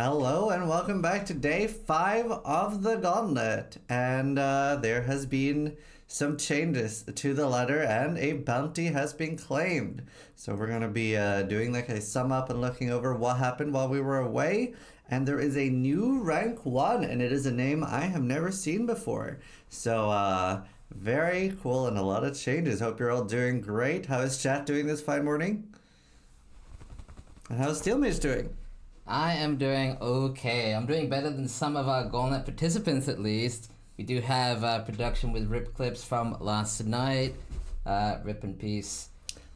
Hello and welcome back to day 5 of the Gauntlet. And there has been some changes to the ladder and a bounty has been claimed. So we're going to be doing like a sum up and looking over what happened while we were away. And there is a new rank 1 and it is a name I have never seen before. So very cool and a lot of changes. Hope you're all doing great. How is chat doing this fine morning? And how's Steelmage doing? I am doing okay. I'm doing better than some of our Gauntlet participants at least. We do have production with rip clips from last night. Rip in peace.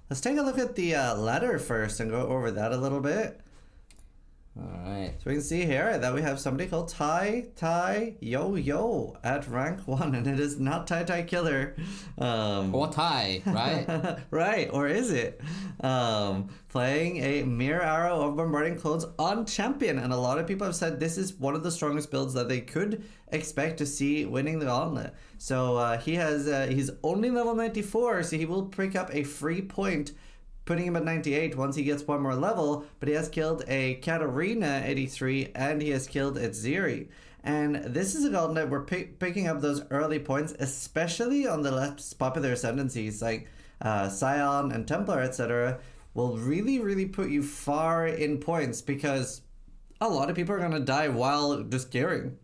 Let's take a look at the ladder first and go over that a little bit. Alright. So we can see here that we have somebody called Tai Yo at rank 1, and it is not Tai Killer. Or Tai, right? Right, or is it? Playing a Mirror Arrow of Bombarding Clothes on Champion, and a lot of people have said this is one of the strongest builds that they could expect to see winning the Gauntlet. So he's only level 94, so he will pick up a free point, putting him at 98 once he gets one more level, but he has killed a Katarina 83 and he has killed a Ziri. And this is a Gauntlet where picking up those early points, especially on the less popular ascendancies like Scion and Templar, etc., will really put you far in points because a lot of people are going to die while just gearing.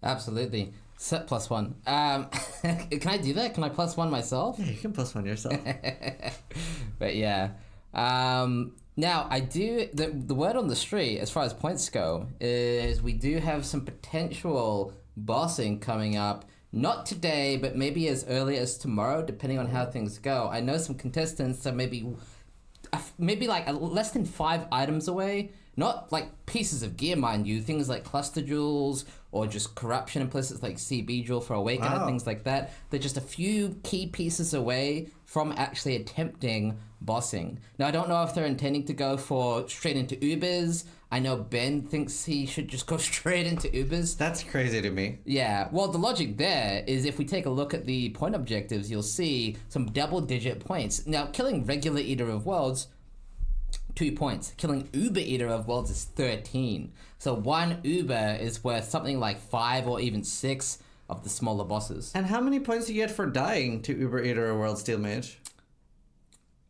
Absolutely. Set +1. Can I do that? Can I +1 myself? Yeah, you can +1 yourself. But yeah. Now, I do... The word on the street, as far as points go, is we do have some potential bossing coming up. Not today, but maybe as early as tomorrow, depending on how things go. I know some contestants are maybe like less than 5 items away. Not like pieces of gear, mind you. Things like cluster jewels or just corruption implicits like CB jewel for Awaken and things like that. They're just a few key pieces away from actually attempting bossing. Now, I don't know if they're intending to go for straight into Ubers. I know Ben thinks he should just go straight into Ubers. That's crazy to me. Yeah, well, the logic there is if we take a look at the point objectives, you'll see some double-digit points. Now, killing regular Eater of Worlds, 2 points. Killing Uber Eater of Worlds is 13. So 1 Uber is worth something like 5 or even 6 of the smaller bosses. And how many points do you get for dying to Uber Eater of Worlds Steel Mage?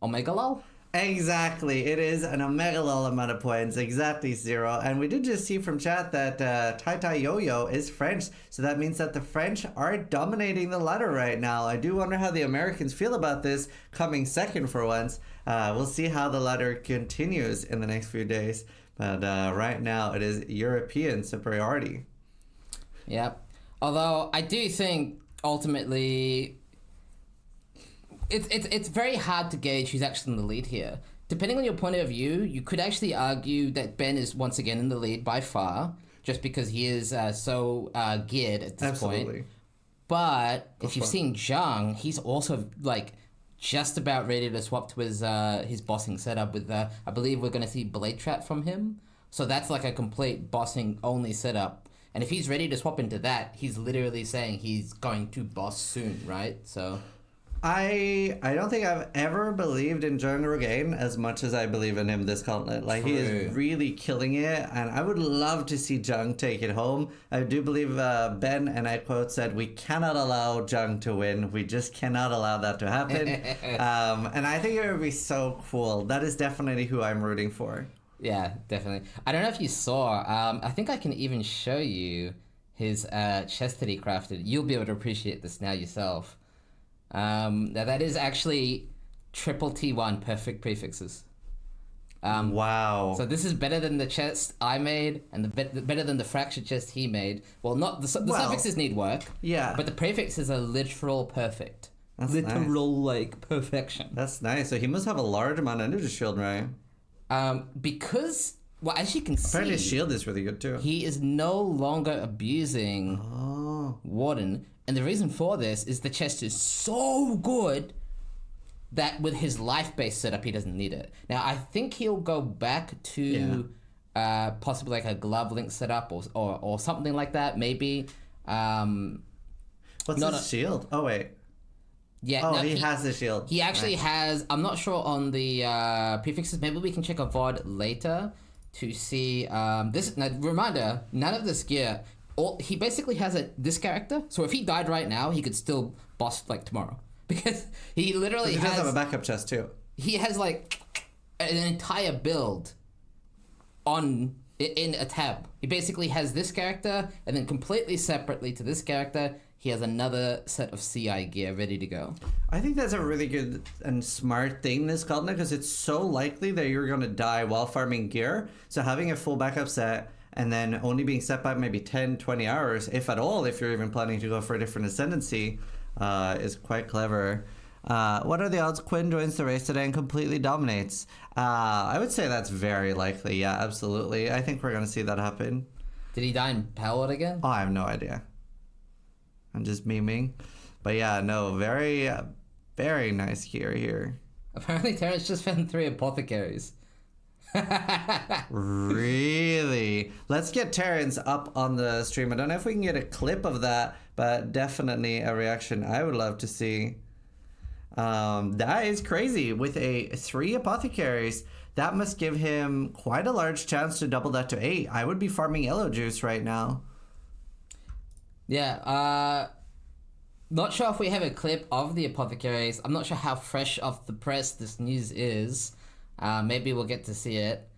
Omega lol? Exactly, it is an omega lol amount of points, exactly 0. And we did just see from chat that Tai Yo is French, so that means that the French are dominating the ladder right now. I do wonder how the Americans feel about this coming second for once. We'll see how the ladder continues in the next few days, but right now it is European superiority. Yep. Although I do think ultimately it's very hard to gauge who's actually in the lead here. Depending on your point of view, you could actually argue that Ben is once again in the lead by far, just because he is so geared at this point. But if you've seen Jung, he's also like just about ready to swap to his bossing setup with I believe we're going to see Blade Trap from him. So that's like a complete bossing only setup. And if he's ready to swap into that, he's literally saying he's going to boss soon, right? So I don't think I've ever believed in Jung Regain as much as I believe in him this Gauntlet. Like, he is really killing it, and I would love to see Jung take it home. I do believe Ben, and I quote, said, "We cannot allow Jung to win. We just cannot allow that to happen." And I think it would be so cool. That is definitely who I'm rooting for. Yeah, definitely. I don't know if you saw, I think I can even show you his chest that he crafted. You'll be able to appreciate this now yourself. Now that is actually triple T1 perfect prefixes. Wow. So this is better than the chest I made, and better than the fractured chest he made. Well, not the suffixes need work. Yeah. But the prefixes are literal perfect. That's literal nice. like perfection. That's nice. So he must have a large amount of energy shield, right? Because, well, as you can see, apparently his shield is really good too. He is no longer abusing Warden. And the reason for this is the chest is so good that with his life-based setup, he doesn't need it. Now, I think he'll go back to possibly like a glove link setup or something like that, maybe. What's his shield? Oh, wait. Yeah. Oh, no, he has the shield. He actually has... I'm not sure on the prefixes. Maybe we can check a VOD later. to see this. Now, reminder: none of this gear. He basically has this character. So if he died right now, he could still boss like tomorrow because he literally does have a backup chest too. He has like an entire build in a tab. He basically has this character, and then completely separately to this character, he has another set of CI gear ready to go. I think that's a really good and smart thing, this Gauntlet, because it's so likely that you're going to die while farming gear. So having a full backup set and then only being set back maybe 10, 20 hours, if at all, if you're even planning to go for a different ascendancy, is quite clever. What are the odds Quinn joins the race today and completely dominates? I would say that's very likely. Yeah, absolutely. I think we're going to see that happen. Did he die in Palwood again? Oh, I have no idea. I'm just memeing. But yeah, no, very, very nice gear here. Apparently Terrence just found 3 apothecaries. Really? Let's get Terrence up on the stream. I don't know if we can get a clip of that, but definitely a reaction I would love to see. That is crazy. With 3 apothecaries, that must give him quite a large chance to double that to 8. I would be farming yellow juice right now. Yeah, not sure if we have a clip of the apothecaries. I'm not sure how fresh off the press this news is. Maybe we'll get to see it.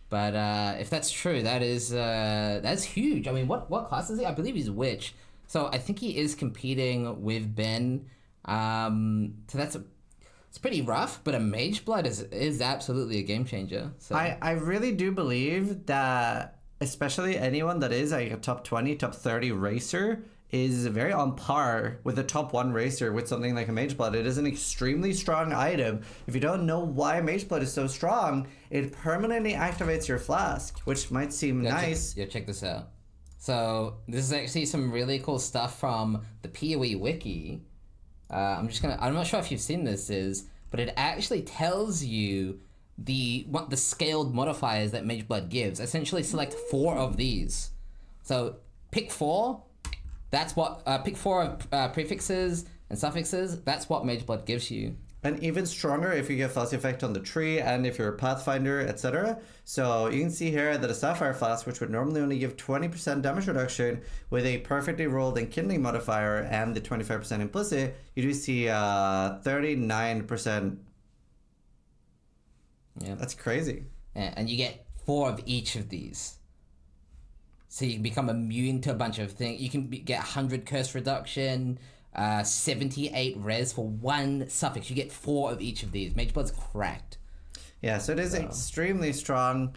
But if that's true, that's huge. I mean, what class is he? I believe he's Witch. So I think he is competing with Ben. So it's pretty rough, but a Mageblood is absolutely a game changer. So I really do believe that especially anyone that is like a top 20, top 30 racer is very on par with a top 1 racer with something like a Mageblood. It is an extremely strong item. If you don't know why Mageblood is so strong, it permanently activates your flask, which might seem nice. Check this out. So this is actually some really cool stuff from the PoE wiki. I'm not sure if you've seen this, but it actually tells you what the scaled modifiers that Mageblood gives. Essentially select 4 of these. So pick 4, that's what, pick 4 of prefixes and suffixes, that's what Mageblood gives you. And even stronger if you get Fuzzy Effect on the tree and if you're a Pathfinder, etc. So you can see here that a Sapphire Flask, which would normally only give 20% damage reduction with a perfectly rolled Enkindling modifier and the 25% implicit, you do see 39%. Yeah, that's crazy. And you get 4 of each of these. So you can become immune to a bunch of things. You can get 100 curse reduction, 78 res for 1 suffix. You get 4 of each of these. Mageblood's cracked. Yeah, so it is extremely strong.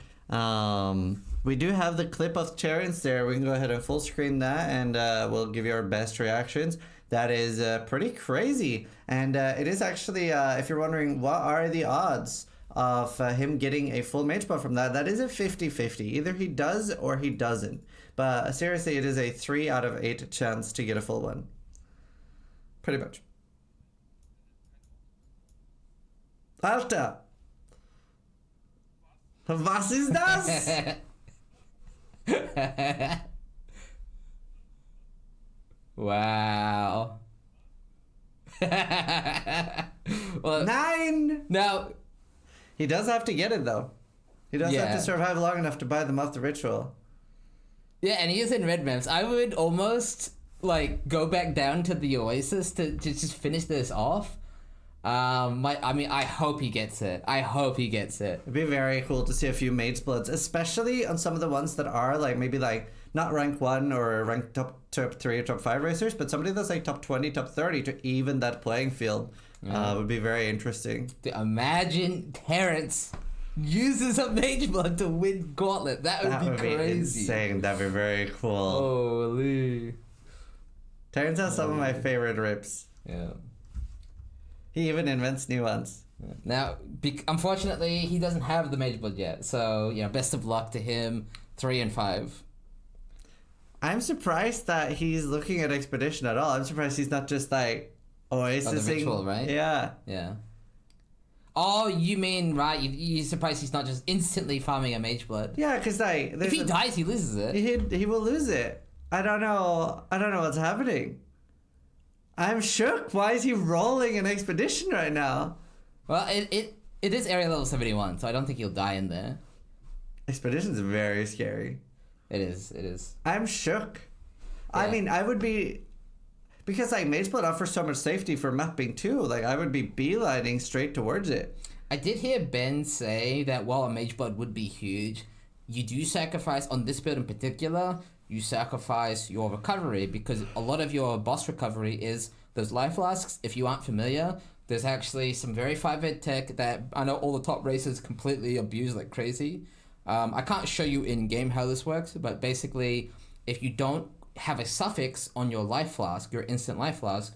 We do have the clip of Terrence there. We can go ahead and full screen that, and we'll give you our best reactions. That is pretty crazy. And it is actually, if you're wondering, what are the odds of him getting a full mage buff from that? That is a 50-50. Either he does or he doesn't. But seriously, it is a 3 out of 8 chance to get a full one. Pretty much. Alter! Was ist das? Wow. Well, 9! Now, he does have to get it, though. He does have to survive long enough to buy them off the ritual. Yeah, and he is in red maps. I would almost, like, go back down to the Oasis to just finish this off. I hope he gets it. I hope he gets it. It'd be very cool to see a few Magebloods, especially on some of the ones that are, like, maybe, like, not rank 1 or rank top 3 or top 5 racers, but somebody that's, like, top 20, top 30 to even that playing field. Would be very interesting. Imagine Terrence uses a Mageblood to win Gauntlet. That would be crazy. Insane. That'd be very cool. Holy. Terrence has some of my favorite rips. Yeah. He even invents new ones. Now, unfortunately, he doesn't have the Mageblood yet. So, best of luck to him. 3 and 5. I'm surprised that he's looking at Expedition at all. I'm surprised he's not just like Oasising. The ritual, right? Yeah. Yeah. Oh, you mean, right, you're surprised he's not just instantly farming a Mageblood? Yeah, because like... If he dies, he loses it. He will lose it. I don't know what's happening. I'm shook. Why is he rolling an Expedition right now? Well, it is area level 71, so I don't think he'll die in there. Expedition is very scary. It is. It is. I'm shook. Yeah. I mean, I would be... Because, like, Mageblood offers so much safety for mapping, too. Like, I would be beelining straight towards it. I did hear Ben say that while a Mageblood would be huge, you do sacrifice, on this build in particular, you sacrifice your recovery, because a lot of your boss recovery is those life flasks. If you aren't familiar, there's actually some very 5-ed tech that I know all the top racers completely abuse like crazy. I can't show you in game how this works, but basically, if you don't have a suffix on your life flask, your instant life flask,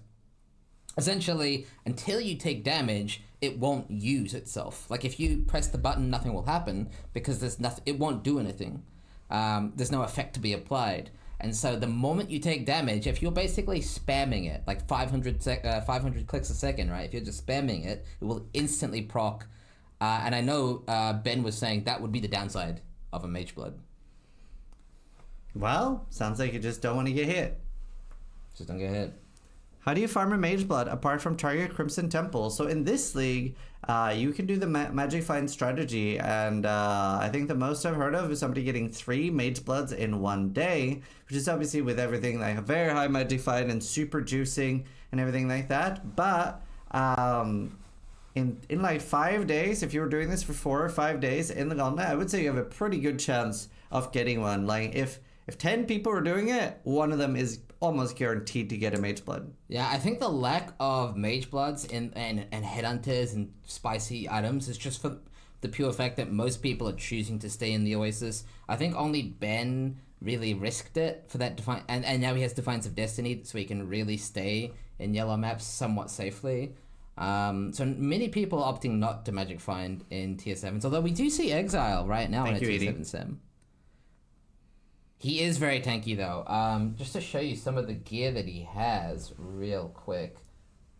essentially, until you take damage, it won't use itself. Like, if you press the button, nothing will happen, because there's nothing, it won't do anything. There's no effect to be applied. And so the moment you take damage, if you're basically spamming it, like 500 clicks a second, right? If you're just spamming it, it will instantly proc. And I know Ben was saying that would be the downside of a Mageblood. Well, sounds like you just don't want to get hit. Just don't get hit. How do you farm a Mageblood apart from target Crimson Temple? So in this league, you can do the Magic Find strategy, and I think the most I've heard of is somebody getting 3 Magebloods in one day, which is obviously with everything like a very high Magic Find and super juicing and everything like that. But in like 5 days, if you were doing this for 4 or 5 days in the Gauntlet, I would say you have a pretty good chance of getting one. Like if 10 people are doing it, one of them is almost guaranteed to get a Mageblood. Yeah, I think the lack of Magebloods and Headhunters and spicy items is just for the pure fact that most people are choosing to stay in the Oasis. I think only Ben really risked it for that and now he has Defiance of Destiny, so he can really stay in yellow maps somewhat safely. So many people are opting not to Magic Find in tier 7s, although we do see Exile right now in a tier 7 sim. He is very tanky though. Just to show you some of the gear that he has real quick.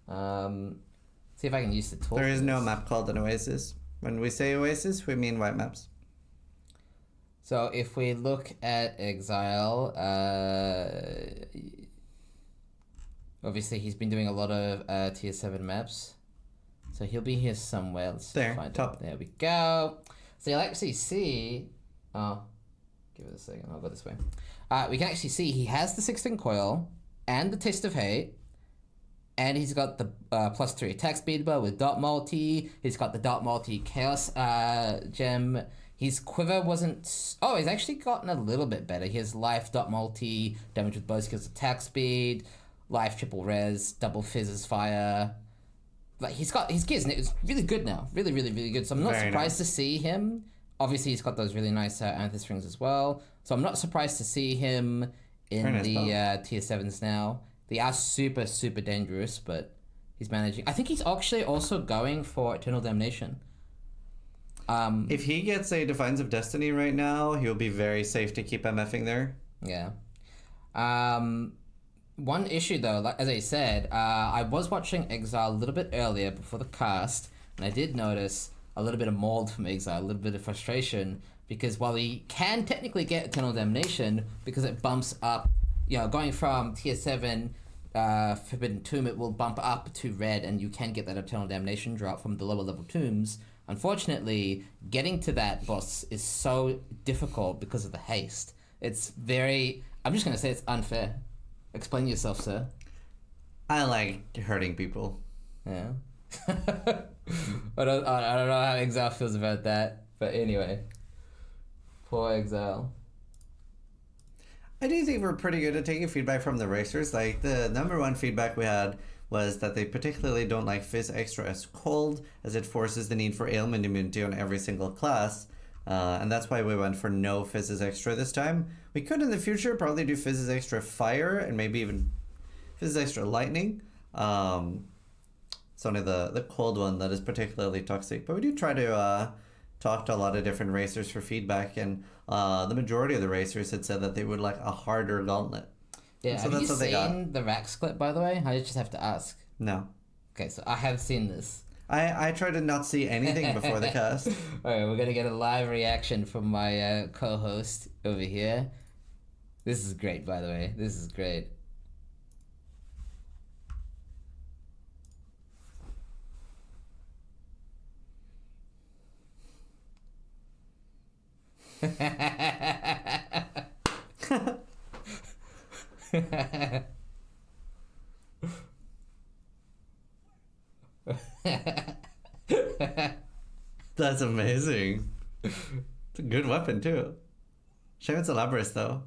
See if I can use the tool. There is no map called an Oasis. When we say Oasis, we mean white maps. So if we look at Exile, obviously he's been doing a lot of tier 7 maps. So he'll be here somewhere. Let's find top. It. There we go. So you'll actually see... Oh, give it a second. I'll go this way. We can actually see he has the 16 coil and the Taste of Hate. And he's got the +3 attack speed bar with dot multi. He's got the dot multi chaos gem. His quiver wasn't... Oh, he's actually gotten a little bit better. He has life dot multi, damage with both skills, attack speed, life triple res, double fizzes fire. Like, he's got his gears, and it's really good now. Really, really, really good. So I'm not surprised to see him. Obviously, he's got those really nice amethyst rings as well. So I'm not surprised to see him in the tier 7s now. They are super, super dangerous, but he's managing. I think he's actually also going for Eternal Damnation. If he gets a Defiance of Destiny right now, he'll be very safe to keep MFing there. Yeah. One issue, though, like, as I said, I was watching Exile a little bit earlier before the cast, and I did notice a little bit of mold from Exile, a little bit of frustration, because while he can technically get Eternal Damnation, because it bumps up, you know, going from tier 7 Forbidden Tomb, it will bump up to red, and you can get that Eternal Damnation drop from the lower level tombs. Unfortunately, getting to that boss is so difficult because of the haste. It's very... I'm just going to say it's unfair. Explain yourself, sir. I like hurting people. Yeah. I don't know how Exile feels about that, but anyway. Poor Exile. I do think we're pretty good at taking feedback from the racers. Like, the number one feedback we had was that they particularly don't like Fizz Extra as cold, as it forces the need for ailment immunity on every single class. And that's why we went for no Fizzes Extra this time. We could in the future probably do Fizzes Extra Fire and maybe even Fizzes Extra Lightning. It's only the cold one that is particularly toxic. But we do try to talk to a lot of different racers for feedback, and the majority of the racers had said that they would like a harder gauntlet. Yeah, so have you seen the Rax clip, by the way? I just have to ask. No. Okay, so I have seen this. I try to not see anything before the cast. Alright, we're gonna get a live reaction from my co-host over here. This is great, by the way. This is great. That's amazing. It's a good weapon too. Shame it's a Labras though.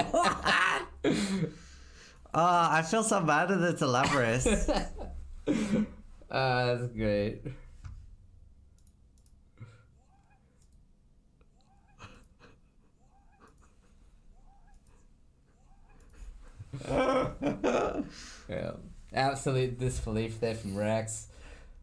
What? I feel so bad that it's a Labras. That's great. Yeah, absolute disbelief there from Rex.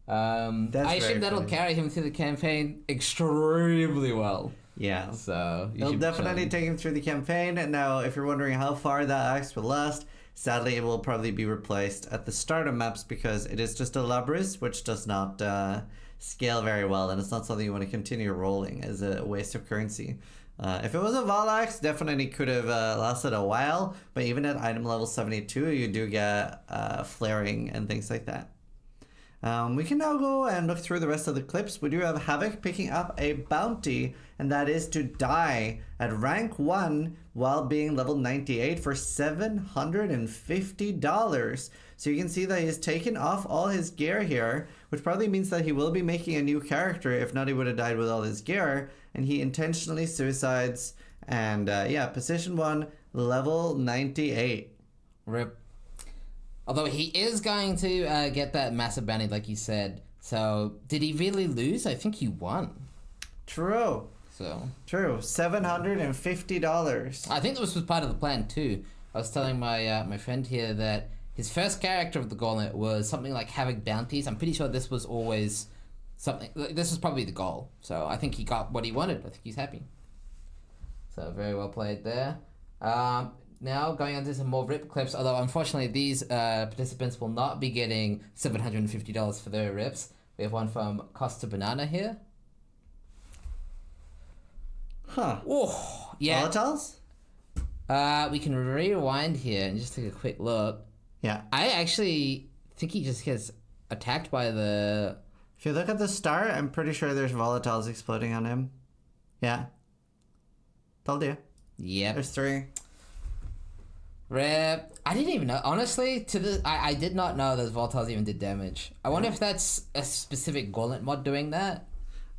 I assume that'll carry him through the campaign extremely well. Yeah. So it'll definitely take him through the campaign. And now, if you're wondering how far that axe will last, sadly, it will probably be replaced at the start of maps because it is just a Labras, which does not scale very well, and it's not something you want to continue rolling as a waste of currency. If it was a Valax, definitely could have lasted a while, but even at item level 72, you do get flaring and things like that. We can now go and look through the rest of the clips. We do have Havoc picking up a bounty, and that is to die at rank 1 while being level 98 for $750. So you can see that he's taken off all his gear here, which probably means that he will be making a new character. If not, he would have died with all his gear, and he intentionally suicides. And yeah, position 1, level 98. Rip. Although he is going to get that massive bounty, like you said. So, did he really lose? I think he won. True. So true. $750. I think this was part of the plan too. I was telling my my friend here that his first character of the Gauntlet was something like Havoc bounties. I'm pretty sure this was always something. This was probably the goal. So I think he got what he wanted. I think he's happy. So very well played there. Now going on to some more rip clips, although unfortunately these participants will not be getting $750 for their rips. We have one from Costa Banana here. Huh. Oh, yeah. Volatiles? We can rewind here and just take a quick look. Yeah. I actually think he just gets attacked by the... If you look at the start, I'm pretty sure there's volatiles exploding on him. Yeah. Told you. Yep. There's 3. Rip. I didn't even know. Honestly, I did not know those volatiles even did damage. I wonder if that's a specific Gauntlet mod doing that.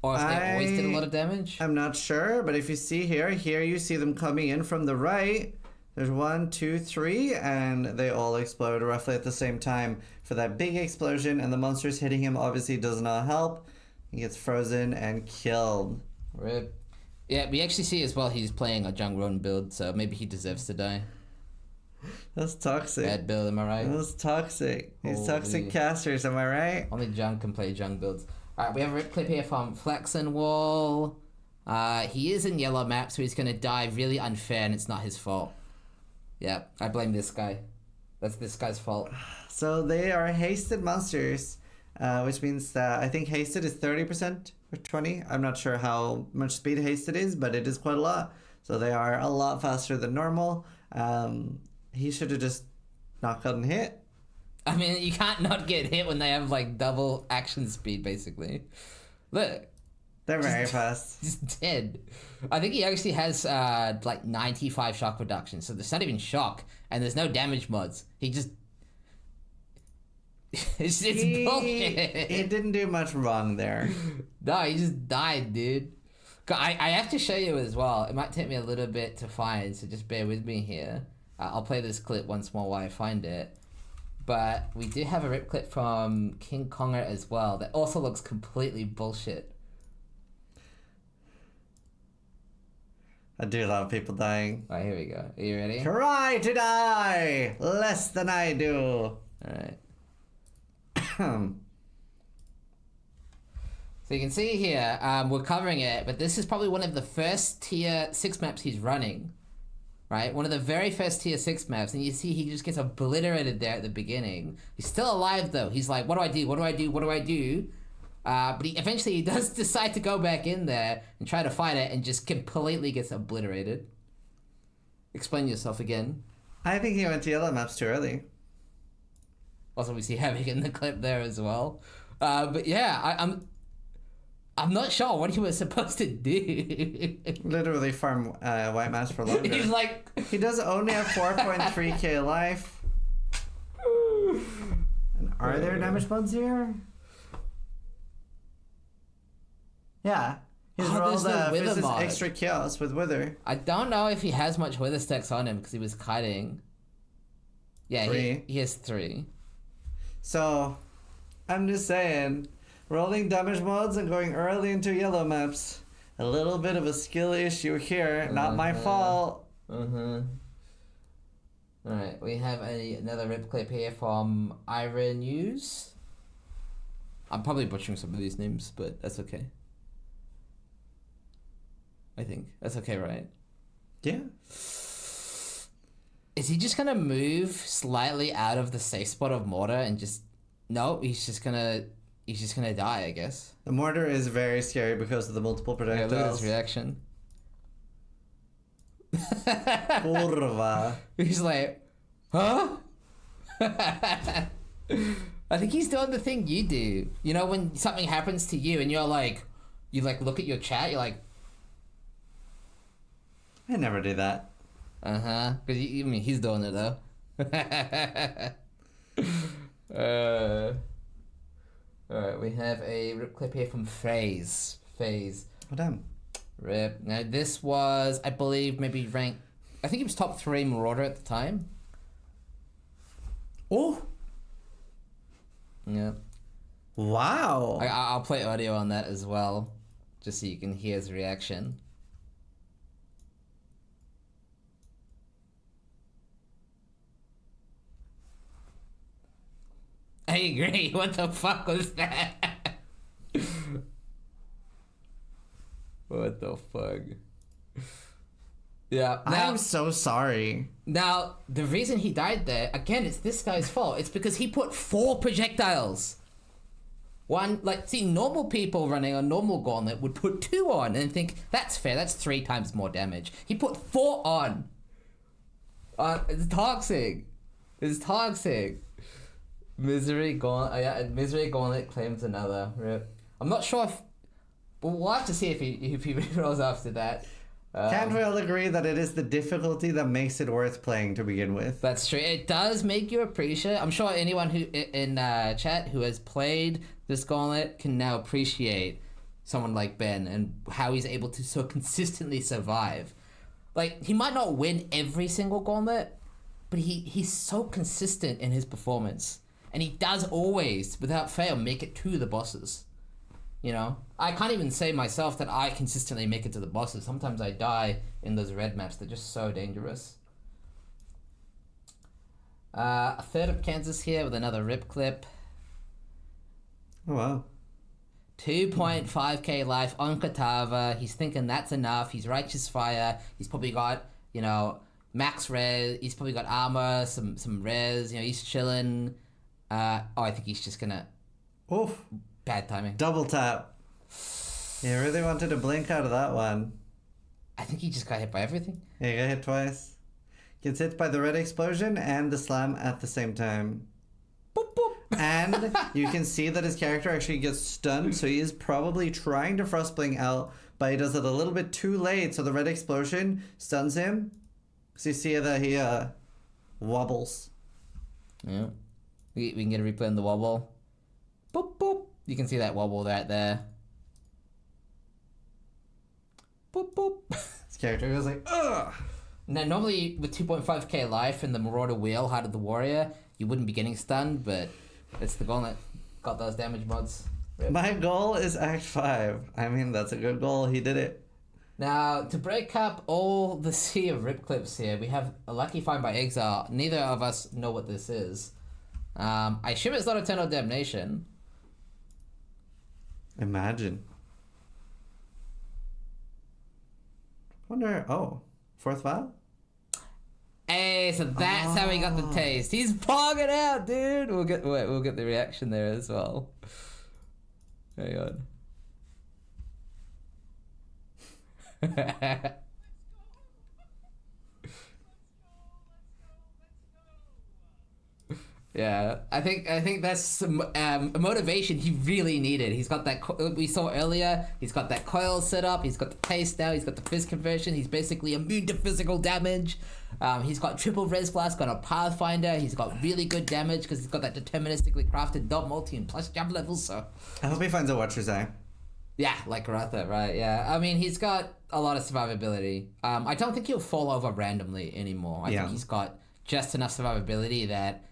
Or if they always did a lot of damage. I'm not sure, but if you see here you see them coming in from the right. There's 1, 2, 3, and they all explode roughly at the same time for that big explosion, and the monsters hitting him obviously does not help. He gets frozen and killed. Rip. Yeah, we actually see as well he's playing a Jung-Ben build, so maybe he deserves to die. That's toxic. Bad build, am I right? That's toxic. These toxic casters, am I right? Only Jung can play Jung builds. Alright, we have a rip clip here from Flaxen Wall. He is in yellow map, so he's gonna die really unfair, and it's not his fault. Yeah, I blame this guy. That's this guy's fault. So they are hasted monsters, which means that I think hasted is 30% or 20. I'm not sure how much speed hasted is, but it is quite a lot. So they are a lot faster than normal. He should have just not gotten hit. I mean, you can't not get hit when they have like double action speed, basically. Look. They're very fast. Just dead. I think he actually has like 95 shock reduction, so there's not even shock, and there's no damage mods. He just... it's bullshit. He didn't do much wrong there. No, he just died, dude. I have to show you as well. It might take me a little bit to find, so just bear with me here. I'll play this clip once more while I find it. But we do have a rip clip from King Konger as well that also looks completely bullshit. I do love people dying. Alright, here we go. Are you ready? Try to die less than I do. Alright. So you can see here, we're covering it, but this is probably one of the first tier 6 maps he's running. Right? One of the very first tier 6 maps, and you see he just gets obliterated there at the beginning. He's still alive though. He's like, what do I do? What do I do? What do I do? But eventually he does decide to go back in there and try to fight it and just completely gets obliterated. Explain yourself again. I think he went to yellow maps too early. Also, we see Havoc in the clip there as well. But yeah, I'm not sure what he was supposed to do. Literally farm white mass for longer. He's like, He does only have 4.3k life. And are there damage buds here? Yeah. He's rolled Wither Fizz's mod. extra chaos with Wither. I don't know if he has much Wither stacks on him because he was kiting. Yeah, 3. he has 3. So, I'm just saying, rolling damage mods and going early into yellow maps, a little bit of a skill issue here. Not my fault. Alright, we have another rip clip here from Ira News. I'm probably butchering some of these names, but that's okay. I think. That's okay, right? Yeah. Is he just gonna move slightly out of the safe spot of Mortar and just... No, he's just gonna die, I guess. The mortar is very scary because of the multiple Yeah, look at projectiles. his reaction. Kurva. He's like, huh? I think he's doing the thing you do. You know, when something happens to you and you look at your chat, you're like, I never do that. uh-huh. Because, I mean, he's doing it, though. Alright, we have a rip clip here from FaZe. FaZe. Oh, damn. Rip. Now, this was, I believe, maybe ranked... I think he was top 3 Marauder at the time. Oh. Yeah. Wow. I'll play audio on that as well, just so you can hear his reaction. I agree. What the fuck was that? What the fuck? Yeah. I'm so sorry. Now, the reason he died there, again, it's this guy's fault. It's because he put 4 projectiles. One, see, normal people running a normal gauntlet would put 2 on and think, that's fair, that's 3 times more damage. He put 4 on. It's toxic. It's toxic. Misery Gauntlet claims another. Rip. I'm not sure if... Well, we'll have to see if he rolls after that. Can't we all agree that it is the difficulty that makes it worth playing to begin with? That's true. It does make you appreciate... I'm sure anyone who in chat who has played this gauntlet can now appreciate someone like Ben and how he's able to so consistently survive. Like, he might not win every single gauntlet, but he's so consistent in his performance. And he does always, without fail, make it to the bosses. You know? I can't even say myself that I consistently make it to the bosses. Sometimes I die in those red maps. They're just so dangerous. A third of Kansas here with another rip clip. Oh, wow. 2.5k life on Katava. He's thinking that's enough. He's Righteous Fire. He's probably got, max res. He's probably got armor, some res. He's chilling. I think he's just gonna... Oof. Bad timing. Double tap. He really wanted to blink out of that one. I think he just got hit by everything. Yeah, he got hit twice. Gets hit by the red explosion and the slam at the same time. Boop, boop. And you can see that his character actually gets stunned, so he is probably trying to Frostblink out, but he does it a little bit too late, so the red explosion stuns him. So you see that he wobbles. Yeah. We can get a replay on the wobble. Boop, boop. You can see that wobble right there. Boop, boop. His character goes like, ugh! Now, normally with 2.5k life and the Marauder Wheel, Heart of the Warrior, you wouldn't be getting stunned, but it's the Gauntlet. Got those damage mods. Rip. My goal is Act 5. I mean, that's a good goal. He did it. Now, to break up all the sea of rip clips here, we have a lucky find by Exile. Neither of us know what this is. I assume it's not Eternal Damnation. Imagine. Wonder, fourth vial? Hey, so that's how he got the taste. He's pogging out, dude. We'll get the reaction there as well. Hang on. Yeah, I think that's some a motivation he really needed. He's got that we saw earlier. He's got that coil set up. He's got the taste now. He's got the fizz conversion. He's basically immune to physical damage. He's got triple res blast on a pathfinder. He's got really good damage because he's got that deterministically crafted dot multi and plus jump levels. So I hope he finds a Watcher's Eye. yeah, like Ratha, right? Yeah, I mean he's got a lot of survivability. I don't think he'll fall over randomly anymore. I think he's got just enough survivability that.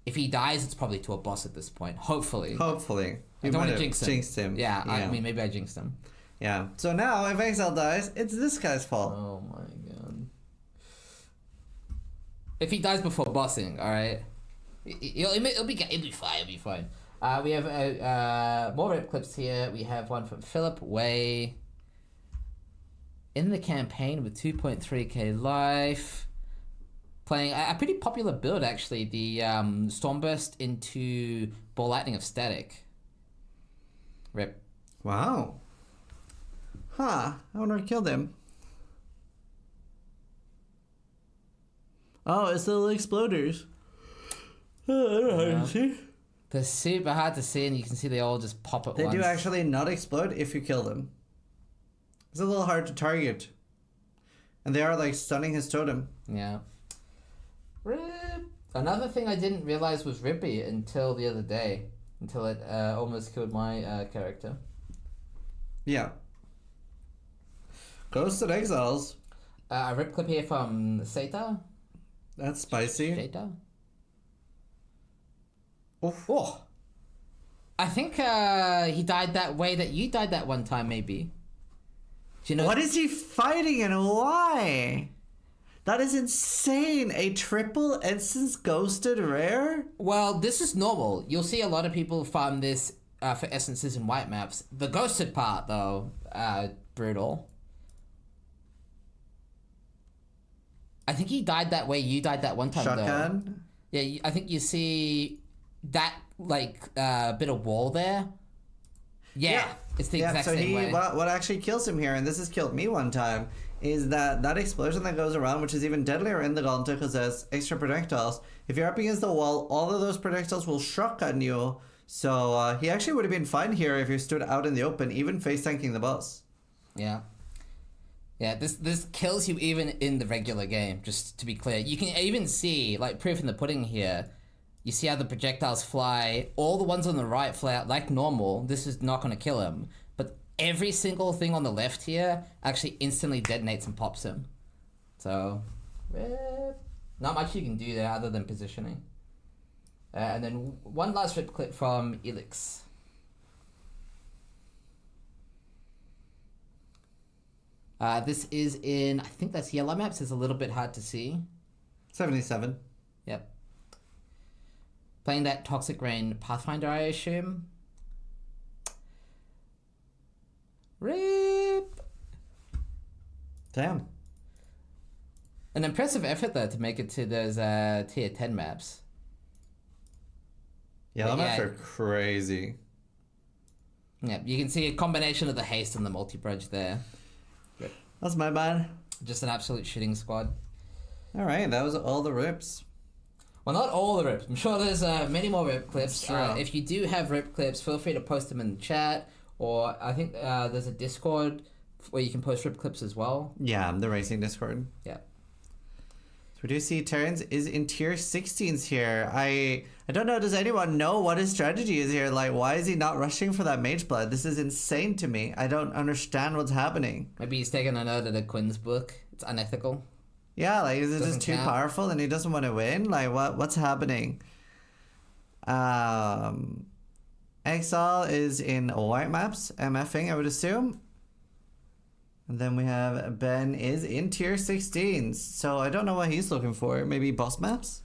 If he dies, it's probably to a boss at this point. Hopefully. Hopefully. I don't want to jinx him. Yeah, I mean, maybe I jinxed him. Yeah. So now, if Exile dies, it's this guy's fault. Oh my god. If he dies before bossing, alright? It'll be fine. We have more rip clips here. We have one from Philip Way. In the campaign with 2.3k life. Playing a pretty popular build, actually, the Stormburst into Ball Lightning of Static. Rip. Wow. Huh. I wonder what killed him. Oh, it's the little exploders. Oh, they're hard to see. They're super hard to see, and you can see they all just pop at once. They do actually not explode if you kill them. It's a little hard to target. And they are, like, stunning his totem. Yeah. Rip. Another thing I didn't realize was Rippy until the other day. Until it almost killed my character. Yeah. Ghosts and Exiles. A rip clip here from Seta. That's spicy. Seta. Oof. Oh. I think he died that way that you died that one time, maybe. Do you know? What is he fighting and why? That is insane. A triple instance ghosted rare? Well, this is normal. You'll see a lot of people farm this for essences and white maps. The ghosted part, though, brutal. I think he died that way. You died that one time, Shotgun? though. Yeah, I think you see that, like, bit of wall there. Yeah. It's the exact same way. What actually kills him here, and this has killed me one time, is that explosion that goes around, which is even deadlier in the Gauntlet because there's extra projectiles. If you're up against the wall, all of those projectiles will shotgun you. So he actually would have been fine here if he stood out in the open, even face tanking the boss. Yeah. Yeah, this kills you even in the regular game, just to be clear. You can even see, like, proof in the pudding here. You see how the projectiles fly. All the ones on the right fly out like normal. This is not going to kill him. But every single thing on the left here actually instantly detonates and pops him. So, not much you can do there other than positioning. And then one last rip clip from Elix. This is in, I think that's yellow maps. It's a little bit hard to see. 77. Yep. Playing that Toxic Rain Pathfinder, I assume. Rip. Damn. An impressive effort, though, to make it to those tier 10 maps. Yellow maps are crazy. Yeah, you can see a combination of the haste and the multi-bridge there. That's my bad. Just an absolute shitting squad. All right, that was all the rips. Well, not all the rips. I'm sure there's many more rip clips. Sure. If you do have rip clips, feel free to post them in the chat. Or I think there's a Discord where you can post rip clips as well. Yeah, the racing Discord. Yeah. So we do see Terrence is in tier 16s here. I don't know, does anyone know what his strategy is here? Like, why is he not rushing for that mage blood? This is insane to me. I don't understand what's happening. Maybe he's taking a note of the Quinn's book. It's unethical. Yeah, like, is it Doesn't just too count. powerful and he doesn't want to win? Like, what's happening? Exile is in white maps, MFing, I would assume. And then we have Ben is in tier 16s. So I don't know what he's looking for. Maybe boss maps?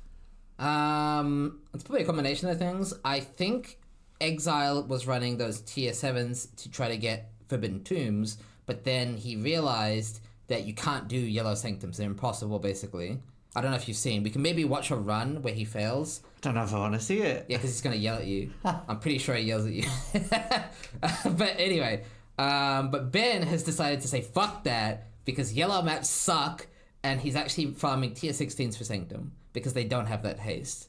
It's probably a combination of things. I think Exile was running those tier 7s to try to get Forbidden Tombs, but then he realized that you can't do Yellow Sanctums. They're impossible, basically. I don't know if you've seen. We can maybe watch a run where he fails. Don't know if I want to see it. Yeah, because he's going to yell at you. I'm pretty sure he yells at you. But anyway, but Ben has decided to say, fuck that, because yellow maps suck, and he's actually farming tier 16s for Sanctum, because they don't have that haste.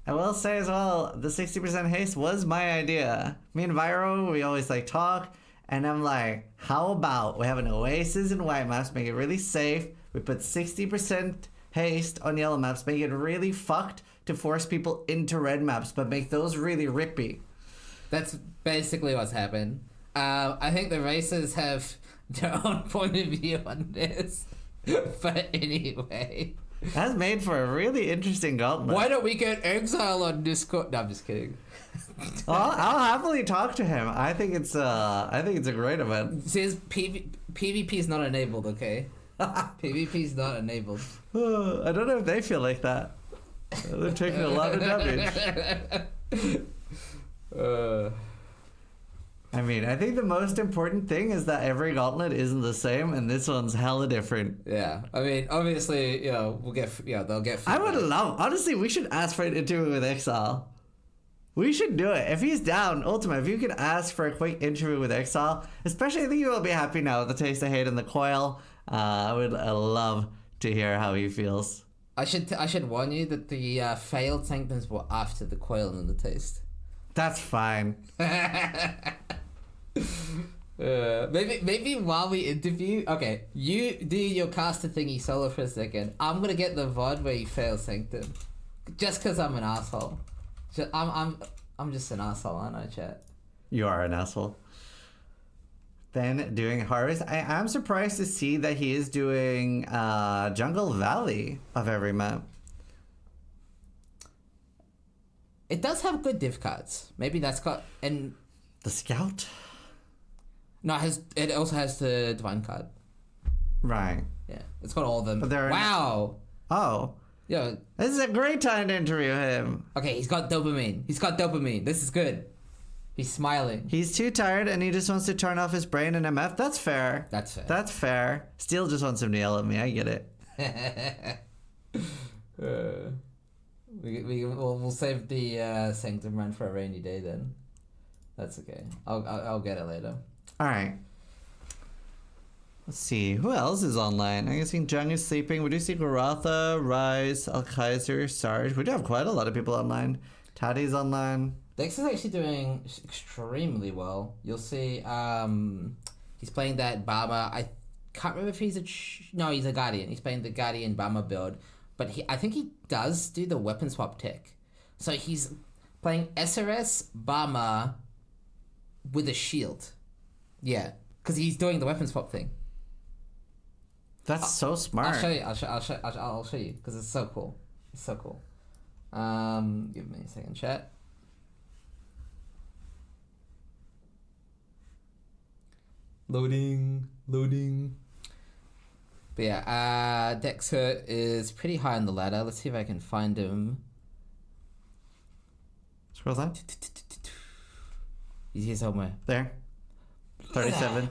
I will say as well, the 60% haste was my idea. Me and Viro, we always like talk, and I'm like, how about we have an Oasis in white maps, make it really safe. We put 60% haste on yellow maps, make it really fucked to force people into red maps, but make those really rippy. That's basically what's happened. I think the races have their own point of view on this. But anyway. That's made for a really interesting gauntlet. Why don't we get Exile on Discord? No, I'm just kidding. I'll happily talk to him. I think it's a great event. See, PvP is not enabled, okay? PvP is not enabled. I don't know if they feel like that. They're taking a lot of damage. I mean, I think the most important thing is that every gauntlet isn't the same, and this one's hella different. Yeah, I mean, obviously, they'll get. I would love, honestly, we should ask for an interview with Exile. We should do it. If he's down, Ultima, if you could ask for a quick interview with Exile, especially I think you will be happy now with the taste of hate and the coil. I would love to hear how he feels. I should warn you that the failed sanctums were after the coil and the taste. That's fine. Maybe while we interview, okay, you do your caster thingy solo for a second. I'm gonna get the VOD where you fail sanctum, just because I'm an asshole. I'm just an asshole, aren't I, chat? You are an asshole. Then doing Harvest. I am surprised to see that he is doing Jungle Valley of every map. It does have good div cards. Maybe that's got and the Scout. No, it also has the Divine card. Right. Yeah, it's got all of them. But wow. Oh. Yeah. This is a great time to interview him. Okay, he's got dopamine. This is good. He's smiling. He's too tired and he just wants to turn off his brain and MF. That's fair. That's fair. Still just wants him to yell at me. I get it. We'll save the Sanctum run for a rainy day then. That's okay. I'll get it later. All right. Let's see. Who else is online? I'm guessing Jung is sleeping. We do see Garatha, Rise, Alkaiser, Sarge. We do have quite a lot of people online. Taddy's online. Dex is actually doing extremely well. You'll see he's playing that Bama. I can't remember if he's he's a Guardian. He's playing the Guardian Bama build. But I think he does do the weapon swap tech. So he's playing SRS Bama with a shield. Yeah, because he's doing the weapon swap thing. That's so smart. I'll show you. I'll show you because it's so cool. It's so cool. Give me a second, chat. Loading. But yeah, Dexter is pretty high on the ladder. Let's see if I can find him. Scroll down. He's here somewhere. There. 37.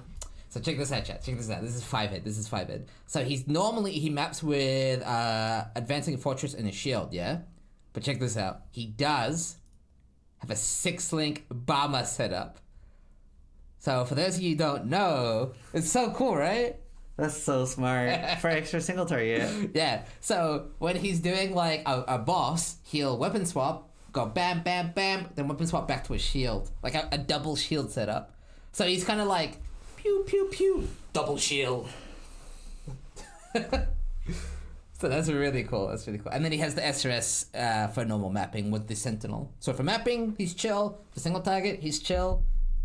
So check this out, chat. Check this out. This is 5-hit. So he maps with Advancing Fortress and a shield, yeah? But check this out. He does have a 6-link Bama setup. So for those of you who don't know, it's so cool, right? That's so smart. For extra single target. Yeah. So when he's doing like a boss, he'll weapon swap, go bam, bam, bam, then weapon swap back to a shield. Like a double shield setup. So he's kind of like, pew, pew, pew, double shield. So that's really cool. And then he has the SRS for normal mapping with the Sentinel. So for mapping, he's chill. For single target, he's chill.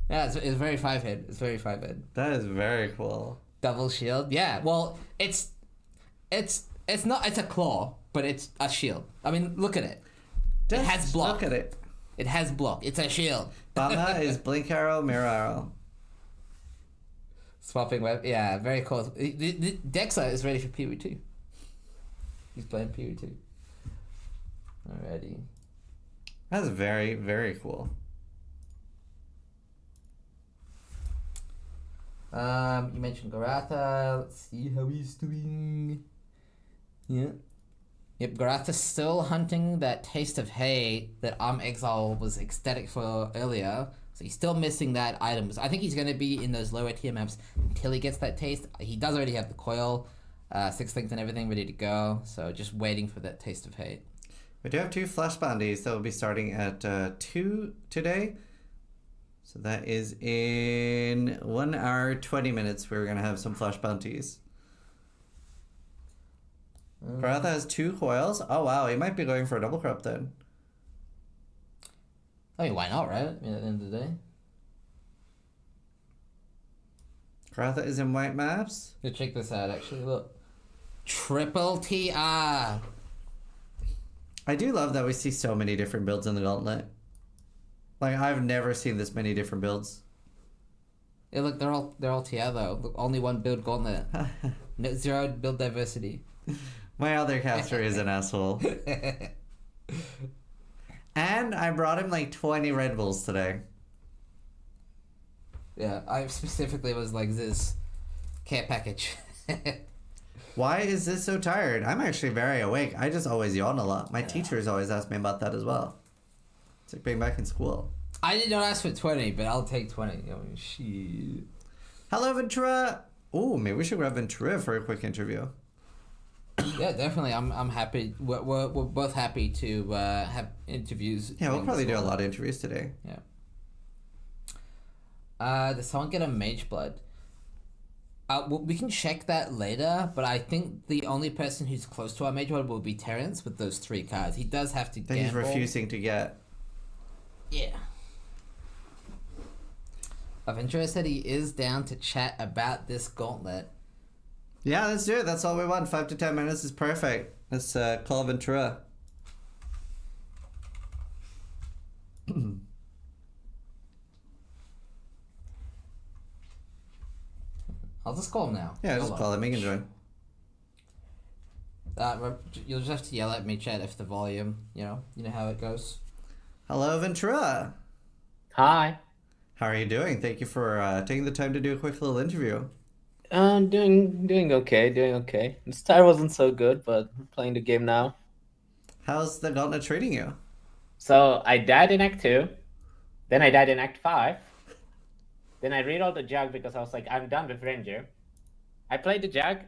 Yeah, it's very 5-hit. That is very cool. Double shield. Yeah, well, it's a claw, but it's a shield. I mean, look at it. It has block. Look at it. It has block. It's a shield. Bama is blink arrow, mirror arrow. Swapping web. Yeah, very cool. Dexa is ready for PV2. He's playing PV2. Alrighty. That's very, very cool. You mentioned Garatha. Let's see how he's doing. Yeah. Yep, Garatha's still hunting that taste of hate that Exile was ecstatic for earlier. So he's still missing that item. I think he's going to be in those lower tier maps until he gets that taste. He does already have the coil, 6 links and everything ready to go. So just waiting for that taste of hate. We do have 2 flash bounties that will be starting at 2 today. So that is in 1 hour, 20 minutes. We're going to have some flash bounties. Karatha has 2 coils. Oh, wow. He might be going for a double corrupt then. I mean, why not, right? I mean, at the end of the day. Karatha is in white maps. Here, check this out, actually. Look. Triple TR. I do love that we see so many different builds in the Gauntlet. Like, I've never seen this many different builds. Yeah, look, they're all TR though. Look, only one build Gauntlet. No, 0 build diversity. My other caster is an asshole. And I brought him like 20 Red Bulls today. Yeah, I specifically was like this care package. Why is this so tired? I'm actually very awake. I just always yawn a lot. My teachers always ask me about that as well. It's like being back in school. I did not ask for 20, but I'll take 20. Oh, shit. Hello, Ventura. Oh, maybe we should grab Ventura for a quick interview. Yeah, definitely. I'm happy. We're both happy to have interviews. Yeah, we'll probably do a lot of interviews today. Yeah. Does someone get a Mageblood? We can check that later, but I think the only person who's close to our Mageblood will be Terrence with those 3 cards. He does have to That gamble. he's refusing to get. Yeah. Ventura said he is down to chat about this Gauntlet. Yeah, let's do it. That's all we want. 5 to 10 minutes is perfect. Let's call Ventura. I'll just call him now. Yeah, just call him. He can join. You'll just have to yell at me, chat, if the volume, you know how it goes. Hello, Ventura. Hi. How are you doing? Thank you for taking the time to do a quick little interview. Doing okay. The start wasn't so good, but I'm playing the game now. How's the Gauntlet treating you? So I died in Act 2, then I died in Act 5, then I rerolled the Jug because I was like, I'm done with Ranger. I played the Jug,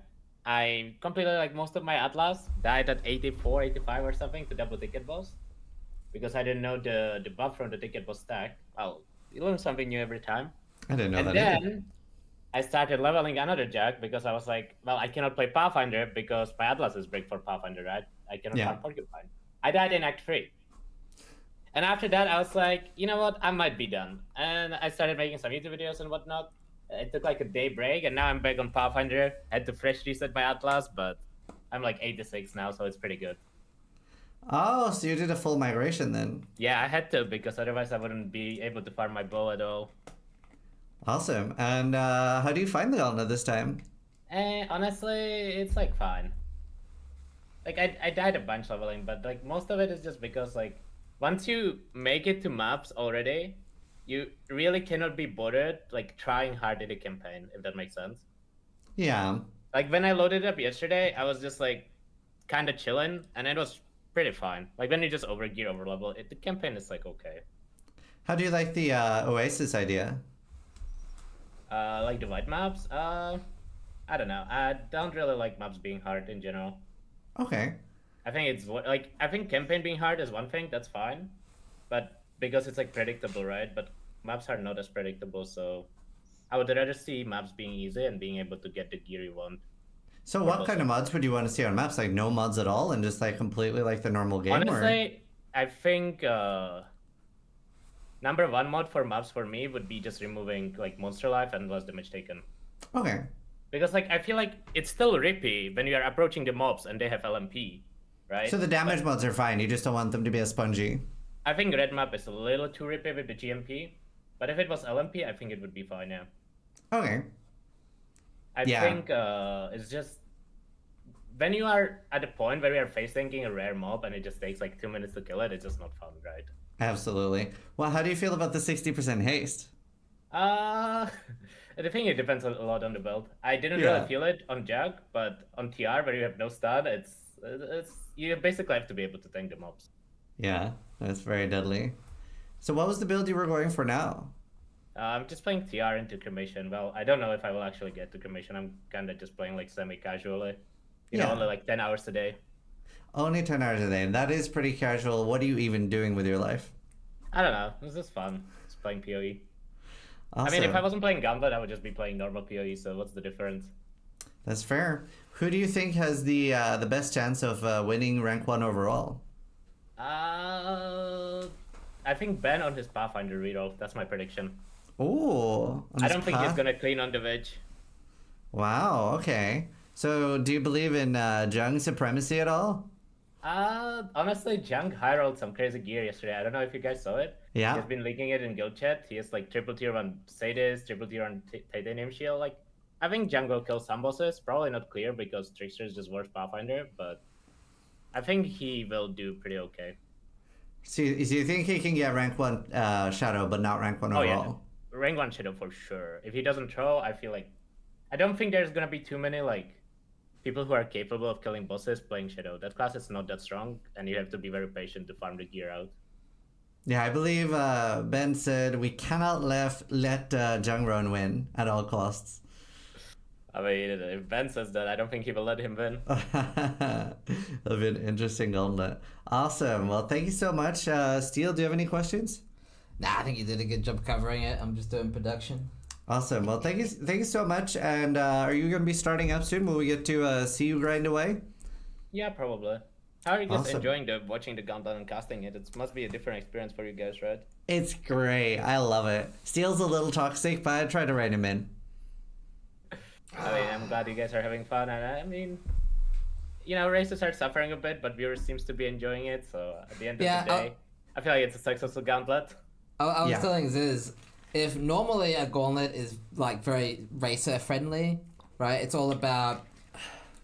I completed like most of my Atlas, died at 84, 85 or something to double ticket boss, because I didn't know the buff from the ticket boss stack. Well, you learn something new every time. I didn't know And that then either. I started leveling another Jug because I was like, well, I cannot play Pathfinder because my Atlas is break for Pathfinder, right? I cannot farm Porcupine. I died in Act 3. And after that, I was like, you know what? I might be done. And I started making some YouTube videos and whatnot. It took like a day break, and now I'm back on Pathfinder. Had to fresh reset my Atlas, but I'm like 86 now, so it's pretty good. Oh, so you did a full migration then. Yeah, I had to, because otherwise I wouldn't be able to farm my bow at all. Awesome. And how do you find the Gauntlet this time? Honestly, it's like fine. Like I died a bunch leveling, but like most of it is just because like once you make it to maps already, you really cannot be bothered like trying hard in the campaign, if that makes sense. Yeah. Like when I loaded it up yesterday, I was just like kind of chilling, and it was pretty fine. Like when you just overgear, overlevel, the campaign is like okay. How do you like the Oasis idea? Like the white maps, I don't know. I don't really like maps being hard in general. Okay. I think it's like I think campaign being hard is one thing, that's fine, but because it's like predictable, right? But maps are not as predictable, so I would rather see maps being easy and being able to get the gear you want. So what kind of mods would you want to see on maps? Like no mods at all and just like completely like the normal game? Honestly, I think number 1 mod for maps for me would be just removing like monster life and less damage taken. Okay. Because like I feel like it's still rippy when you are approaching the mobs and they have LMP, right? So the damage mods are fine. You just don't want them to be as spongy. I think red map is a little too rippy with the GMP, but if it was LMP, I think it would be fine. Yeah. Okay. I think it's just when you are at a point where you are face tanking a rare mob and it just takes like 2 minutes to kill it, it's just not fun, right? Absolutely. Well, how do you feel about the 60% haste? I think it depends a lot on the build. I didn't really feel it on Jug, but on TR where you have no stun, it's you basically have to be able to tank the mobs. Yeah, that's very deadly. So what was the build you were going for now? I'm just playing TR into Cremation. Well, I don't know if I will actually get to Cremation. I'm kind of just playing like semi-casually. You know, only like 10 hours a day. Only 10 hours a day. That is pretty casual. What are you even doing with your life? I don't know. It's just fun. Just playing PoE. Awesome. I mean, if I wasn't playing Gauntlet, I would just be playing normal PoE. So what's the difference? That's fair. Who do you think has the best chance of winning rank 1 overall? I think Ben on his Pathfinder reroll. That's my prediction. Ooh. I don't think he's gonna clean on the Vig. Wow. Okay. So, do you believe in Jung supremacy at all? Honestly, Jung high rolled some crazy gear yesterday. I don't know if you guys saw it. Yeah. He's been leaking it in guild chat. He has like triple tier on Sadis, triple tier on Titanium Shield. Like, I think Jung will kill some bosses. Probably not clear because Trickster is just worse Pathfinder, but I think he will do pretty okay. So you think he can get rank 1 Shadow, but not rank 1 overall? Yeah. Rank 1 Shadow for sure. If he doesn't throw, I feel like... I don't think there's gonna be too many, like, people who are capable of killing bosses playing Shadow. That class is not that strong, and you have to be very patient to farm the gear out. Yeah, I believe Ben said we cannot let Jungron win at all costs. I mean, if Ben says that, I don't think he will let him win. That'll be an interesting gauntlet. Awesome. Well, thank you so much. Steel, do you have any questions? Nah, I think you did a good job covering it. I'm just doing production. Awesome. Well, thank you so much. And are you going to be starting up soon? Will we get to see you grind away? Yeah, probably. How are you guys Awesome. enjoying watching the Gauntlet and casting it? It must be a different experience for you guys, right? It's great. I love it. Steel's a little toxic, but I try to rein him in. I mean, I'm glad you guys are having fun, and I mean, you know, races are suffering a bit, but viewers seems to be enjoying it. So at the end of the day, I feel like it's a successful Gauntlet. I was telling Ziz, if normally a Gauntlet is like very racer friendly, right? It's all about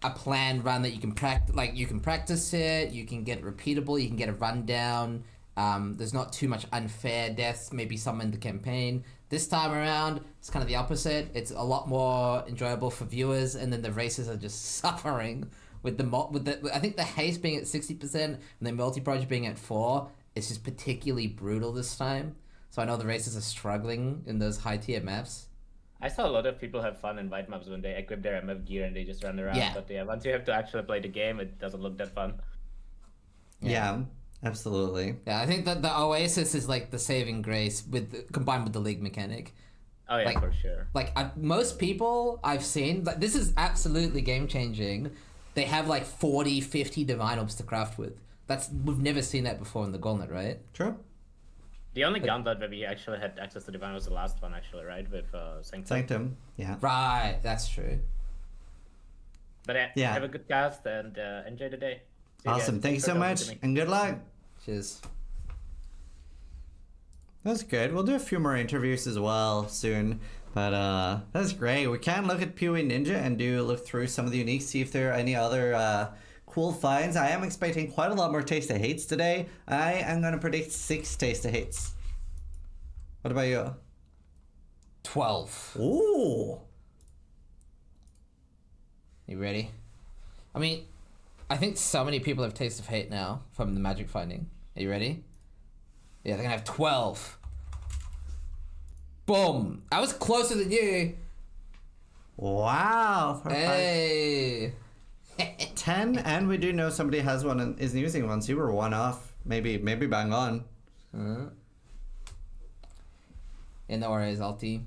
a planned run that you can practice. Like you can practice it, you can get it repeatable, you can get a run down. There's not too much unfair deaths. Maybe some in the campaign. This time around, it's kind of the opposite. It's a lot more enjoyable for viewers, and then the races are just suffering with the I think the haste being at 60% and the multi-project being at 4%. It's just particularly brutal this time. So I know the races are struggling in those high tier maps. I saw a lot of people have fun in white maps when they equip their MF gear and they just run around. Yeah. But yeah, once you have to actually play the game, it doesn't look that fun. Yeah, absolutely. Yeah, I think that the Oasis is like the saving grace combined with the league mechanic. Oh yeah, for sure. Like most people I've seen, like this is absolutely game changing. They have like 40, 50 divine orbs to craft with. We've never seen that before in the Gauntlet, right? True. The only Gauntlet where we actually had access to divine was the last one, actually, right? With Sanctum, yeah. Right, that's true. But yeah, have a good cast and enjoy the day. Awesome, thank you so much, and good luck. Cheers. That's good. We'll do a few more interviews as well soon. But that's great. We can look at PoE Ninja and look through some of the uniques, see if there are any other cool finds. I am expecting quite a lot more Taste of Hates today. I am going to predict 6 Taste of Hates. What about you? 12. Ooh. You ready? I mean, I think so many people have Taste of Hate now from the magic finding. Are you ready? Yeah, they're gonna have 12. Boom! I was closer than you. Wow. Hey. 10, and we do know somebody has one and is using one, so you were 1 off. Maybe bang on. Yeah, no worries, Alti.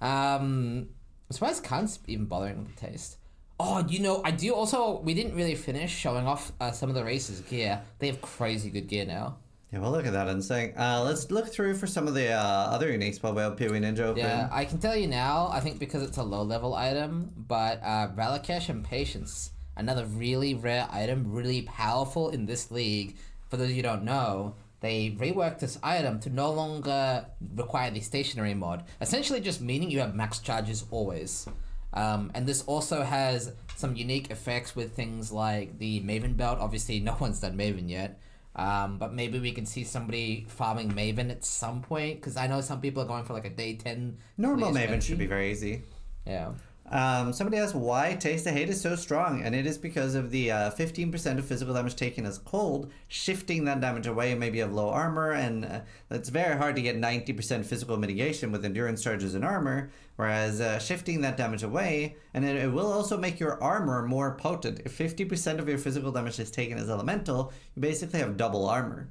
I'm surprised Khan's even bothering with the taste. Oh, you know, I do also... We didn't really finish showing off some of the races' gear. They have crazy good gear now. Yeah, we'll look at that in a sec. Let's look through for some of the other uniques while we have PoE Ninja open. Yeah, I can tell you now, I think because it's a low-level item, but Ralakesh and Patience, another really rare item, really powerful in this league. For those of you who don't know, they reworked this item to no longer require the stationary mod, essentially just meaning you have max charges always. And this also has some unique effects with things like the Maven belt. Obviously, no one's done Maven yet. But maybe we can see somebody farming Maven at some point, because I know some people are going for like a day 10. Normal Maven should be very easy. Yeah. Somebody asked why Taste of Hate is so strong, and it is because of the 15% of physical damage taken as cold, shifting that damage away. Maybe you have low armor, and it's very hard to get 90% physical mitigation with endurance charges and armor, whereas shifting that damage away, and it will also make your armor more potent. If 50% of your physical damage is taken as elemental, you basically have double armor.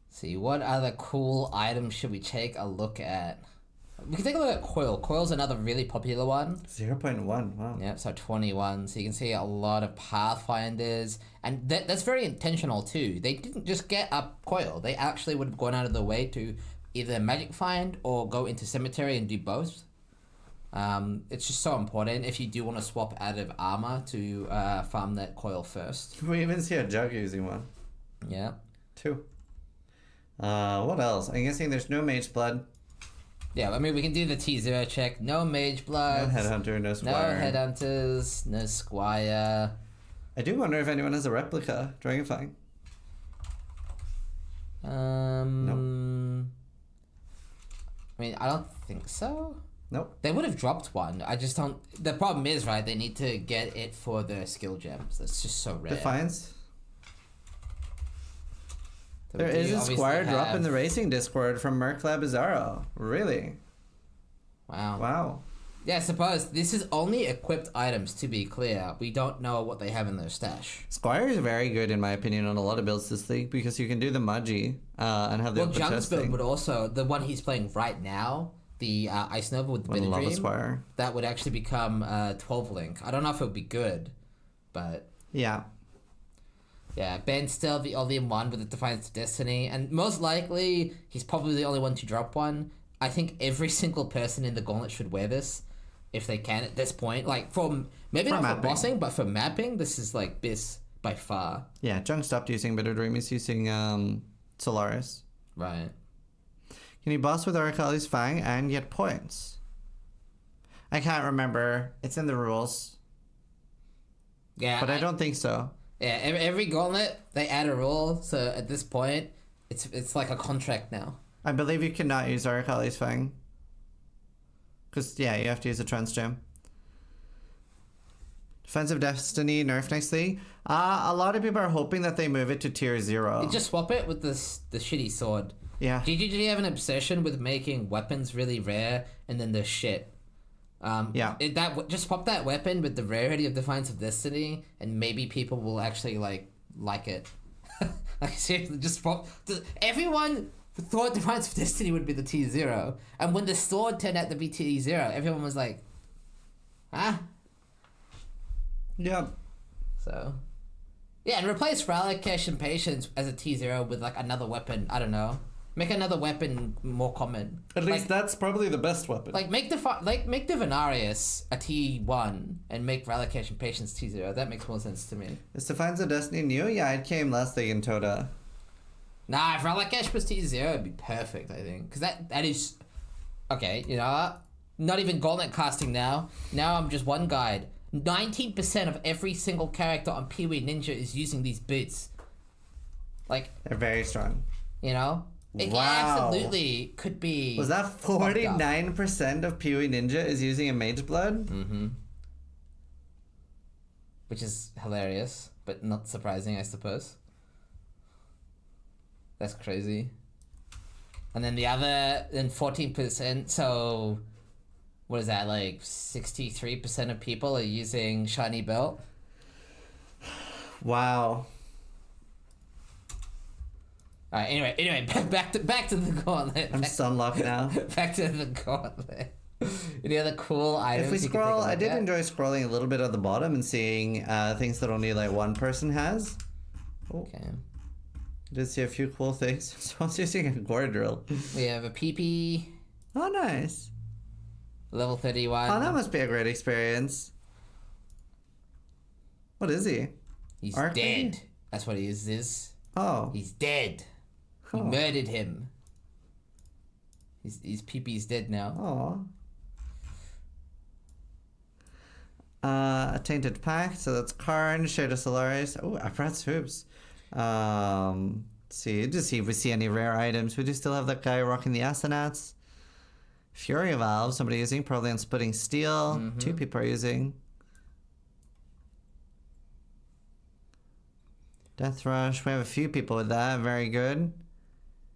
See, what other cool items should we take a look at? We can take a look at Coil. Coil's another really popular one. 0.1, wow. Yep, so 21. So you can see a lot of Pathfinders. And that's very intentional too. They didn't just get up Coil. They actually would have gone out of the way to either Magic Find or go into Cemetery and do both. It's just so important if you do want to swap out of armor to farm that Coil first. We even see a Jug using one. Yeah. 2. What else? I'm guessing there's no Mage Blood. Yeah, I mean, we can do the T0 check. No Mage Blood. No Headhunter, no Squire. No Headhunters, no Squire. I do wonder if anyone has a replica Dragonfang. Nope. I mean, I don't think so. Nope. They would have dropped one. I just don't... The problem is, right, they need to get it for the skill gems. That's just so rare. Defiance. So There is a obviously Squire drop in have- the racing Discord from Merklab Bizarro. Really? Wow. Wow. Yeah, I suppose this is only equipped items, to be clear. We don't know what they have in their stash. Squire is very good, in my opinion, on a lot of builds this league because you can do the Mudgy and have the Well, open Jung's chest build thing. would also... The one he's playing right now, the Ice Nova with the Bitter Love a Dream, Squire. that would actually become 12 Link. I don't know if it would be good, but... Yeah. Yeah, Ben's still the only one with the Defiance of Destiny, and most likely, he's probably the only one to drop one. I think every single person in the Gauntlet should wear this, if they can at this point. Like, maybe not mapping. for bossing, but for mapping, this is like this by far. Yeah, Jung stopped using Bitter Dream. He's using Solaris. Right. Can you boss with Aracali's Fang and get points? I can't remember. It's in the rules. Yeah, But I don't think so. Yeah, every Gauntlet, they add a rule, so at this point, it's like a contract now. I believe you cannot use Aracali's Fang. Because, yeah, you have to use a Trance Gem. Defense of Destiny nerf next league. A lot of people are hoping that they move it to tier 0. You just swap it with the shitty sword. Yeah. GGG have an obsession with making weapons really rare, and then they're shit. Yeah. Just swap that weapon with the rarity of Defiance of Destiny, and maybe people will actually like it. Like seriously, just swap. Everyone thought Defiance of Destiny would be the T0, and when the sword turned out to be T0, everyone was like, ah. Yeah. So, yeah, and replace Relocation Patience as a T0 with like another weapon. I don't know. Make another weapon more common. At least that's probably the best weapon. Like make Divinarius a T1 and make Relocation Patience T0. That makes more sense to me. Is Defiance of Destiny new? Yeah, it came last league in Toda. Nah, if Relocation was T0, it'd be perfect, I think. Because that is... Okay, you know what? Not even Gauntlet casting now. Now I'm just one guide. 19% of every single character on Pee-wee Ninja is using these boots. Like... They're very strong. You know? It Wow. absolutely could be... Was that 49% of Pee-wee Ninja is using a Mage Blood? Mm-hmm. Which is hilarious, but not surprising, I suppose. That's crazy. And then the other, then 14%, so... What is that, like 63% of people are using Shiny Belt? Wow. Alright, anyway, back to the Gauntlet. I'm sunlocked now. Back to the Gauntlet. Any other cool items? If we you can take a scroll, look I did at? enjoy scrolling a little bit at the bottom and seeing things that only like one person has. Oh, Okay. I did see a few cool things. Someone's using a gore drill. We have a PP, Oh, nice. level 31. Oh, that must be a great experience. What is he? He's Arcade? dead. That's what he is. Oh. He's dead. You Oh. murdered him. His PP dead now. Oh. A Tainted Pact, so that's Karn, Shade of Solaris. Oh, Apparat's Hoops. Let's see if we see any rare items. We do still have that guy rocking the Asenats. A Fury Valve, somebody using. Probably on Splitting Steel. 2 people are using. Death Rush. We have a few people with that. Very good.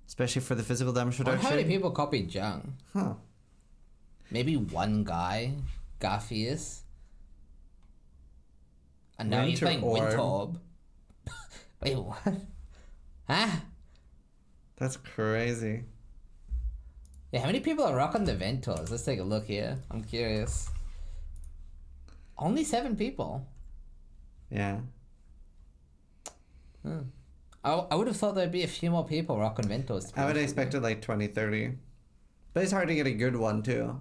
Especially for the physical damage I wonder reduction. how many people copied Jung? Huh. Maybe one guy, Garfius. And now he's Winter playing Orb. Winter Orb. Wait, what? Huh? That's crazy. Yeah, how many people are rocking the Ventors? Let's take a look here. I'm curious. Only 7 people. Yeah. I would have thought there'd be a few more people rocking Ventors. I would have expected like 20, 30. But it's hard to get a good one too.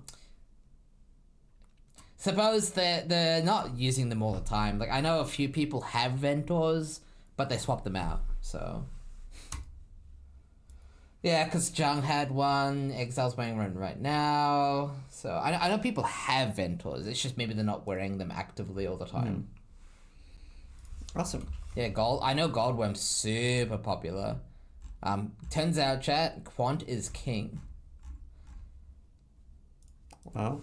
Suppose they're not using them all the time. Like, I know a few people have Ventors, but they swap them out, so... Yeah, because Jung had one, Exile's wearing one right now, so I know people have Ventors, it's just maybe they're not wearing them actively all the time. Awesome. Yeah, I know Goldworm's super popular. Turns out, chat, Quant is king. Wow.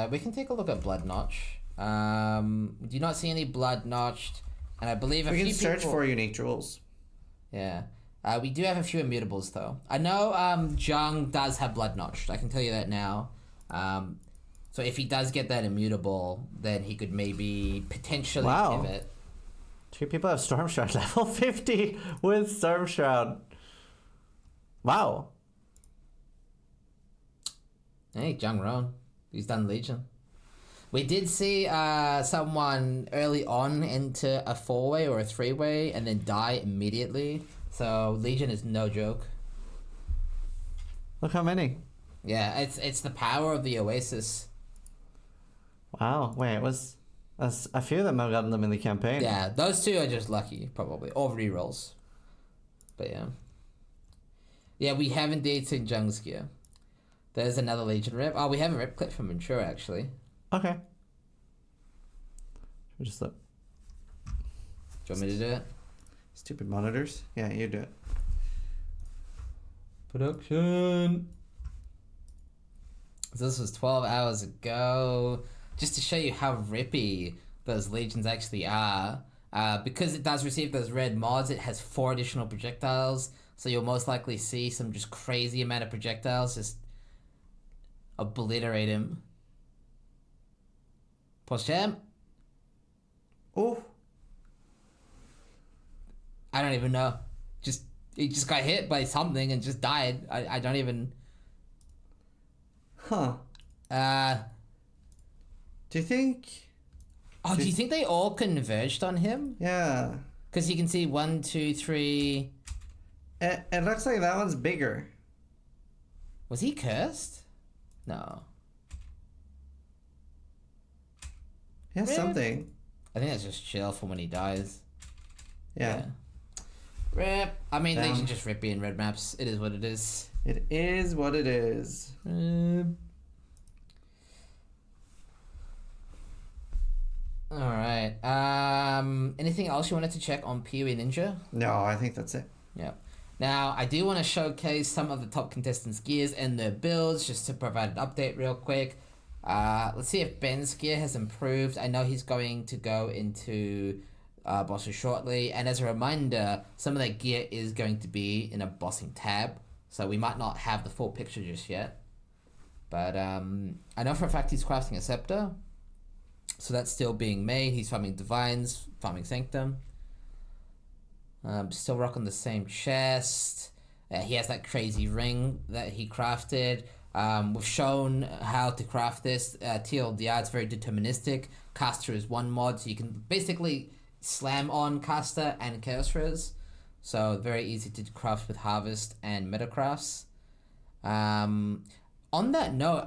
We can take a look at Blood Notch. Do not see any Blood Notched, and I believe We can search for unique jewels. Yeah. We do have a few immutables, though. I know Jung does have Blood Notched. I can tell you that now. So if he does get that immutable, then he could maybe potentially pivot. 2 people have Storm Shroud. Level 50 with Storm Shroud. Wow. Hey, Jung Ron. He's done Legion. We did see someone early on into a 4-way or a 3-way and then die immediately. So Legion is no joke. Look how many. Yeah, it's the power of the Oasis. Wow. Wait, a few of them have gotten them in the campaign. Yeah, those 2 are just lucky, probably. Or rerolls. But yeah. Yeah, we have indeed seen Jung's gear. There's another Legion rep. Oh, we have a rep clip from Ventura, actually. Okay. We just look. Do you want me to do it? Stupid monitors. Yeah, you do it. Production. So this was 12 hours ago. Just to show you how rippy those Legions actually are. Because it does receive those red mods, it has 4 additional projectiles. So you'll most likely see some just crazy amount of projectiles just obliterate him. Post jam. Oh. I don't even know. He just got hit by something and just died. I don't even... Huh. Do you think... Oh, do you think they all converged on him? Yeah. Because you can see 1, 2, 3... It looks like that one's bigger. Was he cursed? No. Yeah, Rip. something. I think that's just chill for when he dies. Yeah. Rip. I mean, Damn. Legion just rippy in red maps. It is what it is. It is what it is. Alright. Anything else you wanted to check on PoE Ninja? No, I think that's it. Yeah. Now, I do want to showcase some of the top contestants' gears and their builds, just to provide an update real quick. Let's see if Ben's gear has improved. I know he's going to go into bosses shortly, and as a reminder, some of that gear is going to be in a bossing tab, so we might not have the full picture just yet. But I know for a fact he's crafting a scepter, so that's still being made. He's farming Divines, farming Sanctum. Still rocking the same chest. He has that crazy ring that he crafted. We've shown how to craft this. TLDR, it's very deterministic. Caster is one mod, so you can basically slam on Caster and Chaos Res. So very easy to craft with Harvest and Metacrafts. On that note,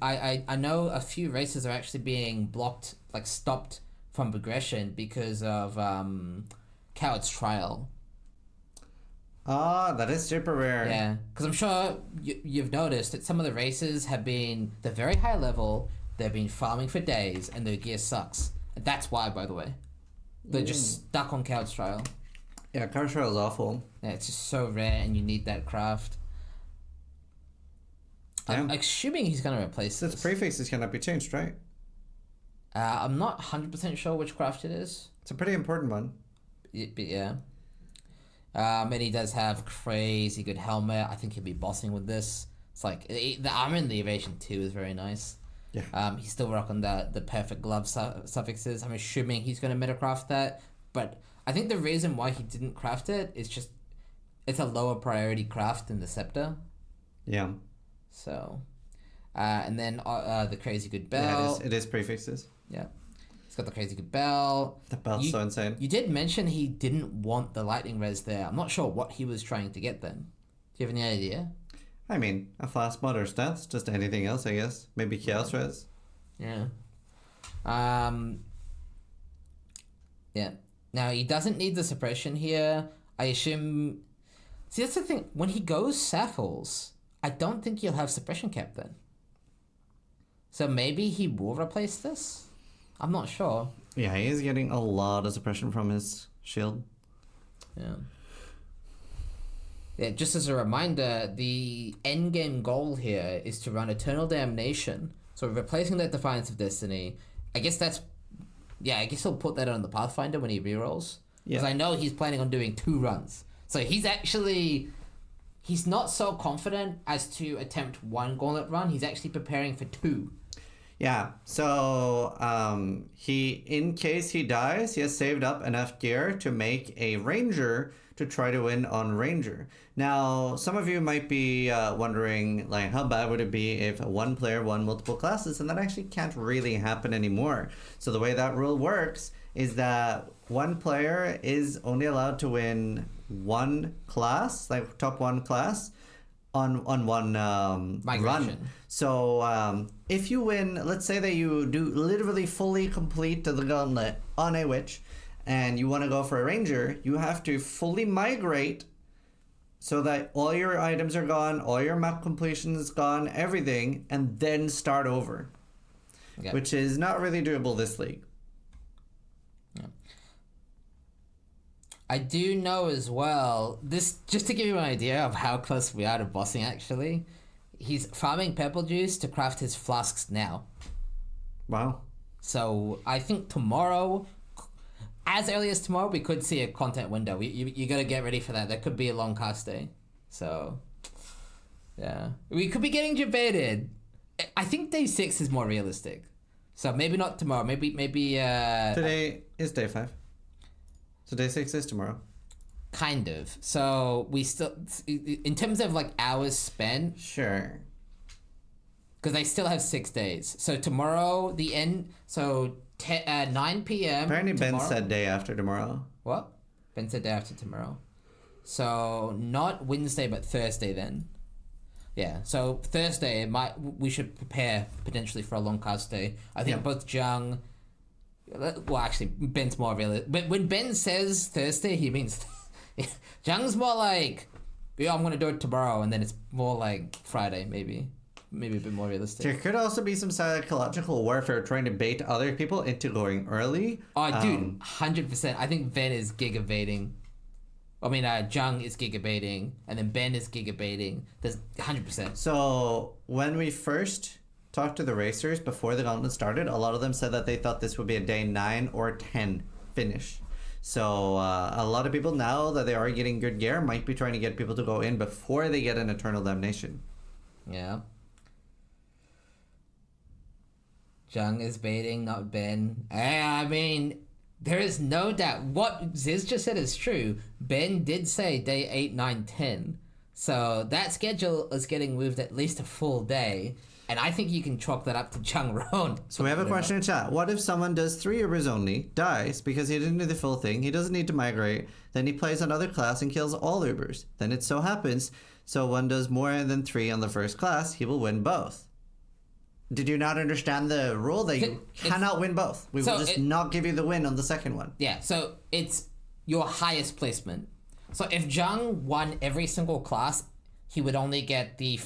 I know a few races are actually being blocked, like stopped from progression because of Coward's Trial. Ah, that is super rare. Yeah, because I'm sure you've noticed that some of the races they're very high level, they've been farming for days, and their gear sucks. And that's why, by the way. They're just stuck on Coward's Trial. Yeah, Coward's Trial is awful. Yeah, it's just so rare, and you need that craft. I'm assuming he's going to replace This this. prefixes cannot be changed, right? I'm not 100% sure which craft it is. It's a pretty important one. But yeah. And he does have crazy good helmet. I think he'll be bossing with this. It's like the armor in the evasion 2 is very nice. Yeah. He's still rocking the perfect glove suffixes. I'm assuming he's going to metacraft that. But I think the reason why he didn't craft it is just it's a lower priority craft than the scepter. Yeah. So, and then the crazy good bell. Yeah, it is prefixes. Yeah. He's got the crazy good bell. The bell's so insane. You did mention he didn't want the lightning res there. I'm not sure what he was trying to get then. Do you have any idea? I mean, a fast mod or stats, just anything else, I guess. Maybe chaos res. Yeah. Yeah. Now, he doesn't need the suppression here. I assume... See, that's the thing. When he goes Sackles, I don't think he'll have suppression cap then. So maybe he will replace this? I'm not sure. Yeah, he is getting a lot of suppression from his shield. Yeah. Yeah, just as a reminder, the endgame goal here is to run Eternal Damnation. So replacing that Defiance of Destiny. I guess that's... Yeah, I guess he'll put that on the Pathfinder when he rerolls. Because I know he's planning on doing 2 runs. So he's actually... He's not so confident as to attempt 1 Gauntlet run. He's actually preparing for 2. Yeah, so he, in case he dies, he has saved up enough gear to make a Ranger to try to win on Ranger. Now, some of you might be wondering, like, how bad would it be if one player won multiple classes? And that actually can't really happen anymore. So the way that rule works is that one player is only allowed to win 1 class, like top 1 class, on one run. So if you win, let's say that you do literally fully complete the Gauntlet on a witch, and you want to go for a Ranger, you have to fully migrate so that all your items are gone, all your map completion is gone, everything, and then start over. Okay. Which is not really doable this league. Yeah. I do know as well, this just to give you an idea of how close we are to bossing actually, he's farming purple juice to craft his flasks now. Wow. So I think tomorrow, as early as tomorrow, we could see a content window. You got to get ready for that. That could be a long cast day. So, yeah. We could be getting debated. I think day 6 is more realistic. So maybe not tomorrow. Maybe Today is day 5. So day 6 is tomorrow. Kind of. So we still, in terms of like hours spent. Sure. Because they still have 6 days. So tomorrow, the end. So 9 p.m. Apparently tomorrow. Ben said day after tomorrow. What? Ben said day after tomorrow. So not Wednesday, but Thursday then. Yeah. So Thursday, we should prepare potentially for a long cast day. I think both Jung. Well, actually, Ben's more realistic. But when Ben says Thursday, he means Jung's more like, yeah, I'm gonna do it tomorrow, and then it's more like Friday, maybe a bit more realistic. There could also be some psychological warfare trying to bait other people into going early. Oh, dude, 100%. I think Ben is gigabaiting. I mean, Jung is gigabaiting, and then Ben is gigabaiting. There's 100%. So when we first talked to the racers before the Gauntlet started, a lot of them said that they thought this would be a day 9 or 10 finish. So a lot of people, now that they are getting good gear, might be trying to get people to go in before they get an Eternal Damnation. Yeah. Jung is baiting, not Ben. I mean, there is no doubt. What Ziz just said is true. Ben did say day 8, 9, 10. So that schedule is getting moved at least a full day. And I think you can chalk that up to Jung Roan. So we have a question in chat. What if someone does 3 Ubers only, dies because he didn't do the full thing, he doesn't need to migrate, then he plays another class and kills all Ubers? Then it so happens, so one does more than 3 on the first class, he will win both. Did you not understand the rule that you cannot win both? We will just not give you the win on the second one. Yeah, so it's your highest placement. So if Jung won every single class, he would only get the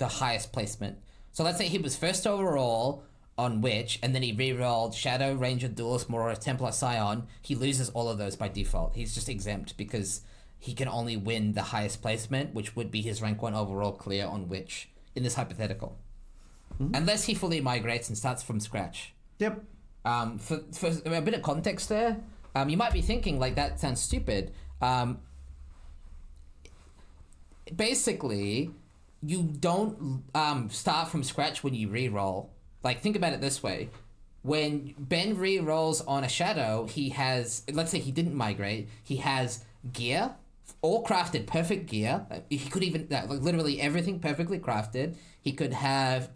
highest placement. So let's say he was first overall on Witch, and then he rerolled Shadow, Ranger, Duelist, Moror, Templar, Scion. He loses all of those by default. He's just exempt because he can only win the highest placement, which would be his rank 1 overall clear on Witch. in this hypothetical. Unless he fully migrates and starts from scratch. Yep. For a bit of context there, you might be thinking, like, that sounds stupid. Basically, you don't start from scratch when you re-roll. Like, think about it this way. When Ben re-rolls on a shadow, he has, let's say he didn't migrate, he has gear, all crafted, perfect gear. He could even, like, literally everything perfectly crafted. He could have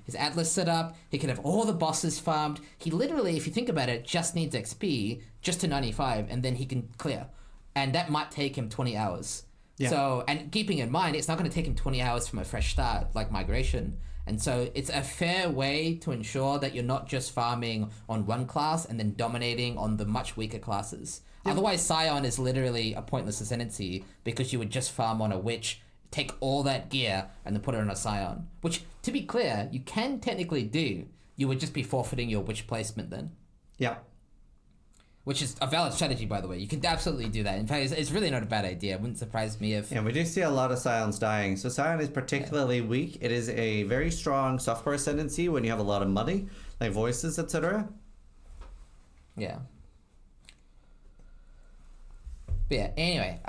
his Atlas set up. He could have all the bosses farmed. He literally, if you think about it, just needs XP just to 95, and then he can clear. And that might take him 20 hours. Yeah. So, and keeping in mind, it's not going to take him 20 hours from a fresh start, like migration. And so it's a fair way to ensure that you're not just farming on one class and then dominating on the much weaker classes. Yep. Otherwise, Scion is literally a pointless ascendancy because you would just farm on a witch, take all that gear, and then put it on a Scion. Which, to be clear, you can technically do. You would just be forfeiting your witch placement then. Yeah. Which is a valid strategy, by the way. You can absolutely do that. In fact, it's really not a bad idea. It wouldn't surprise me if... Yeah, we do see a lot of Scions dying. So Scion is particularly weak. It is a very strong software ascendancy when you have a lot of money, like voices, etc. Yeah. But yeah, anyway,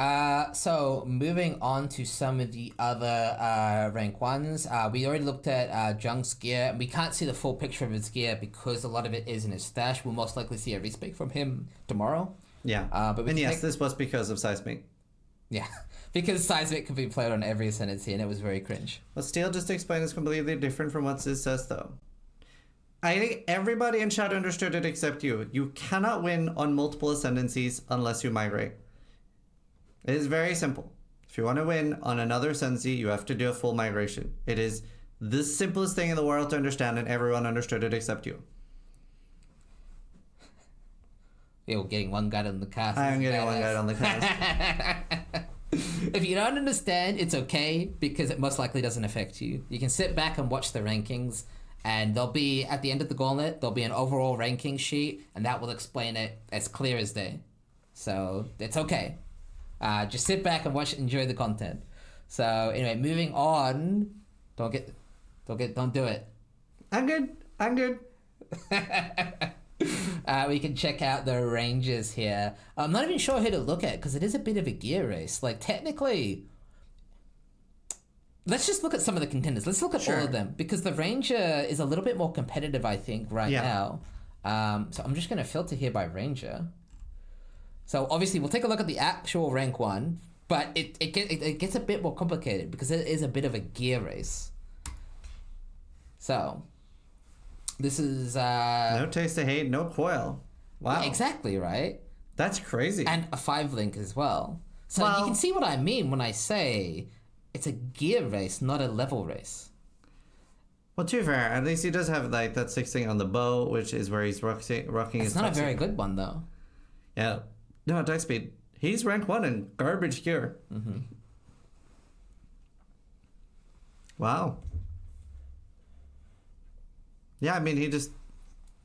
so moving on to some of the other rank ones. We already looked at Jung's gear, and we can't see the full picture of his gear because a lot of it is in his stash. We'll most likely see a respeak from him tomorrow. Yeah, but and yes, this was because of Seismic. Yeah, because Seismic could be played on every ascendancy, and it was very cringe. But still, just to explain, is completely different from what Ziz says, though. I think everybody in chat understood it except you. You cannot win on multiple ascendancies unless you migrate. It is very simple. If you want to win on another ascendancy, you have to do a full migration. It is the simplest thing in the world to understand, and everyone understood it except you. You're getting one guy on the cast. I'm getting one guy on the cast. If you don't understand, it's okay, because it most likely doesn't affect you. You can sit back and watch the rankings, and there'll be, at the end of the Gauntlet, there'll be an overall ranking sheet, and that will explain it as clear as day. So, it's okay. Just sit back and watch, enjoy the content. So anyway, moving on. Don't do it. I'm good. We can check out the ranges here. I'm not even sure who to look at because it is a bit of a gear race. Like, technically, let's just look at some of the contenders. Let's look at all of them because the Ranger is a little bit more competitive, I think, right now. So I'm just going to filter here by Ranger. So obviously we'll take a look at the actual rank 1, but it gets a bit more complicated because it is a bit of a gear race. So this is no taste of hate, no coil. Wow. Yeah, exactly, right? That's crazy. And a 5-link as well. So you can see what I mean when I say it's a gear race, not a level race. Well, to be fair, at least he does have like that 6 on the bow, which is where he's rocking his. It's not a very good one though. Yeah. No, attack speed. He's rank 1 in garbage gear. Mm-hmm. Wow. Yeah, I mean,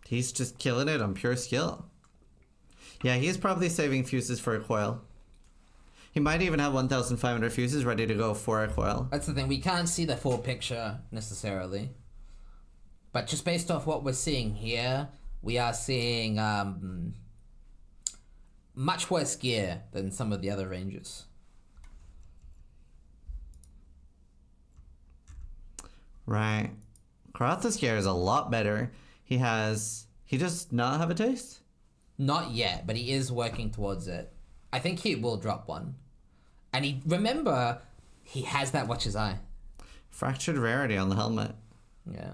he's just killing it on pure skill. Yeah, he's probably saving fuses for a coil. He might even have 1,500 fuses ready to go for a coil. That's the thing. We can't see the full picture necessarily. But just based off what we're seeing here, we are seeing much worse gear than some of the other ranges. Right. Karatha's gear is a lot better. He does not have a taste? Not yet, but he is working towards it. I think he will drop one. And remember, he has that Watcher's Eye. Fractured rarity on the helmet. Yeah.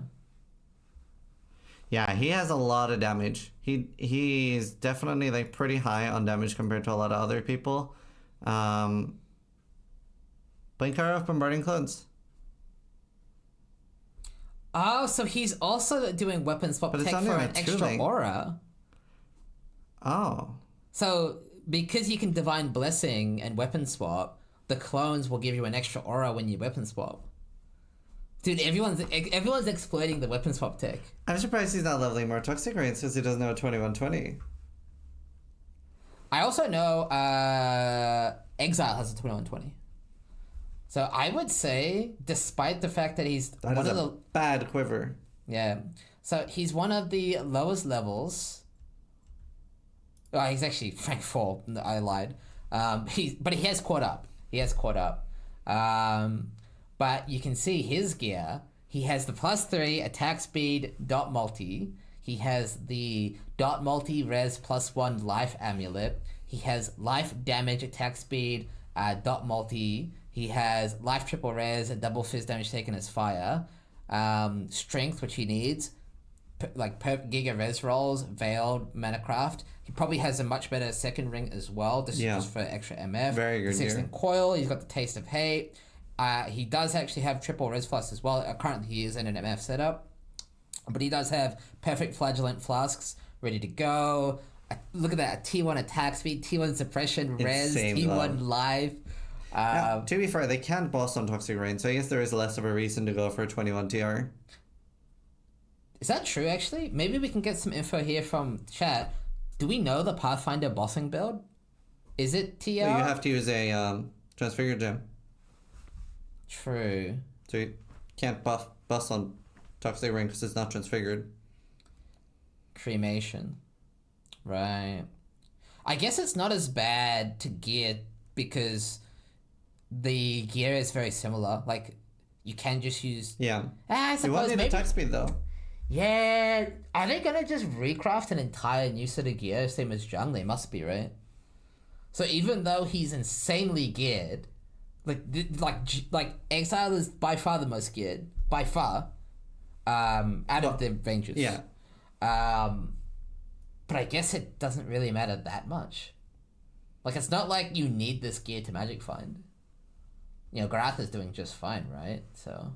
Yeah, he has a lot of damage. He's definitely like pretty high on damage compared to a lot of other people. Blinkar of Bombarding Clones. Oh, so he's also doing weapon swap tech for an extra aura. Oh. So because you can Divine Blessing and weapon swap, the clones will give you an extra aura when you weapon swap. Dude, everyone's exploiting the weapon swap tech. I'm surprised he's not leveling more toxic rains because he doesn't know 2120. I also know Exile has a 2120. So I would say, despite the fact that he's That one is of a the bad quiver. yeah, so he's one of the lowest levels. Oh, he's actually rank 4. I lied. But he has caught up. He has caught up. But you can see his gear. He has the +3 attack speed dot multi. He has the dot multi res +1 life amulet. He has life damage attack speed dot multi. He has life triple res and double fizz damage taken as fire. Strength, which he needs. Like per giga res rolls, veiled, manacraft. He probably has a much better second ring as well. This is just for extra MF. Very good. 16 coil. He's got the taste of hate. He does actually have triple res plus as well. Currently he is in an MF setup, but he does have perfect flagellant flasks ready to go. Look at that, T1 attack speed, T1 suppression, res, T1 life. Now, to be fair, they can't boss on Toxic Rain, so I guess there is less of a reason to go for a 21 TR. Is that true, actually? Maybe we can get some info here from chat. Do we know the Pathfinder bossing build? Is it TR? So you have to use a Transfigured Gem. True. So you can't boss on Toxic Rain because it's not Transfigured. Cremation. Right. I guess it's not as bad to gear because the gear is very similar. Like, you can just use... Yeah. I You suppose want the maybe... attack speed though. Yeah. Are they gonna just recraft an entire new set of gear, same as Jung? They must be, right? So even though he's insanely geared, like Exile is by far the most geared. By far. Out of the ranges. Yeah. But I guess it doesn't really matter that much. Like, it's not like you need this gear to magic find. You know, Grath is doing just fine, right? So,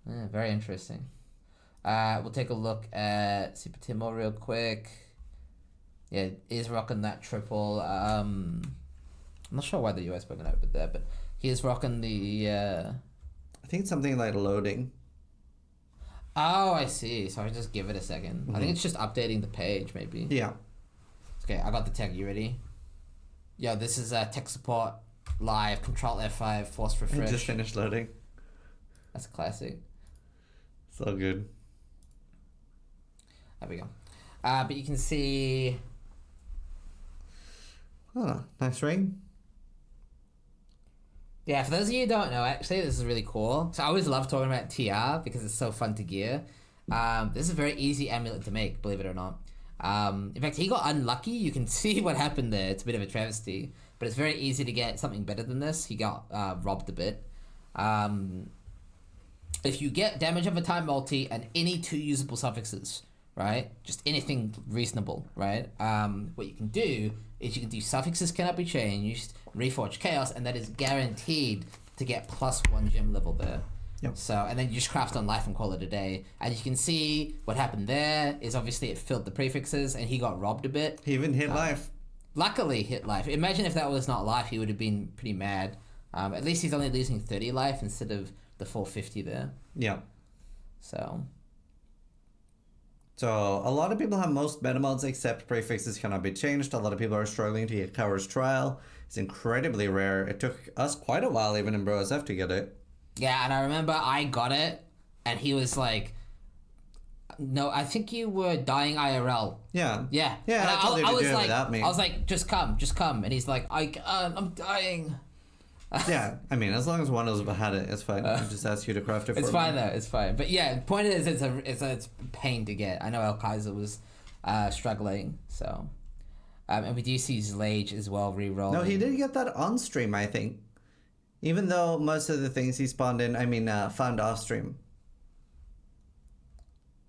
yeah, very interesting. We'll take a look at Super Timo real quick. Yeah, is rocking that triple. I'm not sure why the US broken out with that, but he is rocking the... I think it's something like loading. Oh, I see. So I just give it a second. I think it's just updating the page, maybe. Yeah. Okay, I got the tech. You ready? Yeah, this is tech support live. Control F5, force refresh. I just finished loading. That's classic. So good. There we go. But you can see... Oh, nice ring. Yeah, for those of you who don't know, actually, this is really cool. So I always love talking about TR because it's so fun to gear. This is a very easy amulet to make, believe it or not. In fact, he got unlucky. You can see what happened there. It's a bit of a travesty. But it's very easy to get something better than this. He got robbed a bit. If you get damage over time multi and any 2 usable suffixes, right? Just anything reasonable, right? What you can do is you can do suffixes cannot be changed, reforge chaos, and that is guaranteed to get +1 gem level there. Yep. So, and then you just craft on life and call it a day. And you can see what happened there is obviously it filled the prefixes and he got robbed a bit. He even hit life. Luckily hit life. Imagine if that was not life, he would have been pretty mad. At least he's only losing 30 life instead of the full 50 there. Yeah. So a lot of people have most meta mods except prefixes cannot be changed. A lot of people are struggling to get Coward's Trial. It's incredibly rare. It took us quite a while even in Bro SF to get it. yeah, and I remember I got it and he was like, no, I think you were dying IRL. Yeah. Yeah. Yeah, And I told you to do it without me. I was like, just come. And he's like, I'm dying. Yeah, I mean, as long as one of us had it, it's fine. I just ask you to craft it for It's me. fine though, it's fine. But yeah, the point is it's a pain to get. I know El Kaiser was struggling, so and we do see Zlage as well re-rolling. No, he did get that on stream, I think. Even though most of the things he spawned in, found off stream.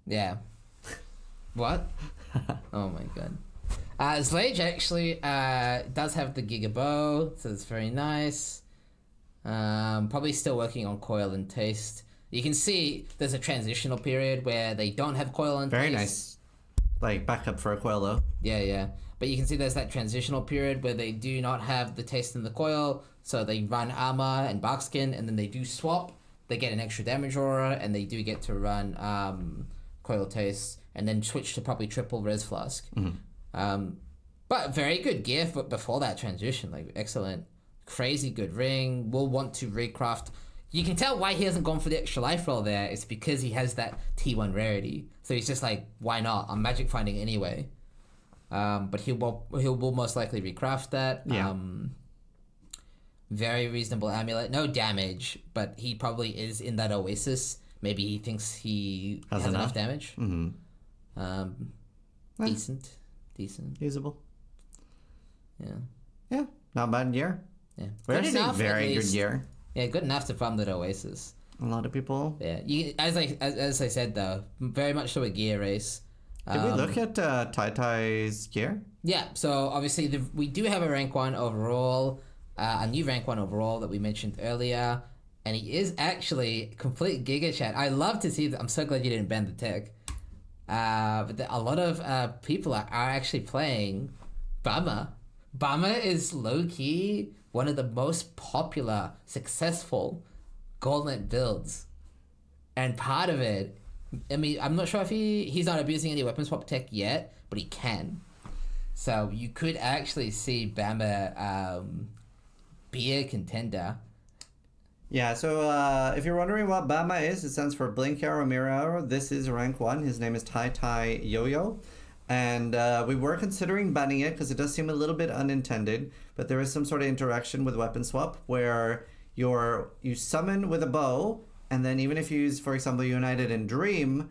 Yeah. What? Oh my god. Zlage actually does have the Giga Bow, so it's very nice. Probably still working on coil and taste. You can see there's a transitional period where they don't have coil and Very taste. nice. Like, backup for a coil, though. Yeah. But you can see there's that transitional period where they do not have the taste and the coil, so they run armor and barkskin, and then they do swap. They get an extra damage aura, and they do get to run coil taste, and then switch to probably triple res flask. Mm-hmm. But very good gear before that transition, like excellent crazy good ring, will want to recraft. You can tell why he hasn't gone for the extra life roll there. It's because he has that T1 rarity. So he's just like, why not? I'm magic finding anyway. But he will most likely recraft that. Yeah. Very reasonable amulet. No damage, but he probably is in that oasis. Maybe he thinks he has enough damage. Decent. Usable. Yeah. Yeah. Not bad year. Yeah. We're Good seeing enough, very at good least. year. Yeah, good enough to farm that oasis. A lot of people. Yeah. As I said though, very much so a gear race. Did we look at Tai's gear? Yeah, so obviously we do have a rank 1 overall, a new rank 1 overall that we mentioned earlier, and he is actually complete Giga Chat. I love to see that. I'm so glad you didn't ban the tech. But a lot of people are actually playing Bama. Bama is low-key one of the most popular, successful Gauntlet builds. And part of it, I mean, I'm not sure if he's not abusing any weapon swap tech yet, but he can. So you could actually see Bama be a contender. Yeah, so if you're wondering what Bama is, it stands for Blink Arrow, Mirror Arrow. This is rank 1. His name is Tai Yo-Yo. And we were considering banning it because it does seem a little bit unintended, but there is some sort of interaction with weapon swap where you summon with a bow, and then even if you use, for example, United and Dream,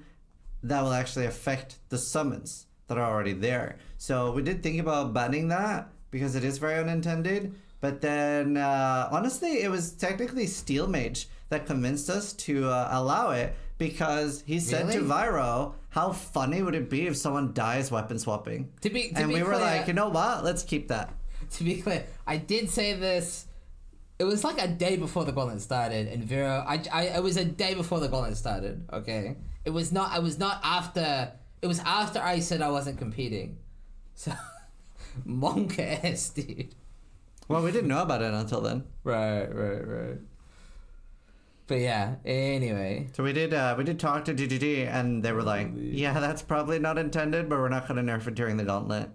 that will actually affect the summons that are already there. So we did think about banning that because it is very unintended, but then honestly, it was technically Steel Mage that convinced us to allow it because he said to Vyro, how funny would it be if someone dies weapon swapping? And we were like, you know what? Let's keep that. To be clear, I did say this. It was like a day before the Gauntlet started, and Vero, it was a day before the Gauntlet started, okay? It was not after, it was after I said I wasn't competing. So, monk ass, dude. Well, we didn't know about it until then. Right. But yeah, anyway. So we did talk to GGG, and they were like, yeah, that's probably not intended, but we're not going to nerf it during the Gauntlet.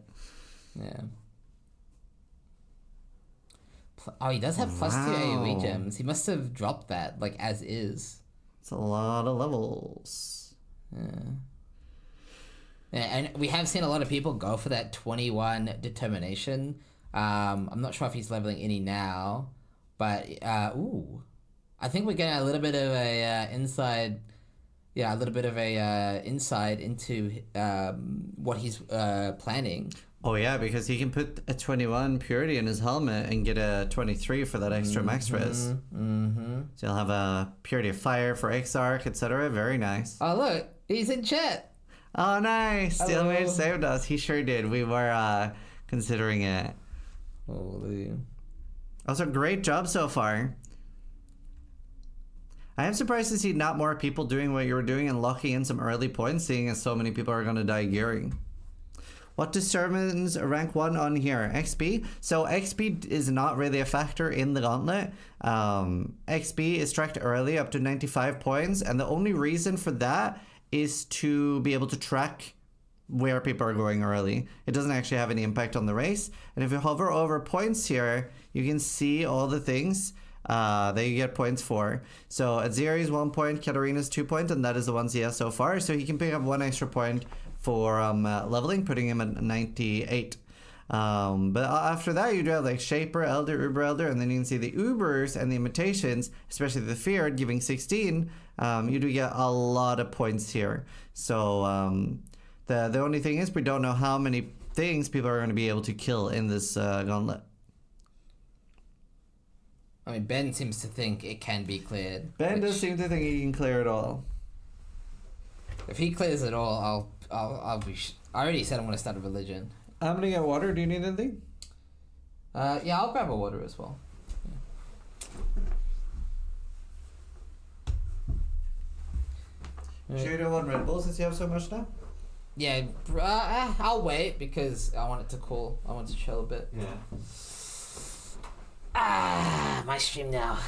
Yeah. Oh, he does have plus 2 AoE gems. He must have dropped that, like, as is. It's a lot of levels. Yeah, and we have seen a lot of people go for that 21 determination. I'm not sure if he's leveling any now, but, I think we're getting a little bit of a insight into what he's planning. Oh yeah, because he can put a 21 purity in his helmet and get a 23 for that extra max res. So he'll have a purity of fire for Exarch, etc. Very nice. Oh look, he's in chat. Oh nice, Steel Hello. Mage saved us. He sure did. We were considering it. Holy. Also, great job so far. I am surprised to see not more people doing what you were doing and locking in some early points, seeing as so many people are going to die gearing. What determines rank 1 on here? XP? So XP is not really a factor in the Gauntlet. XP is tracked early up to 95 points, and the only reason for that is to be able to track where people are going early. It doesn't actually have any impact on the race. And if you hover over points here, you can see all the things that you get points for. So Aziri is 1 point, Katarina's 2 points, and that is the ones he has so far. So he can pick up 1 extra point for leveling, putting him at 98. But after that, you do have like Shaper, Elder, Uber Elder, and then you can see the Ubers and the imitations, especially the Feared, giving 16. You do get a lot of points here. So the only thing is we don't know how many things people are going to be able to kill in this Gauntlet. I mean, Ben seems to think it can be cleared. Ben does seem to think he can clear it all. If he clears it all, I'll be. I already said I'm gonna start a religion. I'm gonna get water. Do you need anything? Yeah, I'll grab a water as well. Yeah. Should you do 1 Red Bull since you have so much now? Yeah, I'll wait because I want it to cool. I want it to chill a bit. Yeah. My stream now.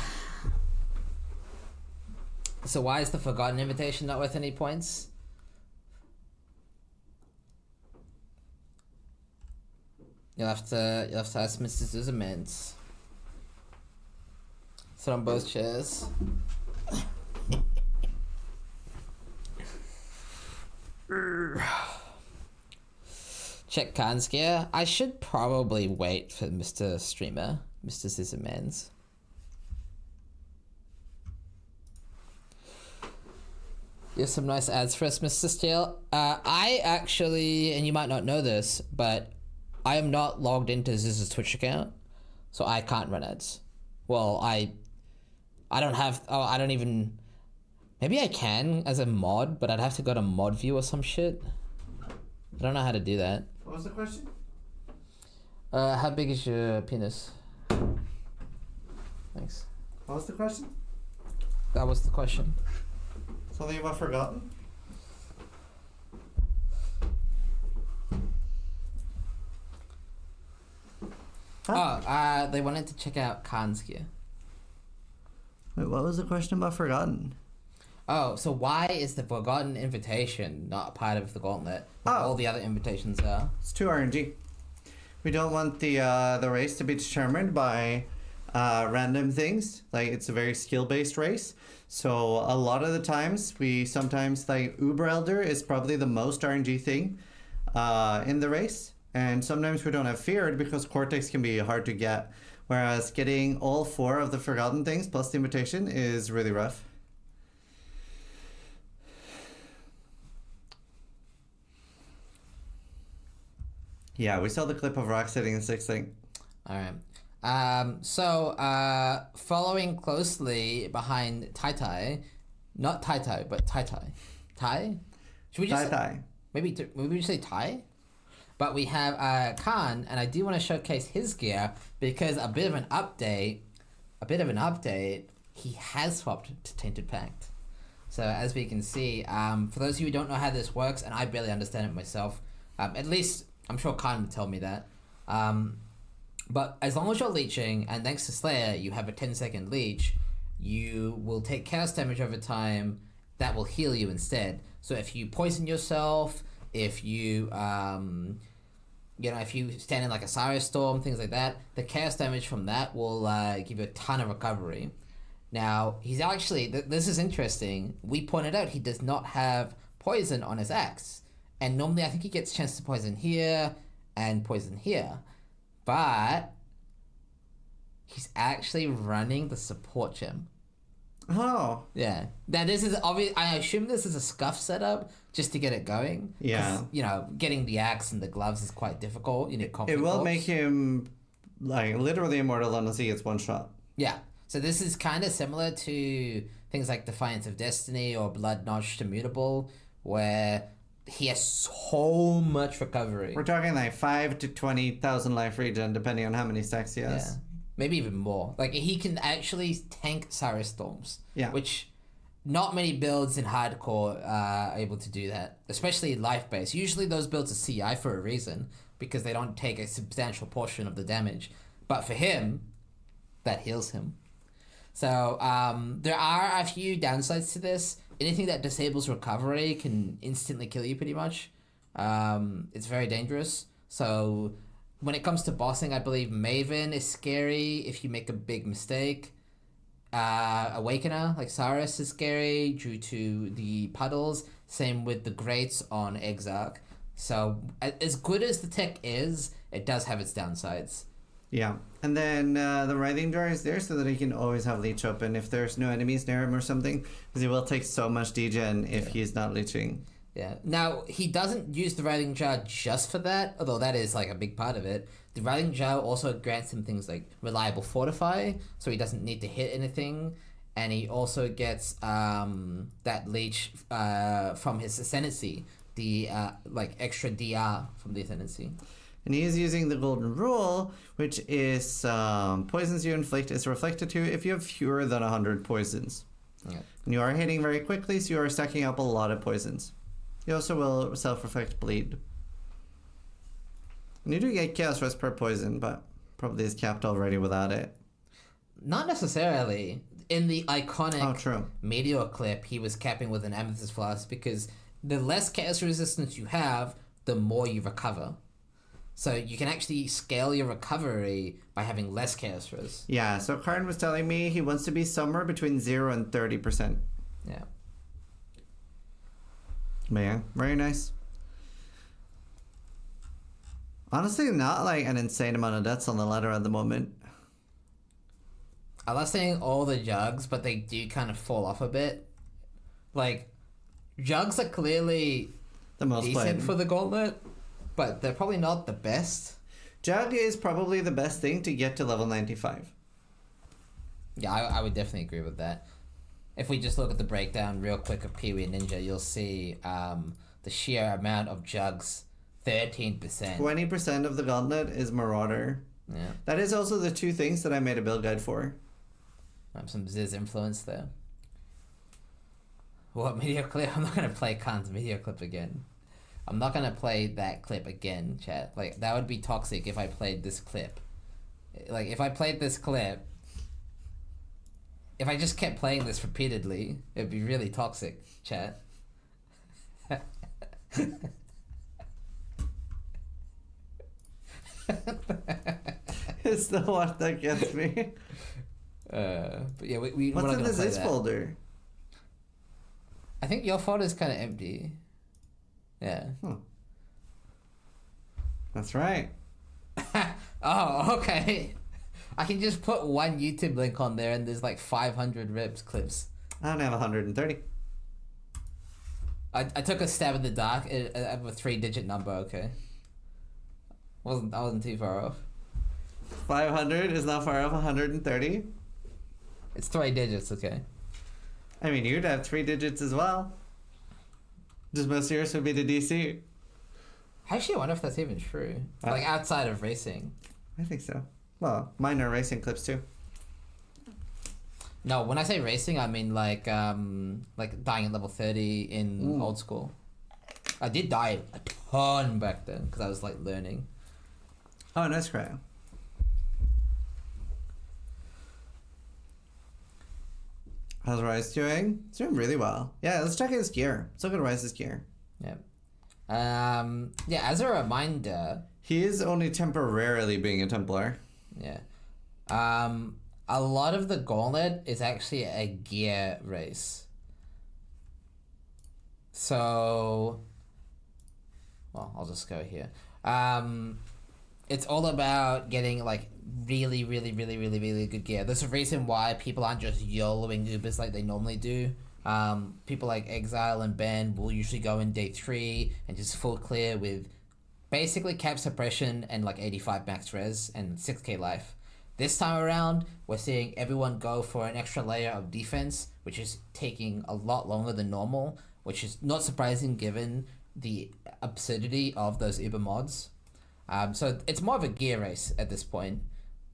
So why is the Forgotten Invitation not worth any points? You'll have to ask Mr. Zizaran. Sit on both chairs. Check Khan's gear. I should probably wait for Mr. Streamer, Mr. Zizaran. You have some nice ads for us, Mr. Steele. I actually, and you might not know this, but I am not logged into Ziz's Twitch account, so I can't run ads. Well, I don't have. Oh, I don't even. Maybe I can as a mod, but I'd have to go to mod view or some shit. I don't know how to do that. What was the question? How big is your penis? Thanks. What was the question? That was the question. Something about forgotten? Huh? Oh, they wanted to check out Khan's gear. Wait, what was the question about forgotten? Oh, so why is the Forgotten Invitation not a part of the Gauntlet? But all the other invitations are. It's too RNG. We don't want the race to be determined by random things. Like, it's a very skill-based race. So a lot of the times, we sometimes, like, Uber Elder is probably the most RNG thing in the race. And sometimes we don't have Feared because Cortex can be hard to get. Whereas getting all 4 of the Forgotten things plus the invitation is really rough. Yeah, we saw the clip of Rock sitting in 6th thing. Alright. Following closely behind Tai Tai, not Tai Tai, but Tai Tai. Tai? Should we just Tai. maybe we say Tai? But we have Khan, and I do want to showcase his gear because a bit of an update, he has swapped to Tainted Pact. So as we can see, for those of you who don't know how this works, and I barely understand it myself, at least I'm sure Khan would tell me that. But as long as you're leeching, and thanks to Slayer, you have a 10-second leech, you will take chaos damage over time that will heal you instead. So if you poison yourself, if you, if you stand in like a Cyrus Storm, things like that, the chaos damage from that will give you a ton of recovery. Now, he's actually, this is interesting, we pointed out he does not have poison on his axe. And normally I think he gets a chance to poison here and poison here. But he's actually running the support gem. Oh. Yeah. Now this is obvious. I assume this is a scuff setup just to get it going. Yeah. You know, getting the axe and the gloves is quite difficult. You need confidence. It will make him like literally immortal unless he gets one shot. Yeah. So this is kind of similar to things like Defiance of Destiny or Blood Notched Immutable, where he has so much recovery. We're talking like 5 to 20,000 life regen, depending on how many stacks he has. Yeah. Maybe even more. Like, he can actually tank Cyrus Storms. Yeah. Which not many builds in hardcore are able to do that, especially life-based. Usually those builds are CI for a reason, because they don't take a substantial portion of the damage. But for him, that heals him. So there are a few downsides to this. Anything that disables recovery can instantly kill you pretty much. It's very dangerous. So when it comes to bossing, I believe Maven is scary if you make a big mistake. Awakener, like Cyrus, is scary due to the puddles. Same with the Greats on Exile. So as good as the tech is, it does have its downsides. Yeah, and then the Writhing Jar is there so that he can always have leech open if there's no enemies near him or something, because he will take so much degen if he's not leeching. Yeah. Now, he doesn't use the Writhing Jar just for that, although that is like a big part of it. The Writhing Jar also grants him things like Reliable Fortify, so he doesn't need to hit anything, and he also gets that leech from his Ascendancy, the extra DR from the Ascendancy. And he is using the Golden Rule, which is poisons you inflict is reflected to if you have fewer than 100 poisons. Okay. And you are hitting very quickly, so you are stacking up a lot of poisons. You also will self-reflect bleed. And you do get Chaos Rest per poison, but probably is capped already without it. Not necessarily. In the iconic Meteor clip, he was capping with an Amethyst Flask because the less Chaos Resistance you have, the more you recover. So you can actually scale your recovery by having less chaos res. Yeah, so Karn was telling me he wants to be somewhere between 0 and 30%. Yeah. But yeah, very nice. Honestly, not like an insane amount of deaths on the ladder at the moment. I love seeing all the jugs, but they do kind of fall off a bit. Like, jugs are clearly The most decent played. for the Gauntlet, but they're probably not the best. Jug is probably the best thing to get to level 95. Yeah, I would definitely agree with that. If we just look at the breakdown real quick of Pee-wee Ninja, you'll see the sheer amount of jugs, 13%. 20% of the Gauntlet is Marauder. Yeah, That is also the two things that I made a build guide for. some Ziz influence there. What media clip? I'm not going to play Khan's media clip again. I'm not going to play that clip again, chat. Like, that would be toxic if I played this clip. Like, if I played this clip, if I just kept playing this repeatedly, it'd be really toxic, chat. It's the one that gets me. But yeah, we're What's not in gonna the play Ziz that. folder? I think your folder is kind of empty. Yeah. That's right. Oh, okay. I can just put one YouTube link on there and there's like 500 rips clips. I only have 130. I took a stab in the dark of a 3-digit number, okay. I wasn't too far off. 500 is not far off 130. It's 3 digits, okay. I mean, you'd have 3 digits as well. Just most of yours would be the DC. Actually, I wonder if that's even true. Like, outside of racing. I think so. Well, mine are racing clips too. No, when I say racing, I mean like dying at level 30 in old school. I did die a ton back then because I was like learning. Oh, nice cryo. How's Rise doing? It's doing really well. Yeah, let's check his gear. Let's look at Rise's gear. Yeah. Yeah, as a reminder, He is only temporarily being a Templar. yeah. A lot of the Gauntlet is actually a gear race. So, well, I'll just go here. It's all about getting like really good gear. There's a reason why people aren't just YOLOing Ubers like they normally do. People like Exile and Ben will usually go in day 3 and just full clear with basically cap suppression and like 85 max res and 6k life. This time around, we're seeing everyone go for an extra layer of defense, which is taking a lot longer than normal, which is not surprising given the absurdity of those Uber mods. So it's more of a gear race at this point,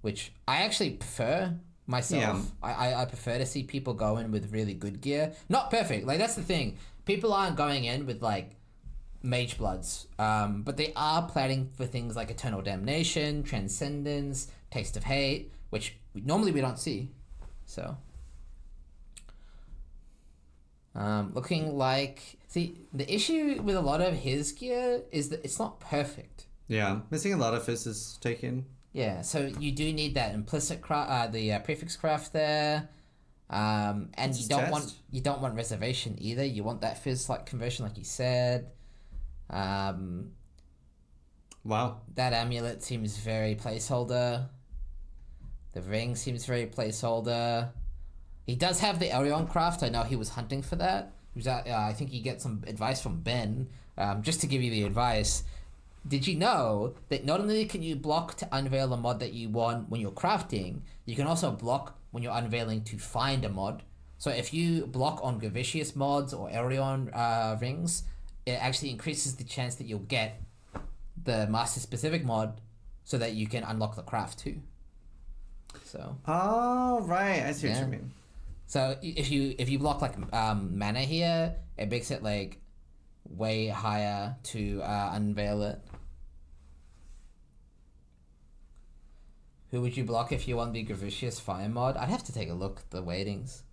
which I actually prefer myself. Yeah. I prefer to see people go in with really good gear. Not perfect, like that's the thing. People aren't going in with like Magebloods, but they are planning for things like Eternal Damnation, Transcendence, Taste of Hate, which normally we don't see. So, looking like... See, the issue with a lot of his gear is that it's not perfect. Yeah, missing a lot of fizzes taken. Yeah, so you do need that implicit craft, the prefix craft there, and you don't want reservation either. You want that fizz like conversion, like you said. Wow, that amulet seems very placeholder. The ring seems very placeholder. He does have the Elyon craft. I know he was hunting for that. He was I think he gets some advice from Ben. Just to give you the advice. Did you know that not only can you block to unveil a mod that you want when you're crafting, you can also block when you're unveiling to find a mod. So if you block on Gravicious mods or Elyon rings, it actually increases the chance that you'll get the master specific mod so that you can unlock the craft too. So. Oh, right. I see what you mean. So if you block like mana here, it makes it like way higher to unveil it. Who would you block if you want the Gravicious Fire mod? I'd have to take a look at the weightings.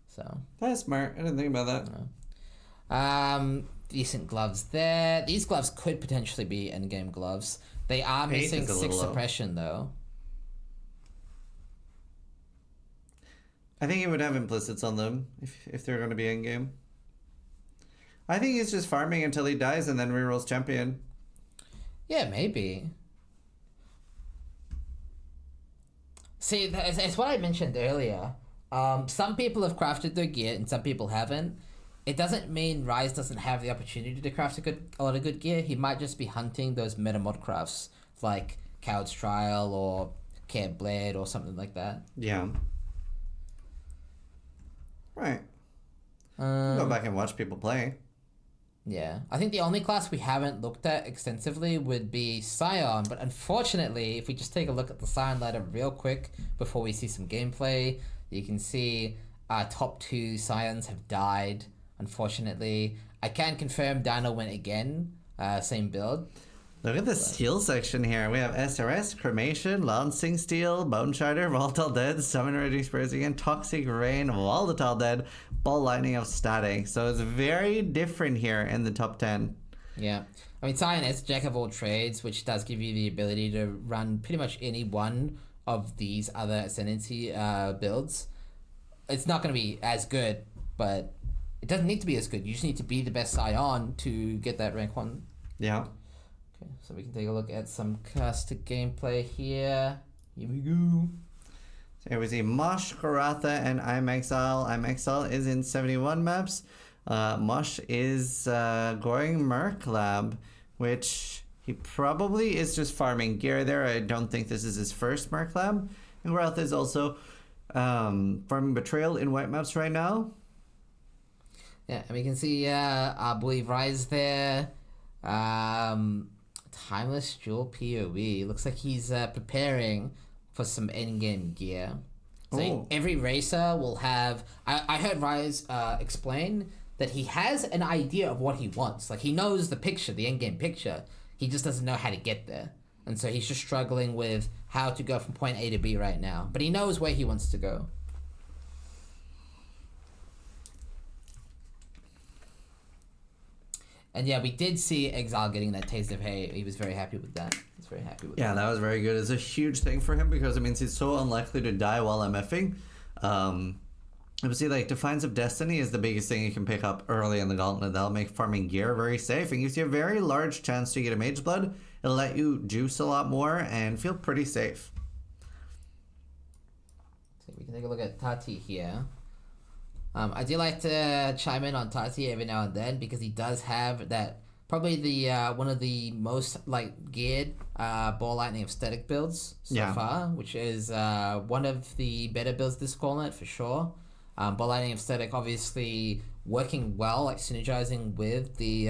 So that's smart. I didn't think about that. No. decent gloves there. These gloves could potentially be endgame gloves. They are missing 6 suppression though. I think he would have implicits on them if they're going to be endgame. I think he's just farming until he dies and then rerolls champion. Yeah, maybe. See, it's what I mentioned earlier. Some people have crafted their gear and some people haven't. It doesn't mean Rise doesn't have the opportunity to craft a lot of good gear. He might just be hunting those meta mod crafts like Coward's Trial or Camp Blade or something like that. Yeah. Right. Go back and watch people play. Yeah. I think the only class we haven't looked at extensively would be Scion, but unfortunately, if we just take a look at the Scion ladder real quick before we see some gameplay, you can see our top 2 Scions have died, unfortunately. I can confirm Dino went again, same build. Look at the steel section here. We have SRS, Cremation, Lancing Steel, Bone Shredder, Volatile Dead, Summon Ready Spurs again, Toxic Rain, Volatile Dead, Ball Lightning of Static. So it's very different here in the top 10. Yeah. I mean, Scion is Jack of all trades, which does give you the ability to run pretty much any one of these other Ascendancy builds. It's not going to be as good, but it doesn't need to be as good. You just need to be the best Scion to get that rank 1. Yeah. Okay, so we can take a look at some casted gameplay here. Here we go. So here we see Mosh, Karatha, and I'm Exile. I'm Exile is in 71 maps. Mosh is going Merc Lab, which he probably is just farming gear there. I don't think this is his first Merc Lab. And Karatha is also farming Betrayal in white maps right now. Yeah, and we can see, I believe, Rise there. Timeless Jewel PoE. Looks like he's preparing for some endgame gear. So every racer will have... I heard Rise explain that he has an idea of what he wants. Like, he knows the picture, the endgame picture. He just doesn't know how to get there. And so he's just struggling with how to go from point A to B right now. But he knows where he wants to go. And yeah, we did see Exile getting that taste of hay. He was very happy with that. He's very happy with that. Yeah, that was very good. It's a huge thing for him because it means he's so unlikely to die while MFing. You see, like, Defiance of Destiny is the biggest thing you can pick up early in the Gauntlet. That'll make farming gear very safe and gives you a very large chance to get a Mageblood. It'll let you juice a lot more and feel pretty safe. So we can take a look at Tati here. I do like to chime in on Tati every now and then because he does have that probably the one of the most like geared Ball Lightning of static builds so far, which is one of the better builds this Gauntlet for sure. Ball Lightning of static obviously working well, like synergizing with the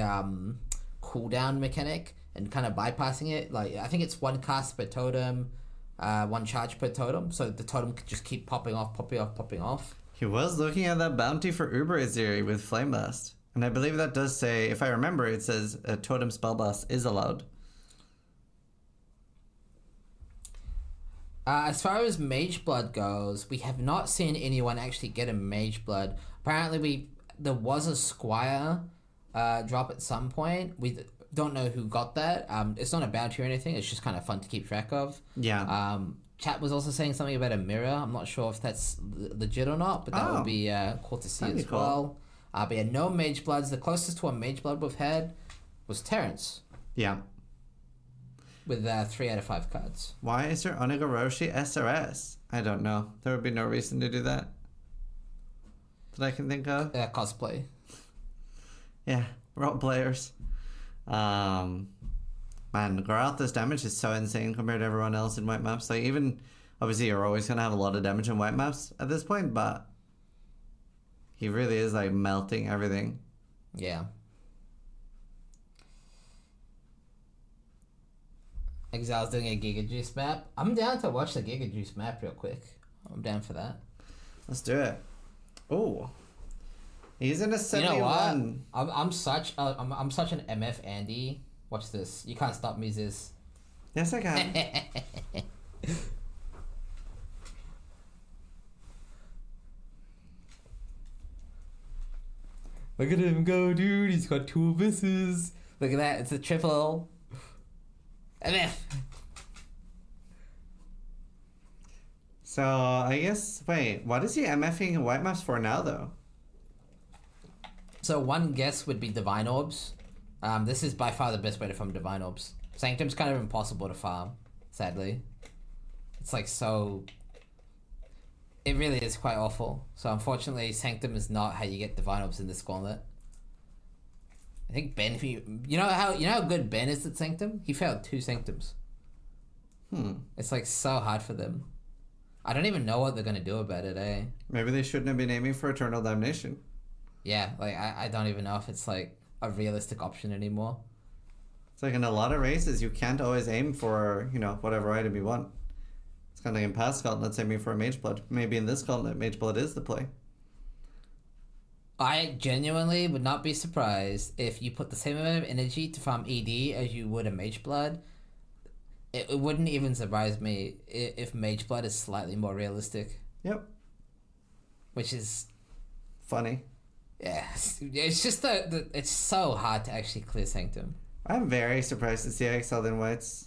cooldown mechanic and kind of bypassing it. Like I think it's 1 cast per totem, 1 charge per totem, so the totem could just keep popping off. He was looking at that bounty for Uber Aziri with Flame Blast. And I believe that does say, if I remember, it says a totem spell blast is allowed. As far as Mageblood goes, we have not seen anyone actually get a Mageblood. Apparently there was a Squire drop at some point. We don't know who got that. It's not a bounty or anything. It's just kind of fun to keep track of. Yeah. Chat was also saying something about a mirror. I'm not sure if that's legit or not, but that would be cool to see as well. But yeah, no Magebloods. The closest to a Mageblod we've had was Terrence. Yeah. With 3 out of 5 cards. Why is there Onigoroshi SRS? I don't know. There would be no reason to do that. That I can think of. Cosplay. Yeah, role players. Man, Garatha's damage is so insane compared to everyone else in white maps. Like, even, obviously, you're always going to have a lot of damage in white maps at this point, but he really is, like, melting everything. Yeah. Exile's doing a Giga Juice map. I'm down to watch the Giga Juice map real quick. I'm down for that. Let's do it. Oh. He's in a 71. You know what? I'm such an MF Andy. Watch this. You can't stop me, Ziz. Yes, I can. Look at him go, dude. He's got 2 abysses. Look at that. It's a triple. MF. So I guess wait, what is he MFing white maps for now though? So one guess would be Divine Orbs. This is by far the best way to farm Divine Orbs. Sanctum's kind of impossible to farm, sadly. It's like so... It really is quite awful. So unfortunately, Sanctum is not how you get Divine Orbs in this Gauntlet. I think Ben, if you know how good Ben is at Sanctum? He failed 2 Sanctums. It's like so hard for them. I don't even know what they're gonna do about it, eh? Maybe they shouldn't have been aiming for Eternal Damnation. Yeah, like I don't even know if it's like a realistic option anymore. It's like in a lot of races, you can't always aim for, you know, whatever item you want. It's kind of like in past gauntlets aiming for a Mageblood. Maybe in this gauntlet, Mageblood is the play. I genuinely would not be surprised if you put the same amount of energy to farm ED as you would a Mageblood. It wouldn't even surprise me if Mageblood is slightly more realistic. Yep. Which is... funny. Yeah, it's just it's so hard to actually clear Sanctum. I'm very surprised to see Exile in whites.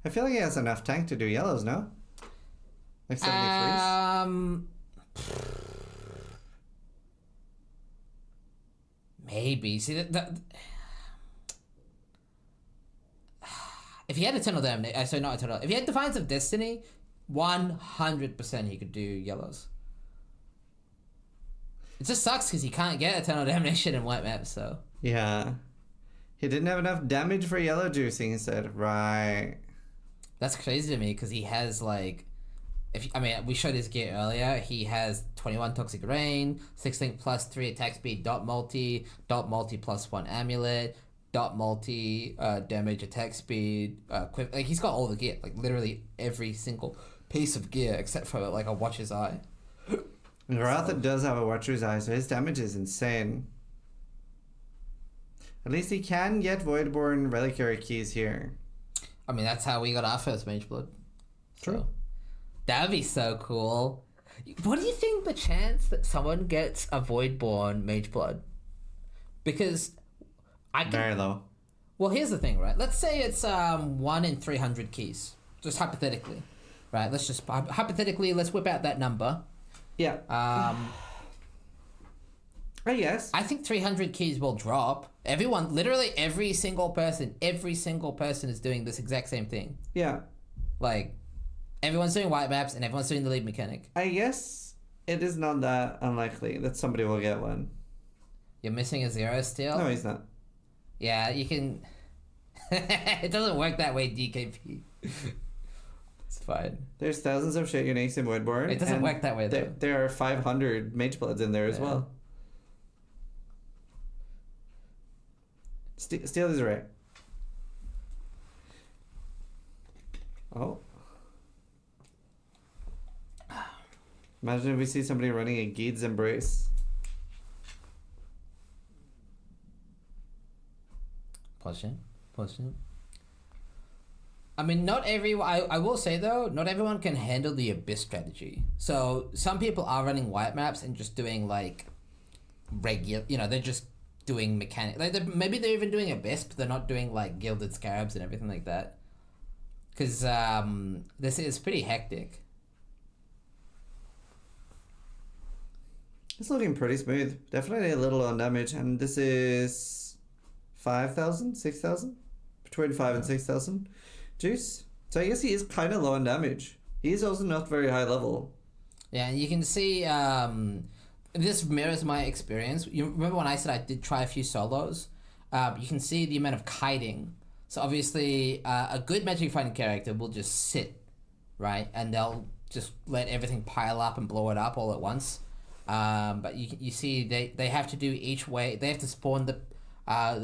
I feel like he has enough tank to do yellows, no? Like 73s? Maybe. See, if he had Eternal Damnation... sorry, not Eternal... If he had Defiance of Destiny, 100% he could do yellows. It just sucks because he can't get Eternal Damnation in white maps, so... Yeah. He didn't have enough damage for yellow juicing, he said. Right. That's crazy to me because he has, like... we showed his gear earlier. He has 21 Toxic Rain, 16 plus 3 attack speed, dot multi plus 1 amulet, dot multi damage attack speed, like he's got all the gear, like literally every single piece of gear except for like a Watcher's Eye. Ratha does have a Watcher's Eye, so his damage is insane. At least he can get Voidborn Reliquary Keys here. I mean, that's how we got our first Mageblood. True. So, that'd be so cool. What do you think the chance that someone gets a Voidborn Mageblood? Because I can... Very low. Well, here's the thing, right? Let's say it's 1 in 300 keys. Just hypothetically. Right, let's just... Hypothetically, let's whip out that number. Yeah. I guess. I think 300 keys will drop. Everyone, literally every single person is doing this exact same thing. Yeah. Like, everyone's doing white maps and everyone's doing the lead mechanic. I guess it is not that unlikely that somebody will get one. You're missing a 0 still? No, he's not. Yeah, you can... It doesn't work that way, DKP. It's fine. There's thousands of shit uniques in Woodborn. It doesn't work that way, though. There are 500 Magebloods in there as well. Steal is right. Oh. Imagine if we see somebody running a Geed's Embrace. Pushing. I mean, not everyone... I will say, though, not everyone can handle the Abyss strategy. So, some people are running white maps and just doing, like, regular... You know, they're just doing mechanic... Like, maybe they're even doing Abyss, but they're not doing, like, Gilded Scarabs and everything like that. Because, this is pretty hectic. It's looking pretty smooth. Definitely a little on damage. And this is 5,000? 6,000? Between 5 and 6,000 juice. So I guess he is kind of low on damage. He is also not very high level. Yeah, and you can see... this mirrors my experience. You remember when I said I did try a few solos? You can see the amount of kiting. So obviously, a good magic fighting character will just sit, right? And they'll just let everything pile up and blow it up all at once. But you see they have to do each wave. They have to spawn the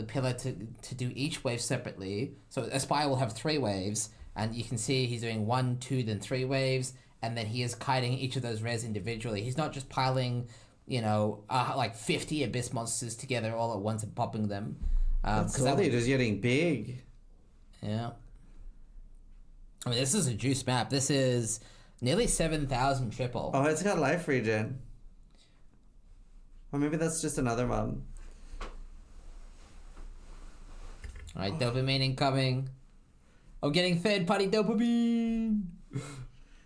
pillar to do each wave separately. So Aspire will have 3 waves, and you can see he's doing 1, 2, then 3 waves, and then he is kiting each of those rares individually. He's not just piling, you know, like 50 Abyss monsters together all at once and popping them. That's slowly just getting big. Yeah. I mean, this is a juice map. This is Nearly 7,000 triple. Oh, it's got life regen. Or maybe that's just another mod. Alright, dopamine incoming. I'm getting third-party dopamine.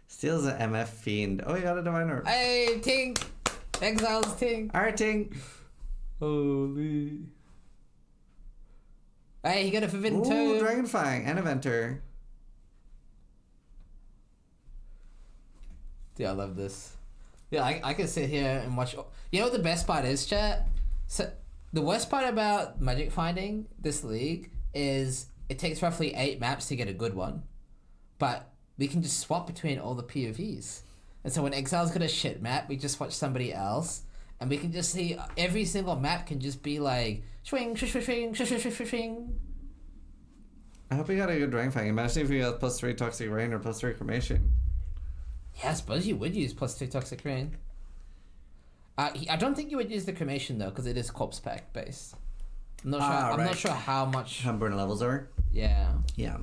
Steals an MF fiend. Oh, you got a divine orb. Hey, Tink. Exile's Tink. Alright, Ting. Holy. Hey, he got a Forbidden Ooh, Toad. Dragonfang and a Venter. Dude, I love this. Yeah, I can sit here and watch. You know what the best part is, chat? So, the worst part about magic finding this league is it takes roughly 8 maps to get a good one. But we can just swap between all the POVs. And so when Exile's got a shit map, we just watch somebody else. And we can just see every single map can just be like, swing, swing, swing, swing, swing, swing, swing. I hope we got a good Dragonfang. Imagine if we got +3 Toxic Rain or +3 Cremation. Yeah, I suppose you would use +2 Toxic Rain. I don't think you would use the Cremation though, because it is Corpse Pact based. I'm not sure. I'm not sure how much. How burn levels are. Yeah. Yeah.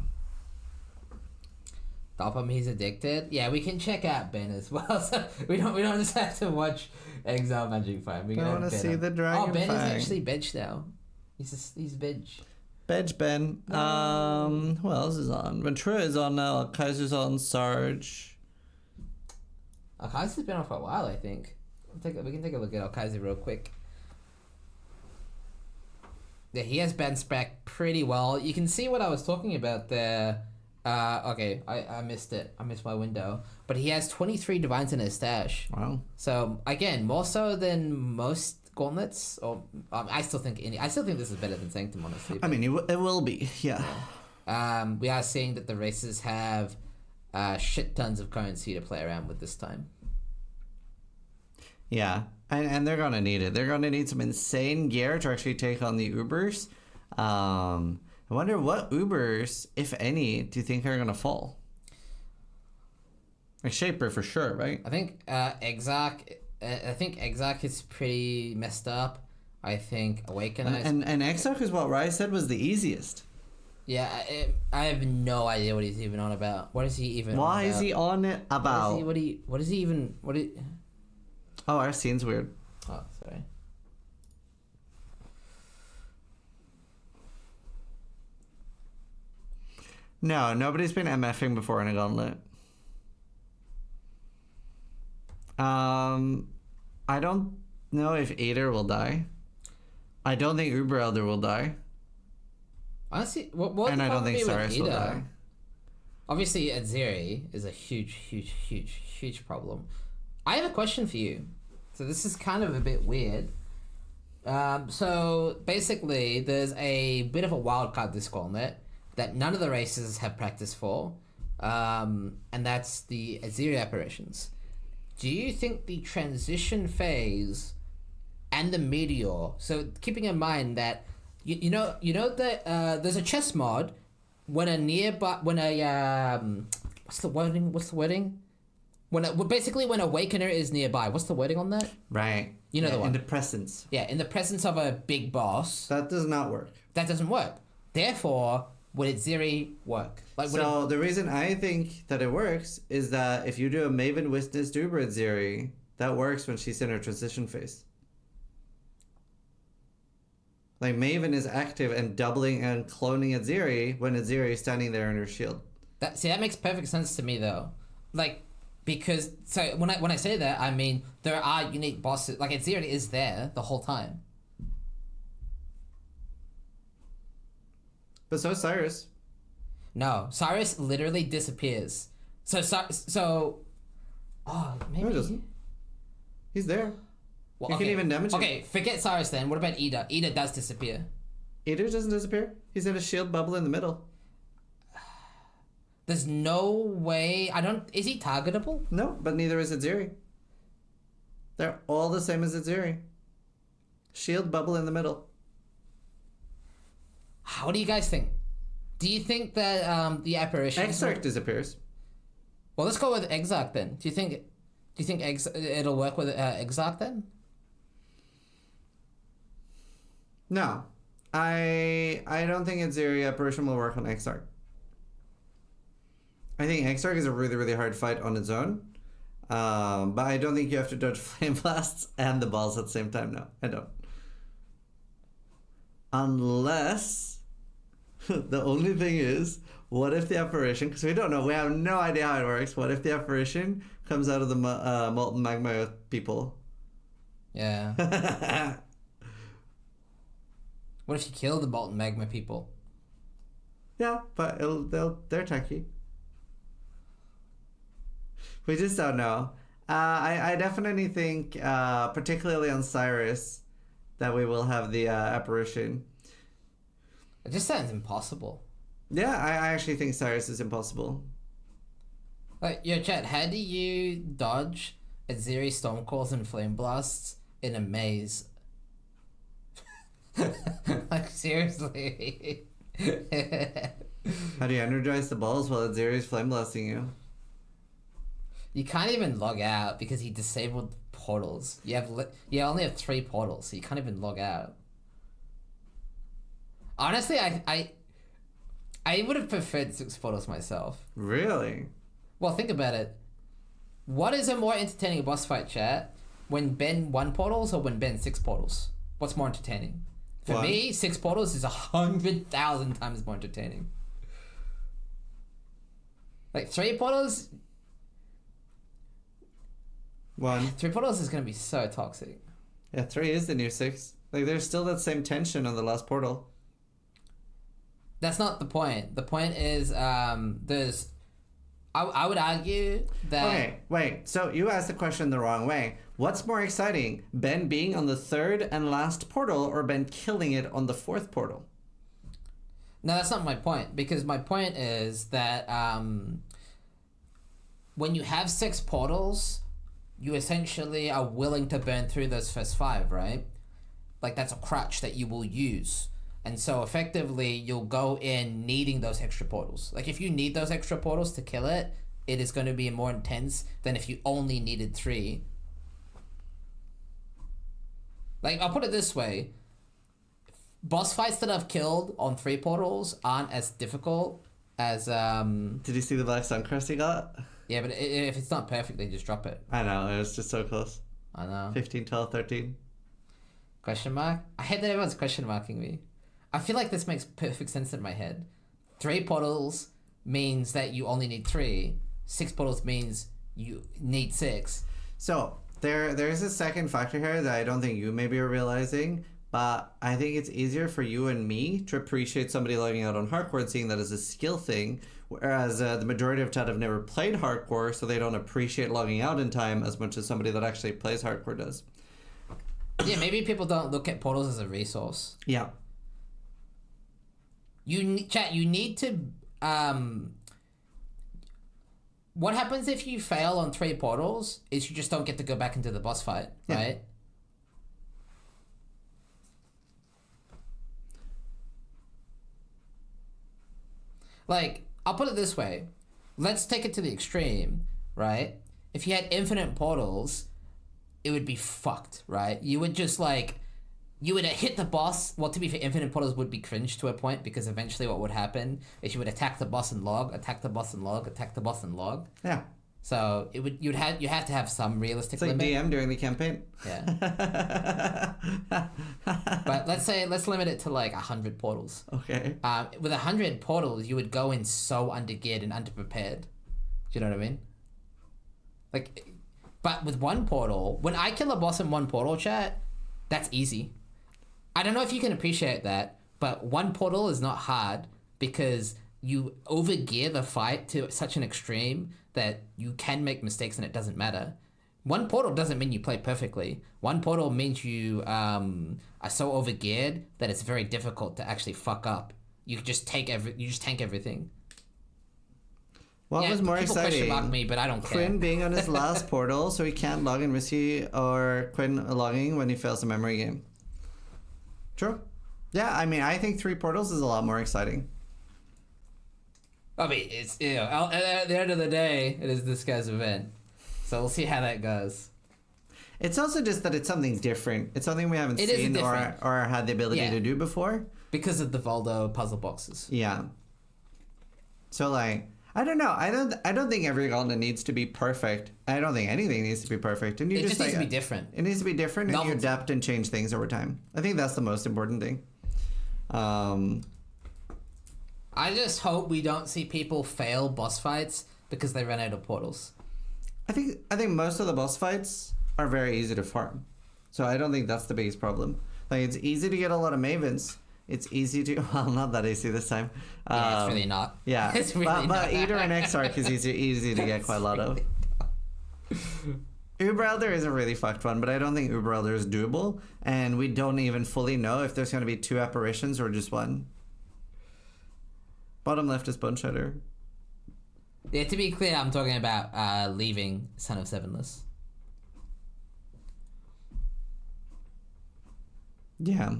Dopamine, he's addicted. Yeah, we can check out Ben as well. So we don't just have to watch Exile Magic Fight. We I want to see the Dragonfang. Oh, Ben is actually bench now. He's bench. Bench Ben. Who else is on? Ventura is on now. Kaiser's on. Sarge. Kaiser's been on for a while, I think. We can take a look at Kaiser real quick. Yeah, he has bounced back pretty well. You can see what I was talking about there. Okay, I missed it. I missed my window. But he has 23 divines in his stash. Wow. So again, more so than most gauntlets. Or I still think this is better than Sanctum, honestly. I mean, it will be. Yeah. We are seeing that the races have shit tons of currency to play around with this time. Yeah, and they're gonna need it. They're gonna need some insane gear to actually take on the Ubers. I wonder what Ubers, if any, do you think are gonna fall? Like Shaper for sure, right? I think Exarch. I think Exarch is pretty messed up. I think Awakener. And Exarch is what Rai said was the easiest. Yeah, I have no idea what he's even on about. What is he even? Why on about? is he on it about? What is he even? Oh, our scene's weird. Oh, sorry. No, nobody's been MFing before in a gauntlet. I don't know if Ader will die. I don't think Uber Elder will die. Honestly, what and I don't think Cyrus will die. Obviously, Azeri is a huge problem. I have a question for you. So this is kind of a bit weird. So basically, there's a bit of a wild card this gauntlet that none of the races have practiced for, and that's the Azeri apparitions. Do you think the transition phase and the meteor? So keeping in mind that you know that there's a chess mod when what's the wording? Basically when Awakener is nearby. What's the wording on that? Right. You know the one. In the presence. Yeah, in the presence of a big boss. That does not work. That doesn't work. Therefore, would Azeri work? The reason I think that it works is that if you do a Maven Witness Uber Azeri, that works when she's in her transition phase. Like Maven is active and doubling and cloning Azeri when Azeri is standing there in her shield. That makes perfect sense to me though. Like, because so when I say that, I mean there are unique bosses. Like Azeri is there the whole time. But so is Cyrus. No, Cyrus literally disappears. So oh, maybe No, he doesn't. He's there. Well, you can even damage him. Okay, forget Cyrus then. What about Ida? Ida does disappear. Ida doesn't disappear. He's in a shield bubble in the middle. There's no way. Is he targetable? No, but neither is Azeri. They're all the same as Azeri. Shield bubble in the middle. What do you guys think? Do you think that the apparition Exarch disappears? Well, let's go with Exarch then. Do you think it'll work with Exarch then? No, I don't think Azeri apparition will work on Exarch. I think Exarch is a really, really hard fight on its own. But I don't think you have to dodge Flame Blasts and the balls at the same time. No, I don't. Unless... the only thing is, what if the apparition... Because we don't know. We have no idea how it works. What if the apparition comes out of the molten magma people? Yeah. What if you kill the molten magma people? Yeah, but they're tanky. We just don't know. I definitely think, particularly on Cyrus, that we will have the apparition. It just sounds impossible. Yeah, I actually think Cyrus is impossible. Like, yo, chat, how do you dodge Azeri Stormcalls and Flame Blasts in a maze? Like, seriously. How do you energize the balls while Azeri's flame blasting you? You can't even log out because he disabled portals. You only have 3 portals, so you can't even log out. Honestly, I would have preferred 6 portals myself. Really? Well, think about it. What is a more entertaining boss fight, chat? When Ben 1 portals or when Ben 6 portals? What's more entertaining? For me, 6 portals is 100,000 times more entertaining. Like 3 portals. 1. 3 portals is gonna be so toxic. Yeah, 3 is the new 6. Like, there's still that same tension on the last portal. That's not the point. The point is, there's... I would argue that... Okay, wait. So you asked the question the wrong way. What's more exciting? Ben being on the 3rd and last portal or Ben killing it on the 4th portal? No, that's not my point. Because my point is that when you have 6 portals, you essentially are willing to burn through those first 5, right? Like, that's a crutch that you will use. And so effectively, you'll go in needing those extra portals. Like, if you need those extra portals to kill it, it is going to be more intense than if you only needed 3. Like, I'll put it this way. Boss fights that I've killed on 3 portals aren't as difficult as... Did you see the black sun crest he got? Yeah, but if it's not perfect, they just drop it. I know, it was just so close. I know. 15, 12, 13. Question mark? I hate that everyone's question marking me. I feel like this makes perfect sense in my head. 3 portals means that you only need 3. 6 portals means you need 6. So there's a second factor here that I don't think you maybe are realizing, but I think it's easier for you and me to appreciate somebody logging out on hardcore and seeing that as a skill thing, whereas the majority of chat have never played hardcore, so they don't appreciate logging out in time as much as somebody that actually plays hardcore does. Yeah, maybe people don't look at portals as a resource. Yeah. You need to... what happens if you fail on 3 portals is you just don't get to go back into the boss fight, right? Like, I'll put it this way. Let's take it to the extreme, right? If you had infinite portals, it would be fucked, right? You would just, like... You would hit the boss. Well, to be fair, infinite portals would be cringe to a point because eventually what would happen is you would attack the boss and log, attack the boss and log, attack the boss and log. Yeah. So you have to have some realistic limit. It's like limit. DM during the campaign. Yeah. But let's limit it to like 100 portals. Okay. With 100 portals, you would go in so undergeared and underprepared. Do you know what I mean? Like, but with 1 portal, when I kill a boss in 1 portal, chat, that's easy. I don't know if you can appreciate that, but 1 portal is not hard because you overgear the fight to such an extreme that you can make mistakes and it doesn't matter. 1 portal doesn't mean you play perfectly. 1 portal means you are so overgeared that it's very difficult to actually fuck up. You just tank everything. What was more people exciting? Question mark me, but I don't care. Quinn being on his last portal, so he can't log in Missy, or Quinn logging when he fails a memory game. True. Yeah, I mean, I think 3 portals is a lot more exciting. I mean, it's, you know, at the end of the day, it is this guy's event. So we'll see how that goes. It's also just that it's something different. It's something we haven't seen or had the ability to do before. Because of the Voldo puzzle boxes. Yeah. So, like, I don't know. I don't think every gauntlet needs to be perfect. I don't think anything needs to be perfect. And you It just needs to be different. It needs to be different, and you adapt and change things over time. I think that's the most important thing. I just hope we don't see people fail boss fights because they ran out of portals. I think most of the boss fights are very easy to farm, so I don't think that's the biggest problem. Like, it's easy to get a lot of mavens. It's easy to, well, not that easy this time. Yeah, it's really not. Yeah, It's really but not. Eater and Exarch is easy to get quite a lot of. Uber Elder is a really fucked one, but I don't think Uber Elder is doable, and we don't even fully know if there's going to be 2 apparitions or just 1. Bottom left is Bone Shredder. Yeah, to be clear, I'm talking about leaving Son of Sevenless. Yeah.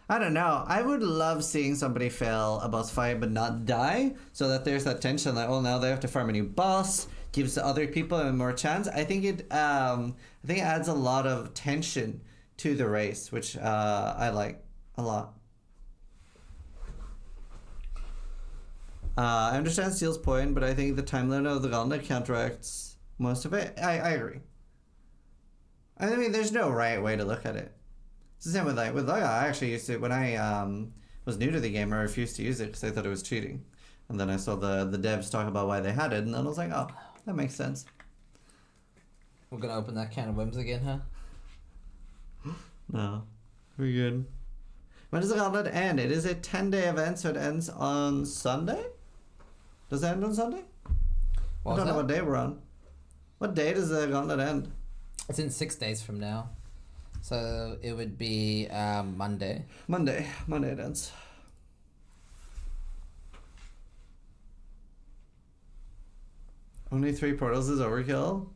I don't know. I would love seeing somebody fail a boss fight but not die, so that there's that tension that, oh, now they have to farm a new boss, gives the other people a more chance. I think it adds a lot of tension to the race, which I like a lot. I understand Steel's point, but I think the time limit of the Gauntlet counteracts most of it. I agree. I mean, there's no right way to look at it. It's the same with Laga. I actually used to, when I was new to the game, I refused to use it because I thought it was cheating. And then I saw the devs talk about why they had it, and then I was like, oh, that makes sense. We're gonna open that can of worms again, huh? No. We're good. When does the Gauntlet end? It is a 10-day event, so it ends on Sunday? Does it end on Sunday? I don't know what day we're on. What day does the Gauntlet end? It's in 6 days from now. So it would be Monday. Monday it ends. Only 3 portals is overkill?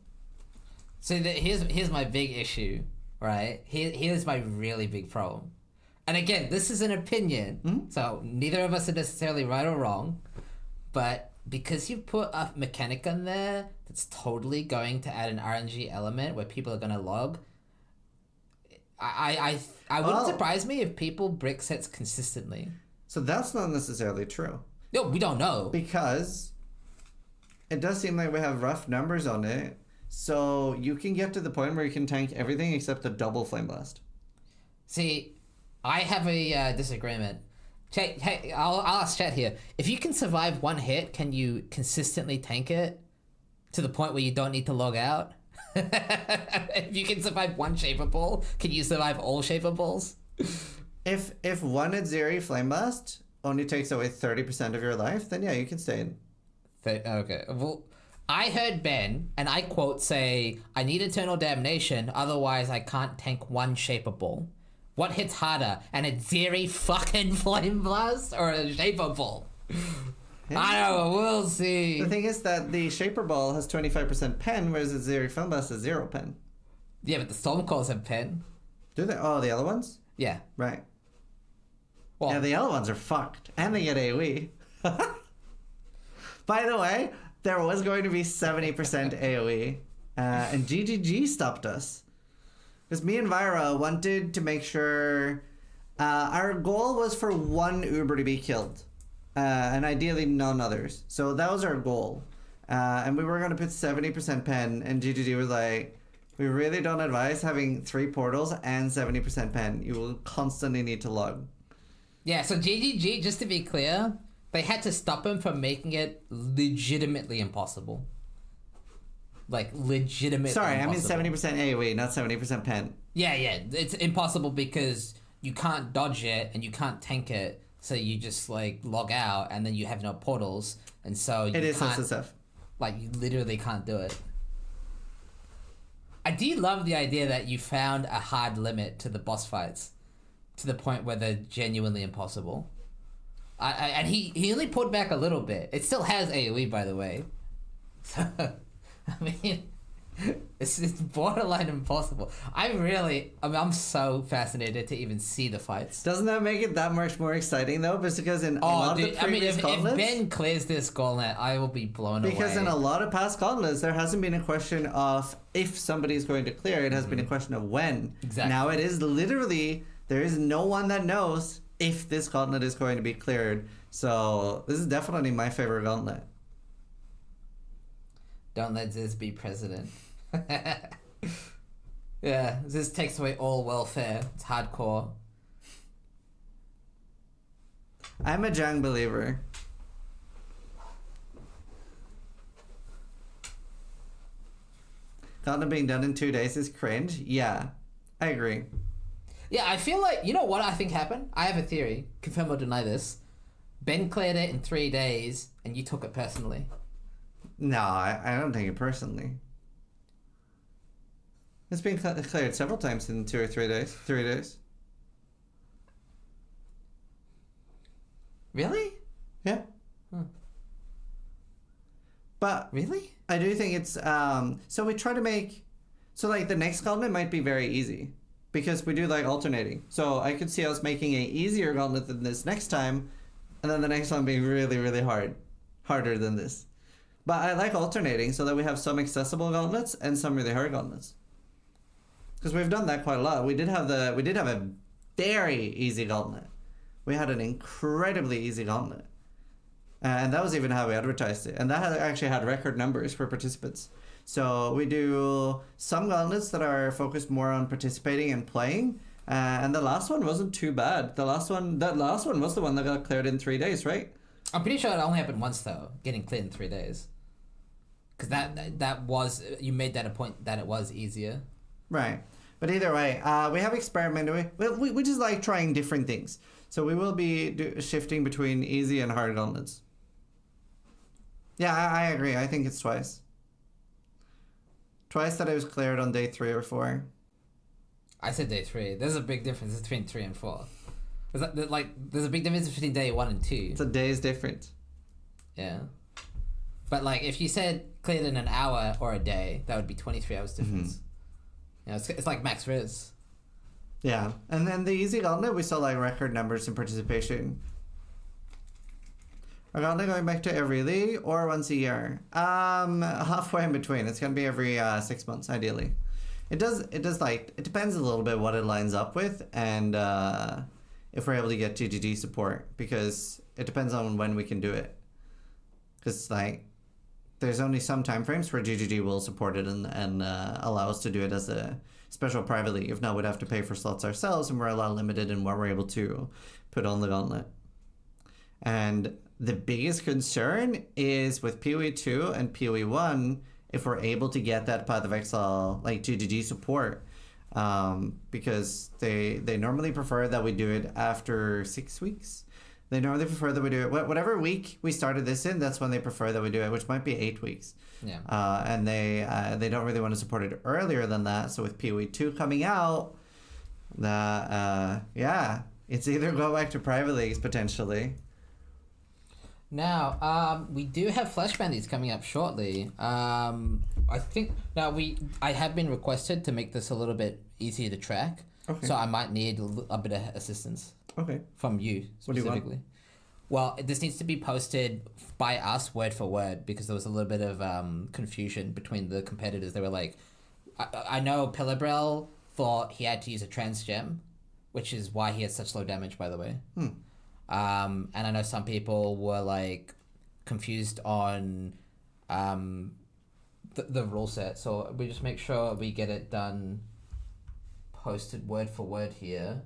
So here's my big issue, right? Here's my really big problem. And again, this is an opinion, so neither of us are necessarily right or wrong, but because you put a mechanic on there that's totally going to add an RNG element where people are going to log, I wouldn't surprise me if people brick sets consistently. So that's not necessarily true. No, we don't know. Because it does seem like we have rough numbers on it, so you can get to the point where you can tank everything except the double Flame Blast. See, I have a disagreement. Hey, I'll ask chat here. If you can survive 1 hit, can you consistently tank it to the point where you don't need to log out? If you can survive 1 Shaper Ball, can you survive all Shaper Balls? If 1 Adziri Flame Blast only takes away 30% of your life, then yeah, you can stay in. Okay, well, I heard Ben, and I quote, say, I need Eternal Damnation, otherwise I can't tank 1 Shaper Ball. What hits harder, an Adziri fucking Flame Blast or a Shaper Ball? Yeah. I don't know, we'll see. The thing is that the Shaper Ball has 25% pen, whereas Adziri Flame Blast has 0 pen. Yeah, but the Stormcalls have pen. Do they? Oh, the other ones? Yeah. Right. Well, yeah, the other ones are fucked. And they get AoE. By the way, there was going to be 70% AoE, and GGG stopped us. Because me and Vyra wanted to make sure... our goal was for 1 Uber to be killed. And ideally none others. So that was our goal. And we were going to put 70% pen, and GGG was like, we really don't advise having 3 portals and 70% pen. You will constantly need to log. Yeah, so GGG, just to be clear, they had to stop him from making it legitimately impossible. Like, legitimately Sorry, impossible. I mean 70% AoE, not 70% pen. Yeah, it's impossible because you can't dodge it and you can't tank it, so you just, like, log out and then you have no portals, and so you It is can't... SSF. Like, you literally can't do it. I do love the idea that you found a hard limit to the boss fights, to the point where they're genuinely impossible. And he only pulled back a little bit. It still has AoE, by the way. So, I mean, it's borderline impossible. I'm so fascinated to even see the fights. Doesn't that make it that much more exciting though? Because in a lot of the previous gauntlets, if Ben clears this gauntlet, I will be blown away. Because in a lot of past gauntlets, there hasn't been a question of if somebody's going to clear. It has been a question of when. Exactly. Now it is literally, there is no one that knows if this gauntlet is going to be cleared. So this is definitely my favorite gauntlet. Don't let Ziz be president. Yeah, Ziz takes away all welfare. It's hardcore. I'm a Jung believer. Gauntlet being done in 2 days is cringe. Yeah, I agree. Yeah, I feel like, you know what I think happened? I have a theory. Confirm or deny this. Ben cleared it in 3 days, and you took it personally. No, I don't take it personally. It's been cleared several times in 2 or 3 days. 3 days. Really? Yeah. But Really? I do think it's so we try to make so like the next gauntlet might be very easy because we do like alternating. So I could see us making a easier gauntlet than this next time, and then the next one being really, really harder than this. But I like alternating so that we have some accessible gauntlets and some really hard gauntlets. Because we've done that quite a lot. We did have a very easy gauntlet. We had an incredibly easy gauntlet. And that was even how we advertised it. And that actually had record numbers for participants. So we do some gauntlets that are focused more on participating and playing. And the last one wasn't too bad. That last one was the one that got cleared in 3 days, right? I'm pretty sure it only happened once, though, getting cleared in 3 days. Because that was, you made that a point that it was easier. Right. But either way, we have experimented. We just like trying different things. So we will be shifting between easy and hard gauntlets. Yeah, I agree. I think it's twice. Twice that it was cleared on day 3 or 4. I said day 3. There's a big difference between 3 and 4. There's a big difference between day 1 and 2. It's a day's difference. Yeah. But like, if you said cleared in an hour or a day, that would be 23 hours difference. You know, it's like max riz. Yeah, and then the easy gauntlet, we saw like record numbers in participation. Are gauntlet going back to every league or once a year? Halfway in between. It's gonna be every 6 months, ideally. It depends a little bit what it lines up with, and if we're able to get GGG support, because it depends on when we can do it. Because like, there's only some time frames where GGG will support it and allow us to do it as a special private league. If not, we'd have to pay for slots ourselves, and we're a lot limited in what we're able to put on the gauntlet. And the biggest concern is with PoE 2 and PoE 1, if we're able to get that Path of Exile, like GGG support, because they normally prefer that we do it after 6 weeks. They normally prefer that we do it whatever week we started this in. That's when they prefer that we do it, which might be 8 weeks. Yeah. And they don't really want to support it earlier than that. So with PoE 2 coming out, it's either go back to private leagues potentially. Now, we do have Flash Bandies coming up shortly. I think I have been requested to make this a little bit easier to track. Okay. So I might need a bit of assistance. Okay. From you specifically. What do you want? Well, this needs to be posted by us word for word, because there was a little bit of confusion between the competitors. They were like, I know Pillabrel thought he had to use a trans gem, which is why he had such low damage, by the way. And I know some people were like confused on the rule set. So we just make sure we get it done, posted word for word here.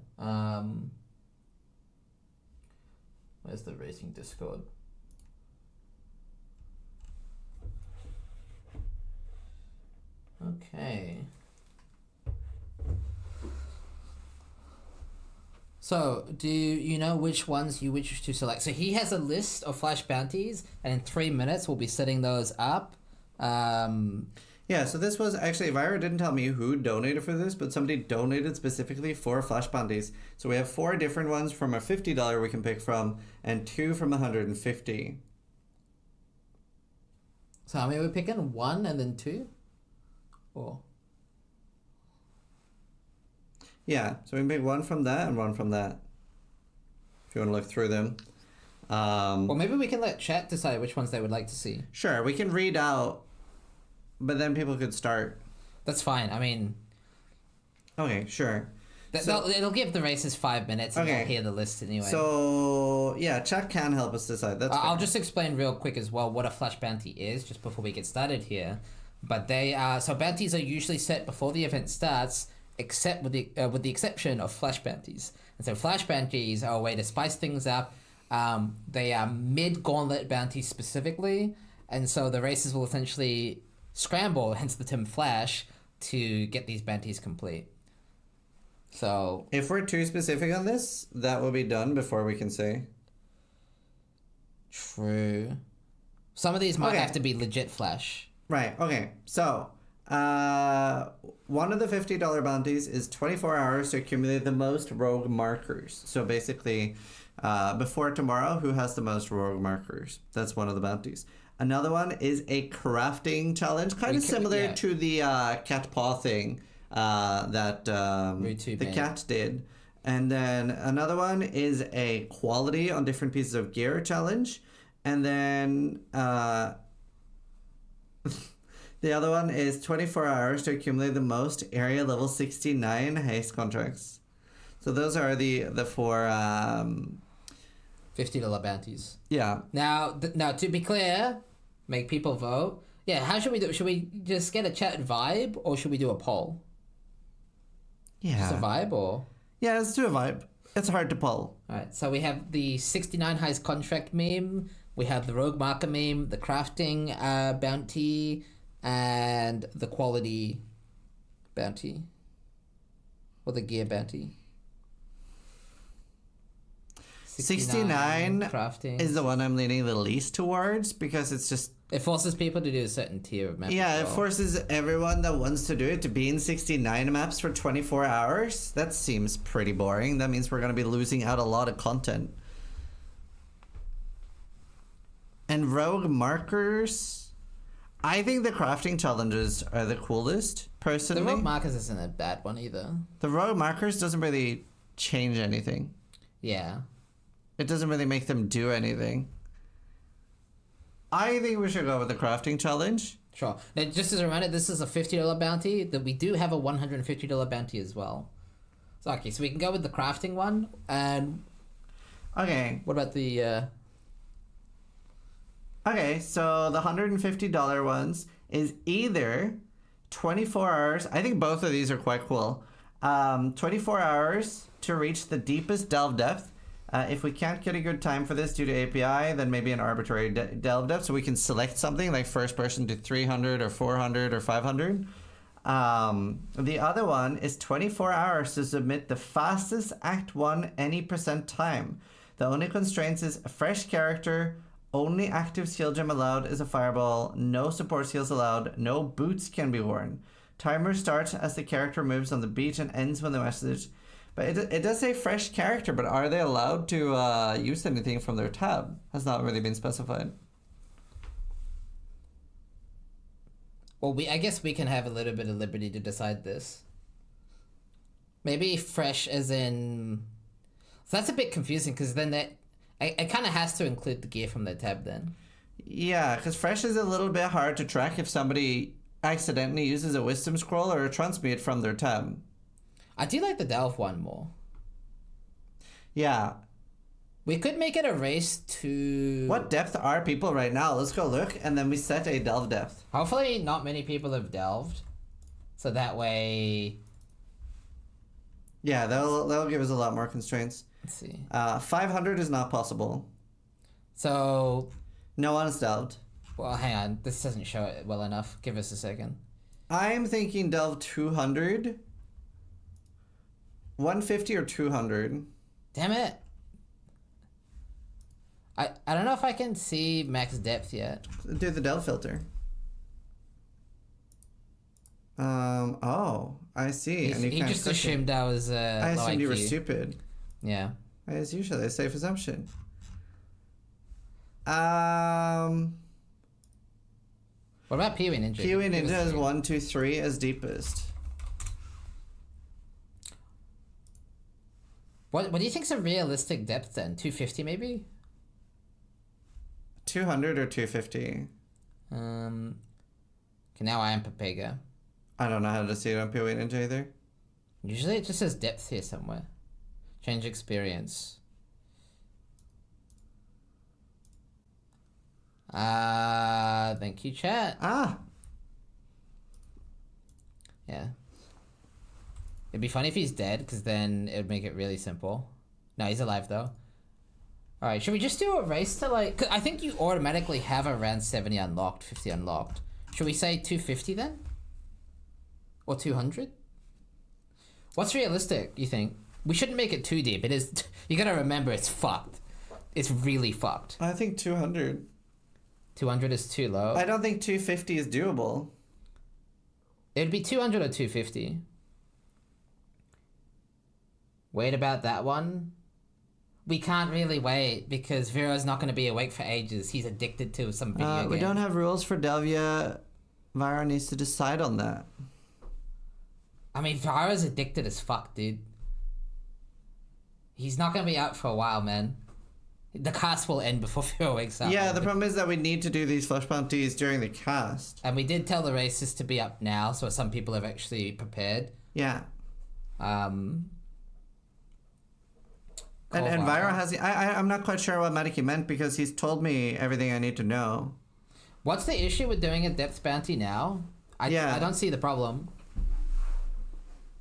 Where's the racing Discord? Okay. So, do you know which ones you wish to select? So he has a list of Flash Bounties, and in 3 minutes we'll be setting those up. Yeah, so this was actually, Vira didn't tell me who donated for this, but somebody donated specifically for Flash Bounties. So we have 4 different ones from a $50 we can pick from, and 2 from $150. So how many are we picking? 1 and then 2? Or? Yeah, so we can pick 1 from that and 1 from that, if you want to look through them. Well, maybe we can let chat decide which ones they would like to see. Sure, we can read out, but then people could start. That's fine. I mean... Okay, sure. It'll give the races 5 minutes and Okay. they'll hear the list anyway. So, yeah, chat can help us decide. That's I'll fair. just explain real quick as well what a flash bounty is, just before we get started here. But they are so bounties are usually set before the event starts, except with the exception of flash bounties. And so flash bounties are a way to spice things up. They are mid-gauntlet bounties specifically, and so the races will essentially scramble, hence the term flash, to get these bounties complete. So If we're too specific on this, that will be done before we can say. true. Some of these might Okay. have to be legit flash. Right, okay. So, one of the $50 bounties is 24 hours to accumulate the most rogue markers. So basically, before tomorrow, who has the most rogue markers? That's one of the bounties. Another one is a crafting challenge, kind of similar to the cat paw thing that the cat did. And then another one is a quality on different pieces of gear challenge. And then the other one is 24 hours to accumulate the most area level 69 haste contracts. So those are the four... $50 bounties. Yeah. Now, to be clear, make people vote. Yeah, how should we do it? Should we just get a chat vibe, or should we do a poll? Yeah. Just a vibe, or? Yeah, let's do a vibe. It's hard to pull. Alright, so we have the 69 highest contract meme, we have the rogue marker meme, the crafting bounty, and the quality bounty. Or the gear bounty. 69 crafting. is the one I'm leaning the least towards because it's just... It forces people to do a certain tier of maps. Yeah, it forces everyone that wants to do it to be in 69 maps for 24 hours. That seems pretty boring. That means we're going to be losing out a lot of content. And rogue markers... I think the crafting challenges are the coolest, personally. The rogue markers isn't a bad one either. The rogue markers doesn't really change anything. Yeah. It doesn't really make them do anything. I think we should go with the crafting challenge. Sure. Now, just as a reminder, this is a $50 bounty. That we do have a $150 bounty as well. So, okay, so we can go with the crafting one. And Okay. what about the... Okay, so the $150 ones is either 24 hours. I think both of these are quite cool. 24 hours to reach the deepest delve depth. If we can't get a good time for this due to API, then maybe an arbitrary delve depth, so we can select something like first person to 300 or 400 or 500. The other one is 24 hours to submit the fastest Act 1 any % time. The only constraints is a fresh character, only active skill gem allowed is a fireball, no support skills allowed, no boots can be worn. Timer starts as the character moves on the beach and ends when the message... But it does say fresh character, but are they allowed to use anything from their tab? Has not really been specified. Well, I guess we can have a little bit of liberty to decide this. Maybe fresh as in... So that's a bit confusing, because then it kind of has to include the gear from their tab then. Yeah, because fresh is a little bit hard to track if somebody accidentally uses a wisdom scroll or a transmute from their tab. I do like the delve one more. Yeah. We could make it a race to... What depth are people right now? Let's go look, and then we set a delve depth. Hopefully not many people have delved. So that way... Yeah, that'll give us a lot more constraints. Let's see. 500 is not possible. So... No one's delved. Well, hang on. This doesn't show it well enough. Give us a second. I'm thinking delve 200... 150 or 200. Damn it. I don't know if I can see max depth yet. Do the delve filter. Oh, I see. And you He can't just click it. assumed I was I low assumed you were IQ. stupid. Yeah. As usual, a safe assumption. What about Pee-wee Ninja? Pee-wee Give us Ninja is three. 1, 2, 3 as deepest. What do you think's a realistic depth then? 250 maybe? 200 or 250. Okay, now I am Pepega. I don't know how to see it on Pee-wee Ninja either. Usually it just says depth here somewhere. Change experience. Thank you, chat. Yeah. It'd be funny if he's dead, because then it would make it really simple. No, he's alive though. Alright, should we just do a race to like... 'cause I think you automatically have around 70 unlocked, 50 unlocked. Should we say 250 then? Or 200? What's realistic, you think? We shouldn't make it too deep. It is... You gotta remember, it's fucked. It's really fucked. I think 200. 200 is too low. I don't think 250 is doable. It'd be 200 or 250. Wait about that one. We can't really wait because Vero's not going to be awake for ages. He's addicted to some video game. We don't have rules for Delvia. Vira needs to decide on that. I mean, Vira's addicted as fuck, dude. He's not going to be out for a while, man. The cast will end before Vero wakes up. Yeah, the problem is that we need to do these flash bounties during the cast. And we did tell the races to be up now, so some people have actually prepared. Yeah. And Wow. Vira has... I'm not quite sure what Madiki meant because he's told me everything I need to know. What's the issue with doing a depth bounty now? I don't see the problem.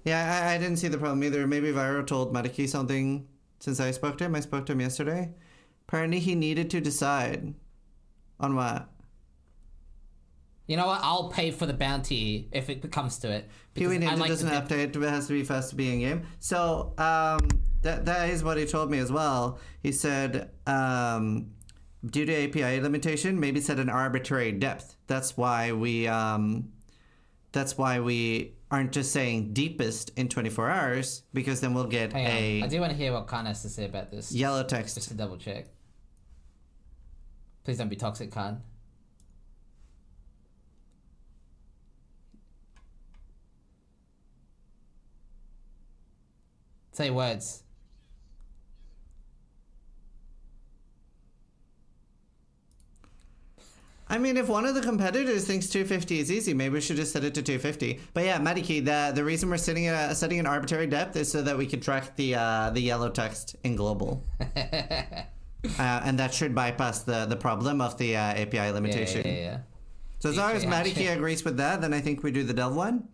Yeah, I didn't see the problem either. Maybe Vira told Madiki something since I spoke to him. I spoke to him yesterday. Apparently he needed to decide on what. You know what? I'll pay for the bounty if it comes to it. Pee-wee Ninja doesn't update. It has to be fast to be in game. So that is what he told me as well. He said due to API limitation, maybe set an arbitrary depth. That's why we aren't just saying deepest in 24 hours because then we'll get I do want to hear what Khan has to say about this. Yellow text. Just to double check. Please don't be toxic, Khan. Say words. I mean, if one of the competitors thinks 250 is easy, maybe we should just set it to 250. But yeah, Madiki, the reason we're setting an arbitrary depth is so that we can track the yellow text in global. And that should bypass the problem of the API limitation. Yeah. So as long as Madiki agrees with that, then I think we do the Delve one.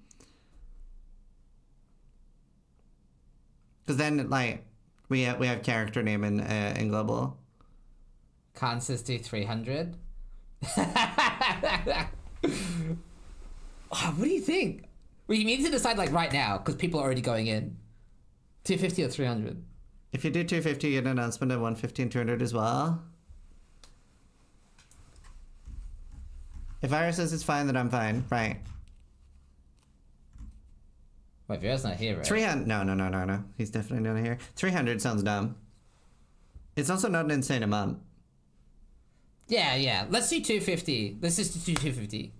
Because then, like, we have character name in global. Khan says do 300. What do you think? We need to decide like right now because people are already going in. 250 or 300? If you do 250, you get an announcement at 150 and 200 as well. If Iris says it's fine, then I'm fine. Right. Wait, Vera's not here, right? 300. No. He's definitely not here. 300 sounds dumb. It's also not an insane amount. Yeah. Let's do 250. Let's just do 250.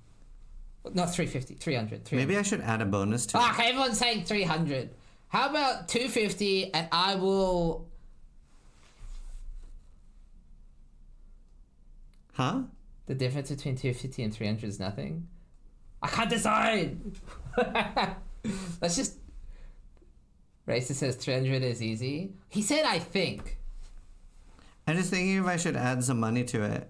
Not 350. 300. Maybe I should add a bonus to it. Okay, everyone's saying 300. How about 250 and I will... Huh? The difference between 250 and 300 is nothing? I can't decide! Let's just... Racer says 300 is easy. He said I think. I'm just thinking if I should add some money to it.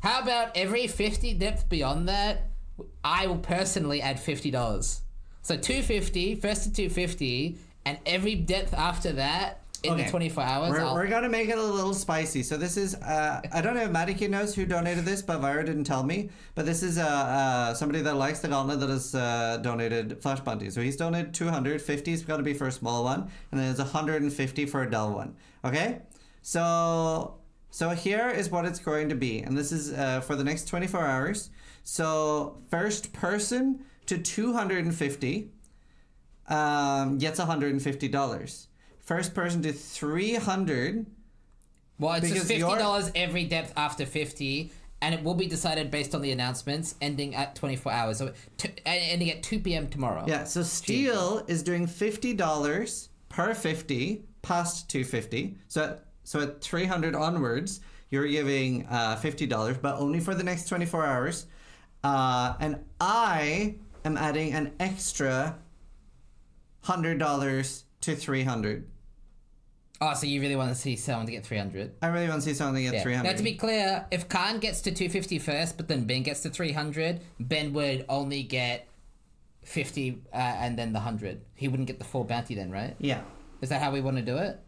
How about every 50 depth beyond that, I will personally add $50. So 250, first to 250, and every depth after that in the 24 hours. We're gonna make it a little spicy. So this is I don't know if Madiki knows who donated this, but Vira didn't tell me. But this is somebody that likes the Gauntlet that has donated Flash Bounty. So he's donated 200. 50 is gonna be for a small one, and then there's 150 for a dull one. Okay, so here is what it's going to be, and this is for the next 24 hours. So first person to 250 gets $150. First person to 300. Well, it's just $50 every depth after 50, and it will be decided based on the announcements ending at 24 hours. So ending at 2 p.m. tomorrow. Yeah, so Steel is doing $50 per 50 past 250. So at 300 onwards, you're giving $50, but only for the next 24 hours. And I am adding an extra $100 to 300. Oh, so you really want to see someone to get 300? I really want to see someone to get 300. Now, to be clear, if Khan gets to 250 first, but then Ben gets to 300, Ben would only get 50 and then the 100. He wouldn't get the full bounty then, right? Yeah. Is that how we want to do it?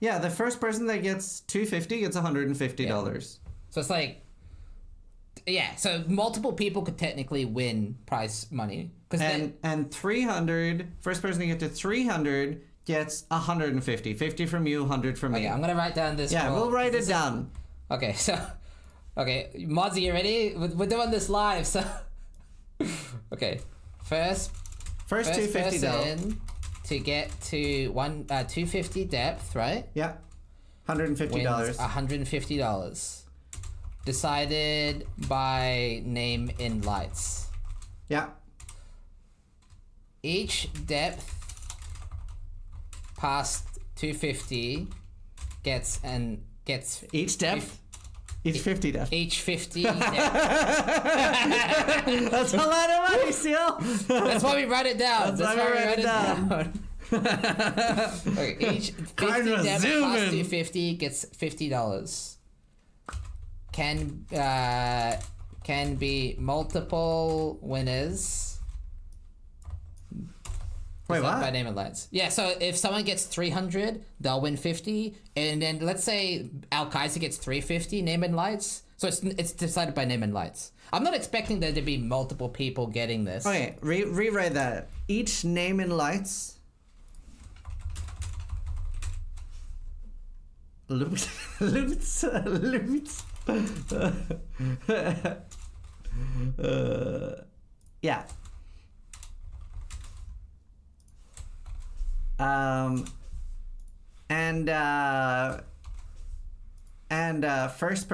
Yeah, the first person that gets 250 gets $150. Yeah. So it's like, yeah, so multiple people could technically win prize money. And 300, first person to get to 300 gets 150. 50 from you, 100 from me. Okay, I'm going to write down this. Yeah, we'll write it down. Okay, so, okay, mods, are you ready? We're doing this live, so. Okay, first 250 person to get to 250 depth, right? Yeah. $150. Wins $150. Decided by name in lights. Yeah. Each depth past 250 gets Each depth? Each 50 depth. each 50 depth. That's a lot of money, Seal. That's why we write it down. That's why we write it down. Okay, each 50 depth past 250 gets $50. Can be multiple winners. Wait, what? By name and lights. Yeah, so if someone gets 300, they'll win 50, and then let's say Al Kaiser gets 350 name and lights. So it's decided by name and lights. I'm not expecting there to be multiple people getting this. Okay, rewrite that. Each name and lights. Loots. Yeah. First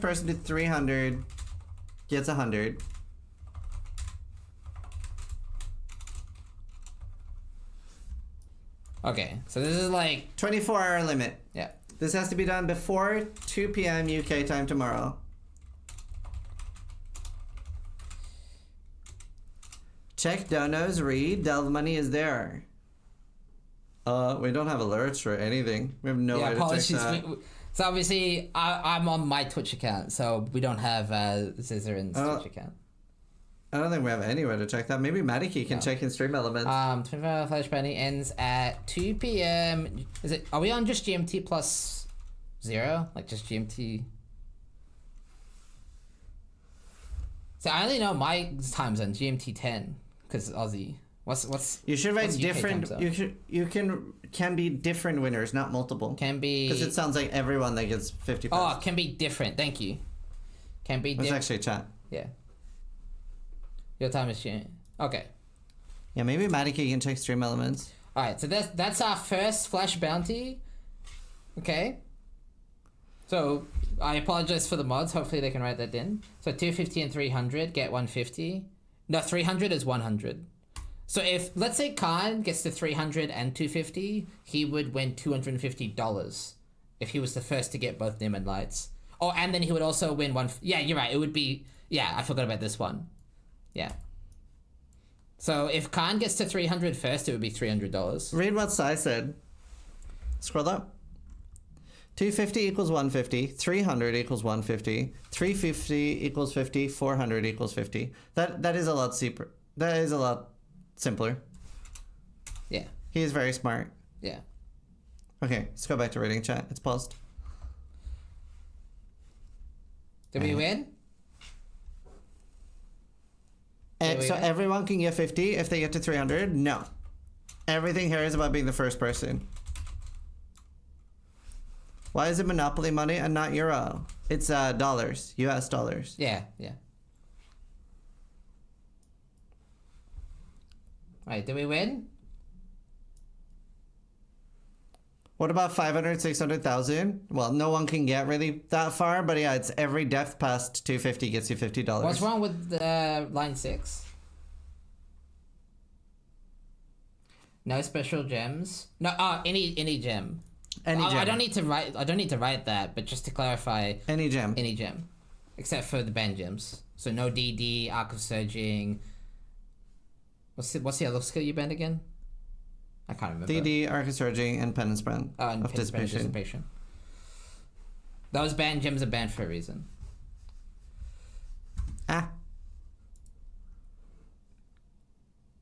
person to 300 gets 100. Okay, so this is like 24-hour limit. yeah. This has to be done before 2 p.m. UK time tomorrow. Check donos, read, delve money is there. We don't have alerts or anything. We have no way to check that. So obviously, I'm on my Twitch account, so we don't have Zizaran's Twitch account. I don't think we have anywhere to check that. Maybe Madiki can check in stream elements. 24-hour flash bounty ends at 2 p.m. Are we on just GMT plus 0? Like just GMT? So I only know my time zone, GMT 10, because Aussie. What's you should write what's UK different. time zone? You can be different winners, not multiple. Can be because it sounds like everyone that gets 50 points. Oh, can be different. Thank you. Can be Let's different. actually chat. Yeah. Your time is changing. Okay. Yeah, maybe Madiki can check stream elements. All right. So that's our first flash bounty. Okay. So I apologize for the mods. Hopefully they can write that in. So 250 and 300 get 150. No, 300 is 100. So if let's say Khan gets to 300 and 250, he would win $250 if he was the first to get both dim and lights. Oh, and then he would also win one. Yeah, you're right. It would be. Yeah, I forgot about this one. Yeah. So if Khan gets to 300 first, it would be $300. Read what Sai said. Scroll up. 250 equals 150. 300 equals 150. 350 equals 50. 400 equals 50. That is a lot cheaper. That is a lot simpler. Yeah. He is very smart. Yeah. Okay, let's go back to reading chat. It's paused. Did we win? So everyone can get 50 if they get to 300? No. Everything here is about being the first person. Why is it Monopoly money and not Euro? It's dollars. US dollars. Yeah, yeah. Alright, did we win? What about 500, 600,000? Well, no one can get really that far, but yeah, it's every depth past 250 gets you $50. What's wrong with line 6? No special gems? No, any gem. Any gem. I don't need to write that, but just to clarify, Any gem. any gem. Except for the banned gems. So no DD, Arc of Surging. What's the other skill you banned again? I can't remember. DD, Arc of Surging, and Penance Brand And of Dissipation. Those banned gems are banned for a reason.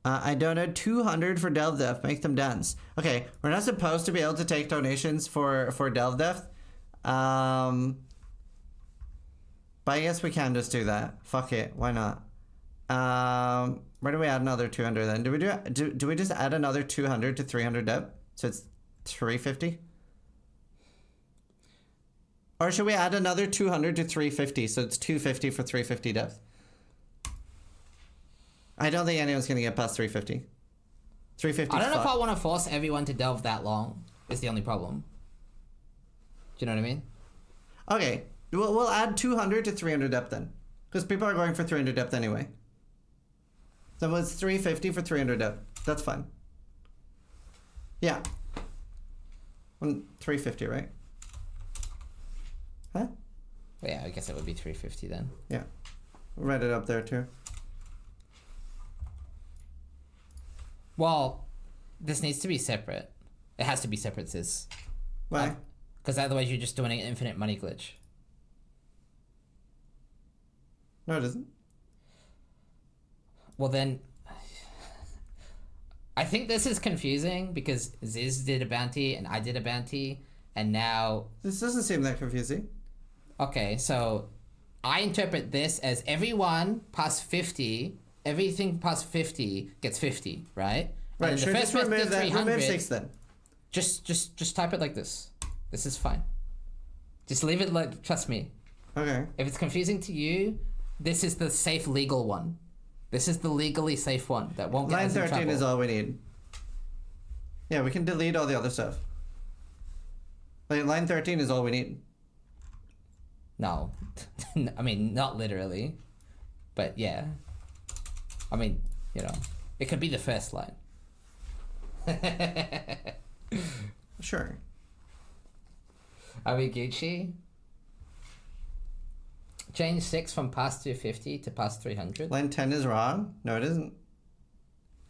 I donated 200 for Delve Death. Make them dance. Okay, we're not supposed to be able to take donations for Delve Death. But I guess we can just do that. Fuck it. Why not? Where do we add another 200 then? Do we just add another 200 to 300 dev? So it's 350? Or should we add another 200 to 350? So it's 250 for 350 dev. I don't think anyone's going to get past 350. 350. I don't know if I want to force everyone to delve that long. Is the only problem. Do you know what I mean? Okay. We'll add 200 to 300 depth then. Because people are going for 300 depth anyway. So it's 350 for 300 depth. That's fine. Yeah. 350, right? Huh? Well, yeah, I guess it would be 350 then. Yeah. Write it up there too. Well, this needs to be separate. It has to be separate, sis. Why? Because otherwise you're just doing an infinite money glitch. No, it isn't. Well then, I think this is confusing because Ziz did a bounty and I did a bounty, and now... This doesn't seem that confusing. Okay, so I interpret this as everyone past 50, everything past 50 gets 50, right? Right, and sure, the just first remove that. 300, Remove 6 then. Just type it like this. This is fine. Just leave it like, trust me. Okay. If it's confusing to you, this is the safe legal one. This is the legally safe one that won't get Line us in 13 trouble. is all we need. Yeah, we can delete all the other stuff. Like, line 13 is all we need. No. I mean, not literally. But yeah. I mean, you know, it could be the first line. Sure. Are we Gucci? Change 6 from past 250 to past 300. Line 10 is wrong? No, it isn't.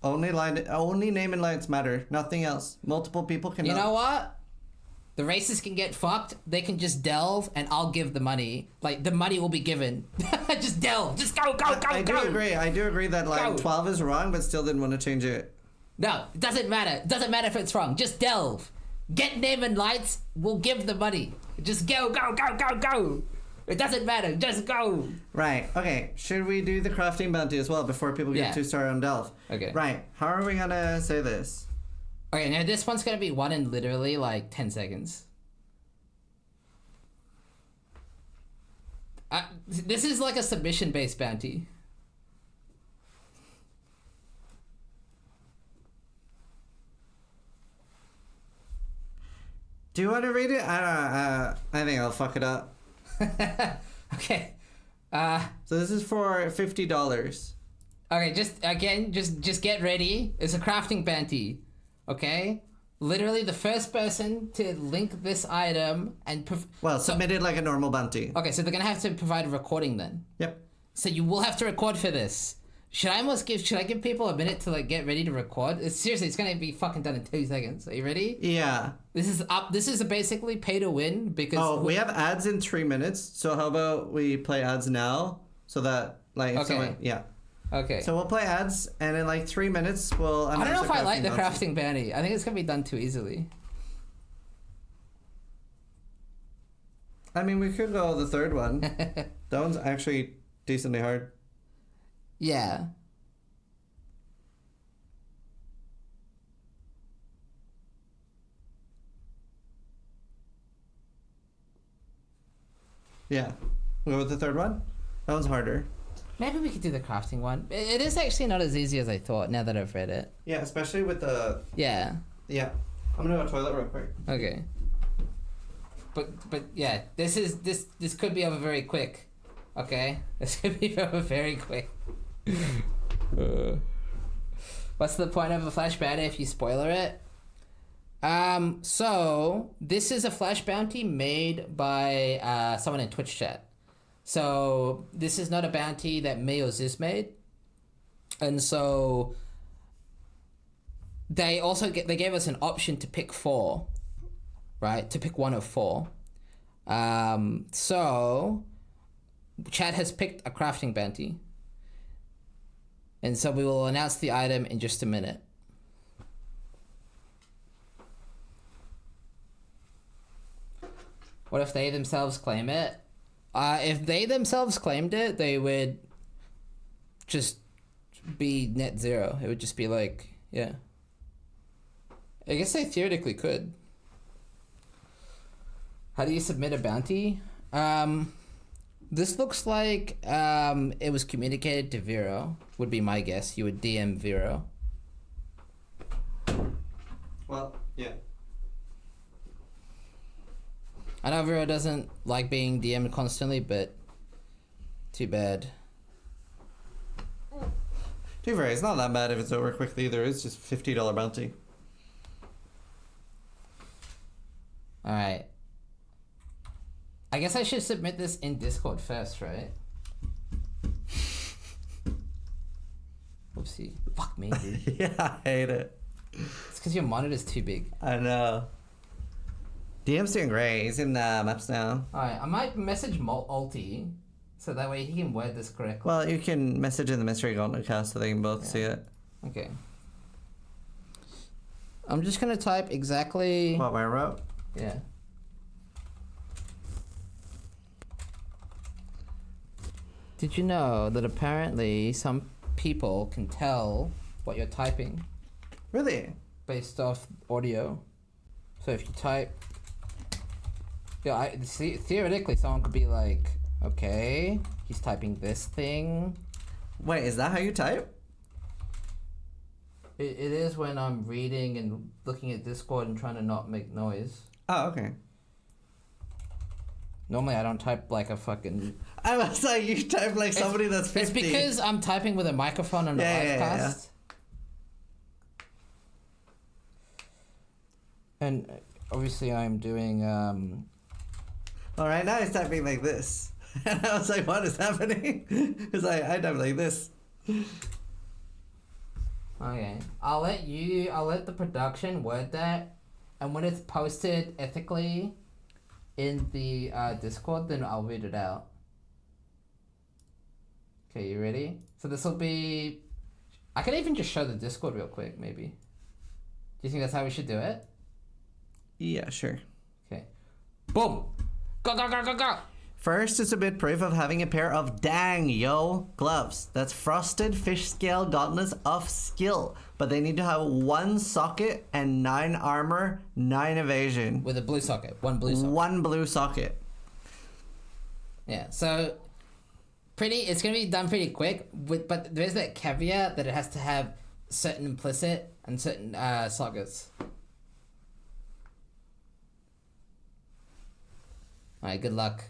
Only name and lights matter. Nothing else. Multiple people can. You know what? The races can get fucked. They can just delve, and I'll give the money. Like, the money will be given. Just delve. Just go. I do agree. I do agree that line 12 is wrong, but still didn't want to change it. No, it doesn't matter. It doesn't matter if it's wrong. Just delve. Get name and lights. We'll give the money. Just go. It doesn't matter. Just go. Right. Okay. Should we do the crafting bounty as well before people get 2-star on Delve? Okay. Right. How are we gonna say this? Okay, now this one's gonna be one in literally like 10 seconds. This is like a submission-based bounty. Do you want to read it? I think I'll fuck it up. Okay. So this is for $50. Okay, just get ready. It's a crafting bounty. Okay? Literally the first person to link this item and... submit it like a normal bounty. Okay, so they're gonna have to provide a recording then. Yep. So you will have to record for this. Should I give people a minute to like get ready to record? Seriously, it's gonna be fucking done in 2 seconds. Are you ready? Yeah. This is basically pay to win because... Oh, we have ads in 3 minutes. So how about we play ads now? So that, like, if someone... Yeah. Okay. So we'll play ads, and in like 3 minutes, we'll... I don't know if I like the bounty. crafting bounty. I think it's gonna be done too easily. I mean, we could go the third one. That one's actually decently hard. Yeah. Yeah. We'll go with the third one? That one's harder. Maybe we could do the crafting one. It is actually not as easy as I thought now that I've read it. Yeah, especially with the... Yeah. Yeah. I'm gonna go to the toilet real quick. Okay. But yeah, this could be over very quick. Okay? This could be over very quick. What's the point of a flash bounty if you spoiler it? So this is a flash bounty made by someone in Twitch chat. So this is not a bounty that me or Ziz made. And so they gave us an option to pick 4, right? To pick one of 4. So Chad has picked a crafting bounty. And so we will announce the item in just a minute. What if they themselves claim it? If they themselves claimed it, they would just be net 0. It would just be like, yeah. I guess they theoretically could. How do you submit a bounty? This looks like it was communicated to Vero, would be my guess. You would DM Vero. Well, yeah. I know Vero doesn't like being DM'd constantly, but too bad. To be fair, it's not that bad if it's over quickly either. It's just $50 bounty. Alright. I guess I should submit this in Discord first, right? Oopsie. Fuck me, dude. Yeah, I hate it. It's because your monitor's too big. I know. DM's doing great. He's in maps now. Alright, I might message Alti so that way he can word this correctly. Well, you can message in the Mystery Gauntlet cast so they can both see it. Okay. I'm just gonna type exactly... What I wrote? Yeah. Did you know that apparently some people can tell what you're typing Really? based off audio? So if you type... Yeah, theoretically someone could be like, okay, he's typing this thing. Wait, is that how you type? It is when I'm reading and looking at Discord and trying to not make noise. Oh, okay. Normally I don't type like a fucking... I was like, you type like somebody that's 50. It's because I'm typing with a microphone on a live cast. And obviously I'm doing... All right, now he's typing like this. And I was like, what is happening? Because I type like this. Okay. I'll let the production word that. And when it's posted ethically in the Discord, then I'll read it out. Okay, you ready? So this will be... I could even just show the Discord real quick, maybe. Do you think that's how we should do it? Yeah, sure. Okay. Boom! Go, go, go, go, go! First, it's a bit proof of having a pair of dang yo gloves. That's frosted fish scale gauntlets of skill. But they need to have 1 socket and 9 armor, 9 evasion. With a blue socket. 1 blue socket. 1 blue socket. Yeah, so... It's gonna be done pretty quick, but there's that caveat that it has to have certain implicit and certain sockets. Alright, good luck.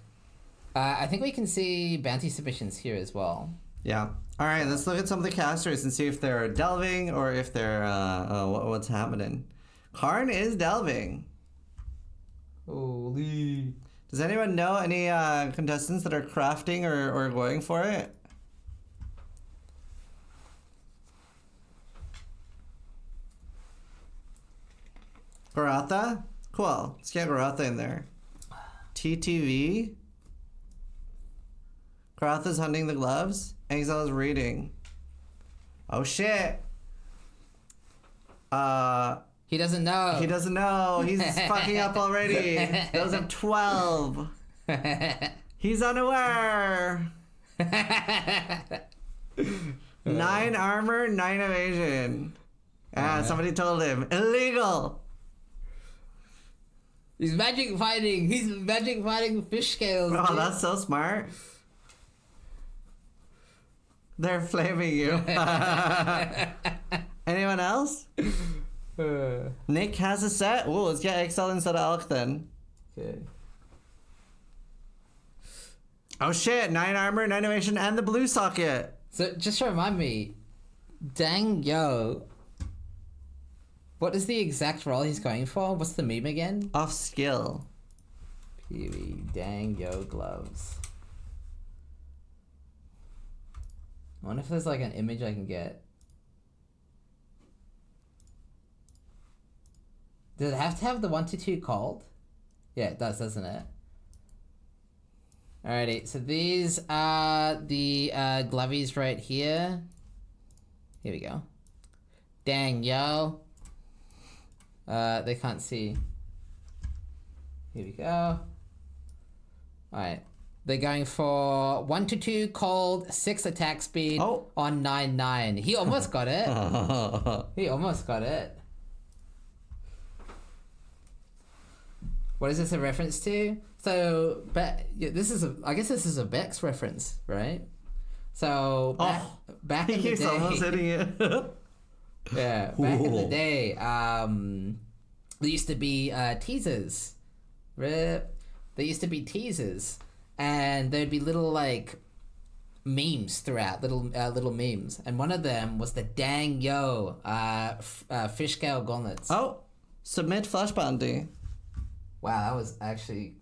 I think we can see bounty submissions here as well. Yeah. All right, let's look at some of the casters and see if they're delving or if they're what's happening. Karn is delving. Holy. Does anyone know any contestants that are crafting or going for it? Garatha? Cool. Let's get Garatha in there. TTV? Garatha's hunting the gloves. Exile's reading. Oh shit. He doesn't know. He doesn't know. He's fucking up already. Those have 12. He's unaware. 9 armor, 9 evasion. Somebody told him. Illegal. He's magic fighting. He's magic fighting fish scales. Oh, dude. that's so smart. They're flaming you. Anyone else? Nick has a set. Ooh, let's get Exile instead of Alec then. Okay. Oh shit, 9 armor, 9 evasion, and the blue socket. So just to remind me, dang yo. What is the exact role he's going for? What's the meme again? Off skill. PV, dang yo gloves. I wonder if there's like an image I can get. Does it have to have the 1 to 2 called? Yeah, it does, doesn't it? Alrighty, so these are the glovies right here. Here we go. Dang, yo. They can't see. Here we go. Alright. They're going for 1 to 2 cold, 6 attack speed on 9/9. He almost got it. He almost got it. What is this a reference to? So, this is I guess this is a Bex reference, right? So back in the He's day, almost hitting it. yeah, back in the day, there used to be teasers. Rip. There used to be teasers, and there'd be little like memes throughout, little memes, and one of them was the dang yo fish scale gauntlets. Oh, submit flash bounty. Wow, that was actually.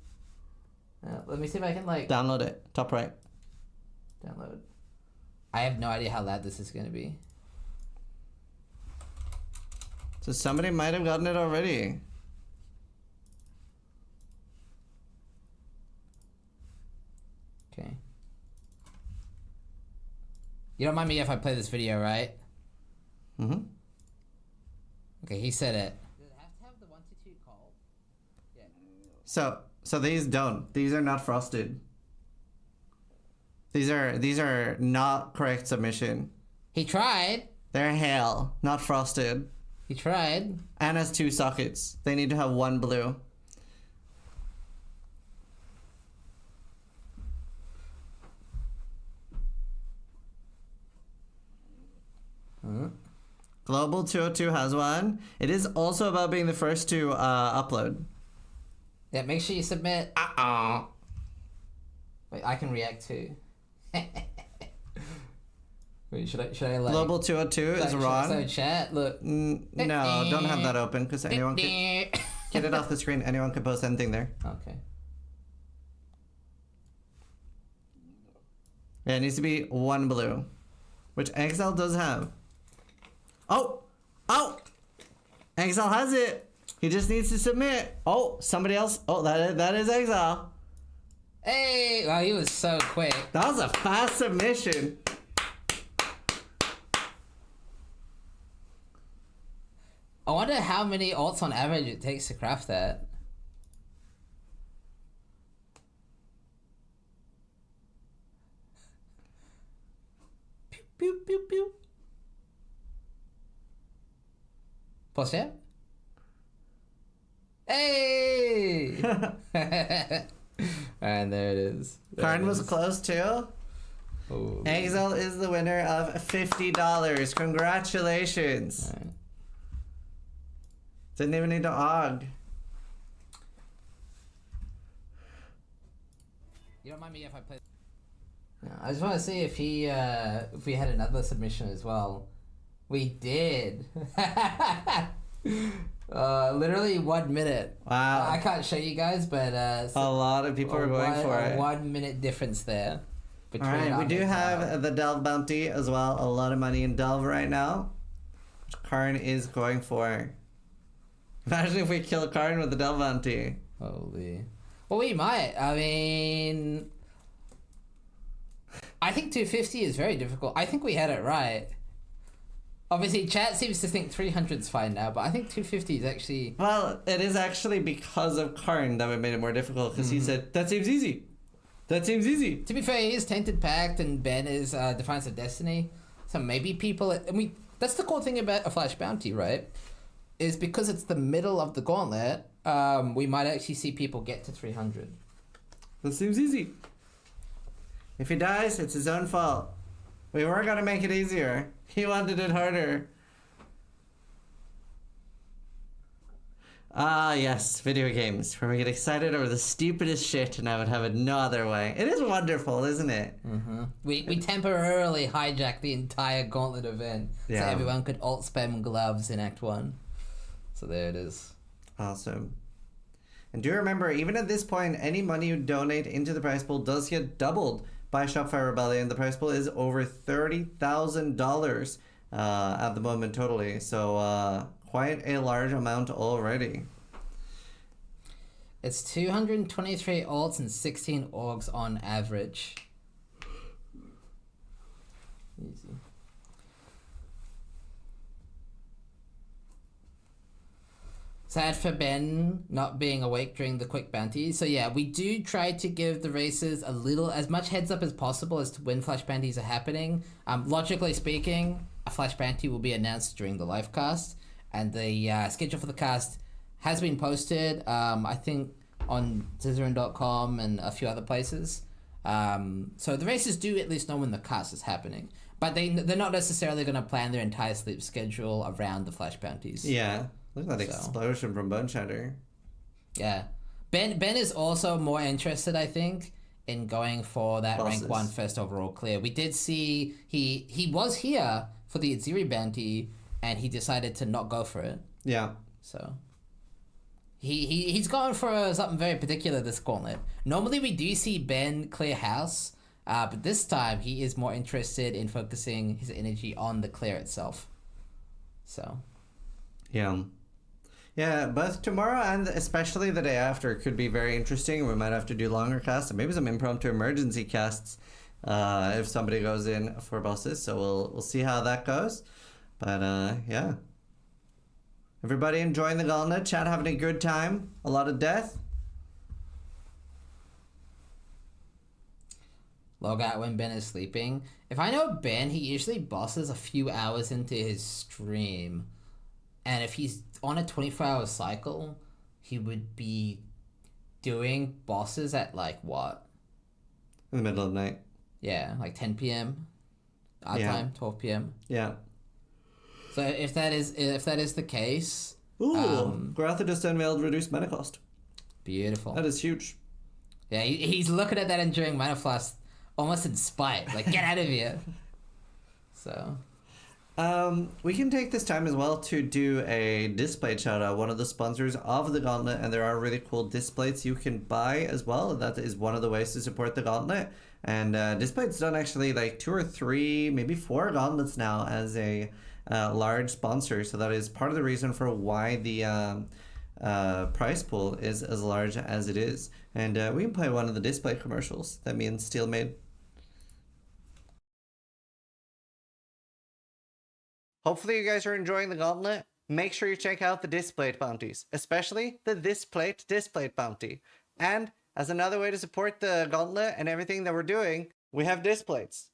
Let me see if I can like Download it. Top right. download. I have no idea how loud this is going to be. So somebody might have gotten it already. Okay. You don't mind me if I play this video, right? Mm-hmm. Okay, he said it. Does it have to have the 1 to 2 call? Yeah. So these don't. These are not frosted. These are not correct submission. He tried. They're hail, not frosted. He tried. And has 2 sockets. They need to have 1 blue. Global 202 has 1. It is also about being the first to upload. Yeah, make sure you submit. Wait, I can react too. Wait, should I like... Global 202 is Ron. So chat, look. No, don't have that open because anyone can... Get it off the screen. Anyone can post anything there. Okay. Yeah, it needs to be 1 blue. Which Exile does have. Oh! Exile has it! He just needs to submit. Oh, somebody else. Oh, that is Exile. Hey! Wow, he was so quick. That was a fast submission. I wonder how many alts on average it takes to craft that. Pew, pew, pew, pew. Pause it. Hey! And there it is. Karn was close too. Oh. Exile is the winner of $50. Congratulations. Right. Didn't even need to og. You don't mind me if I play? No, I just want to see if he, if we had another submission as well. We did. Literally 1 minute. Wow. I can't show you guys, but A lot of people are going for it. 1 minute difference there. Alright, we do have the Delve bounty as well. A lot of money in Delve right now. Which Karn is going for. Imagine if we kill Karn with the Delve bounty. Holy. Well, we might. I mean... I think 250 is very difficult. I think we had it right. Obviously, chat seems to think 300 is fine now, but I think 250 is actually... Well, it is actually because of Karn that we made it more difficult, because he said, that seems easy. That seems easy. To be fair, he is Tainted Pact, and Ben is Defiance of Destiny. So maybe people... that's the cool thing about a Flash Bounty, right? Is because it's the middle of the gauntlet, we might actually see people get to 300. That seems easy. If he dies, it's his own fault. We were gonna make it easier. He wanted it harder. Ah, yes, video games, where we get excited over the stupidest shit and I would have it no other way. It is wonderful, isn't it? Mm-hmm. We temporarily hijacked the entire Gauntlet event so everyone could alt spam gloves in Act 1. So there it is. Awesome. And do remember, even at this point, any money you donate into the prize pool does get doubled by Shopify Rebellion. The prize pool is over $30,000 at the moment totally. So quite a large amount already. It's 223 alts and 16 orgs on average. Easy. Sad for Ben not being awake during the quick bounties. So yeah, we do try to give the races as much heads up as possible as to when flash bounties are happening. Logically speaking, a flash bounty will be announced during the live cast, and the schedule for the cast has been posted, I think on Zizaran.com and a few other places. So the races do at least know when the cast is happening, but they're not necessarily going to plan their entire sleep schedule around the flash bounties. Yeah. Look at that explosion from Bone Shatter. Yeah. Ben is also more interested, I think, in going for that rank 1 first overall clear. We did see he was here for the Aziri bounty, and he decided to not go for it. Yeah. So he's going for something very particular this gauntlet. Normally we do see Ben clear house, but this time he is more interested in focusing his energy on the clear itself. So. Yeah. Yeah, both tomorrow and especially the day after could be very interesting. We might have to do longer casts and maybe some impromptu emergency casts if somebody goes in for bosses. So we'll see how that goes. But yeah. Everybody enjoying the Gauntlet? Chat having a good time? A lot of death? Log out when Ben is sleeping. If I know Ben, he usually bosses a few hours into his stream. And if he's on a 24-hour cycle, he would be doing bosses at like what? In the middle of the night. Yeah, like 10 p.m. Our time, 12 p.m. Yeah. So if that is the case, Gauntlet just unveiled reduced mana cost. Beautiful. That is huge. Yeah, he's looking at that Enduring Mana Flask almost in spite, like get out of here. So. We can take this time as well to do a display shout out, one of the sponsors of the Gauntlet, and there are really cool displays you can buy as well. That is one of the ways to support the Gauntlet. And Display's done actually like 2 or 3, maybe 4 Gauntlets now as a large sponsor. So that is part of the reason for why the price pool is as large as it is. And we can play one of the display commercials that me and Steel made. Hopefully you guys are enjoying the Gauntlet. Make sure you check out the Displayed bounties, especially the This Plate Displayed bounty. And as another way to support the Gauntlet and everything that we're doing, we have Displays.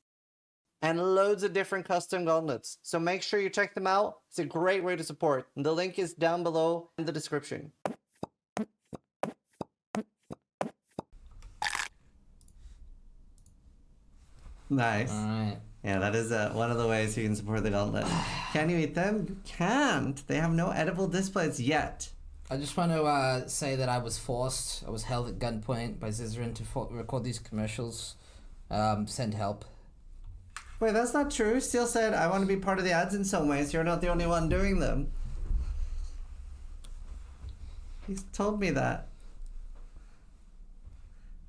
And loads of different custom Gauntlets. So make sure you check them out. It's a great way to support. And the link is down below in the description. Nice. All right. Yeah, that is one of the ways you can support the Gauntlet. Can you eat them? You can't. They have no edible displays yet. I just want to say that I was held at gunpoint by Zizaran to record these commercials. Send help. Wait, that's not true. Steel said, I want to be part of the ads in some ways. You're not the only one doing them. He's told me that.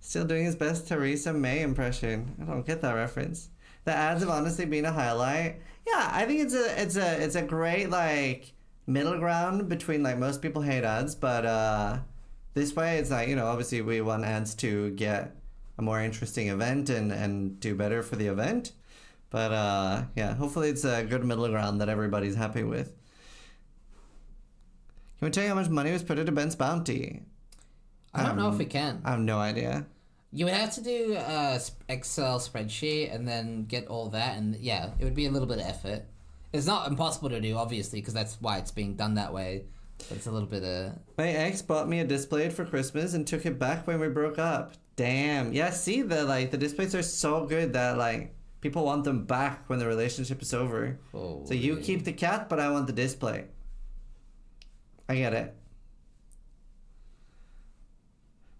Still doing his best Theresa May impression. I don't get that reference. The ads have honestly been a highlight. Yeah, I think it's a great like middle ground between like most people hate ads, but this way it's like, you know, obviously we want ads to get a more interesting event and do better for the event. But yeah, hopefully it's a good middle ground that everybody's happy with. Can we tell you how much money was put into Ben's bounty? I don't know if we can. I have no idea. You would have to do a Excel spreadsheet and then get all that, and yeah, it would be a little bit of effort. It's not impossible to do, obviously, because that's why it's being done that way. But it's a little bit of... My ex bought me a Display for Christmas and took it back when we broke up. Damn. Yeah, see, the displays are so good that like people want them back when the relationship is over. Oh, so you keep the cat, but I want the display. I get it.